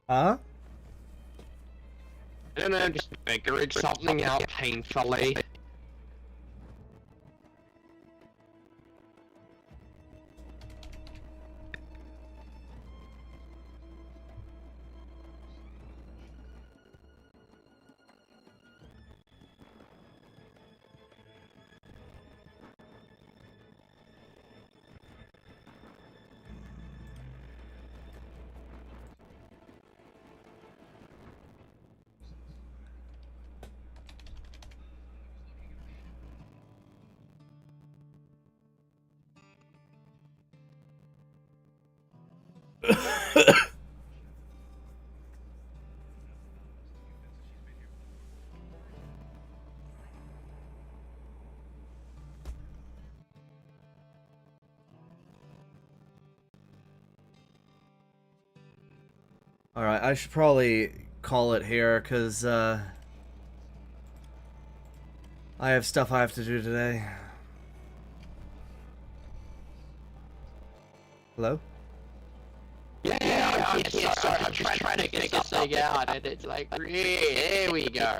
Huh? I don't know, just figuring something out painfully. Alright, I should probably call it here, because, I have stuff I have to do today. Hello? Yeah, sorry, I'm just trying to get this thing out, and it's like, here we go.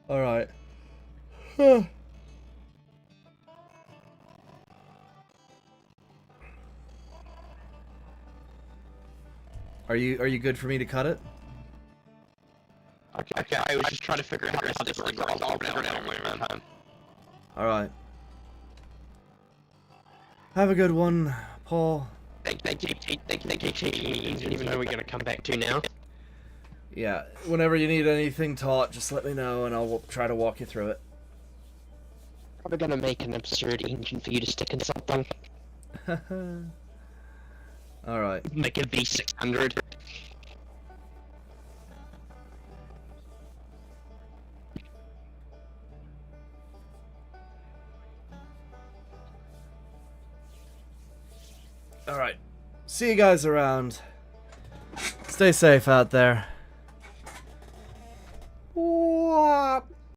Alright. Are you good for me to cut it? Okay, I was just trying to figure out how this thing works. I'll figure it out on my own. Alright. Have a good one, Paul. Thank you, even though we're gonna come back to now. Yeah, whenever you need anything taught, just let me know and I'll try to walk you through it. Probably gonna make an absurd engine for you to stick in something. Alright. Make a V600. Alright. See you guys around. Stay safe out there. Whoop.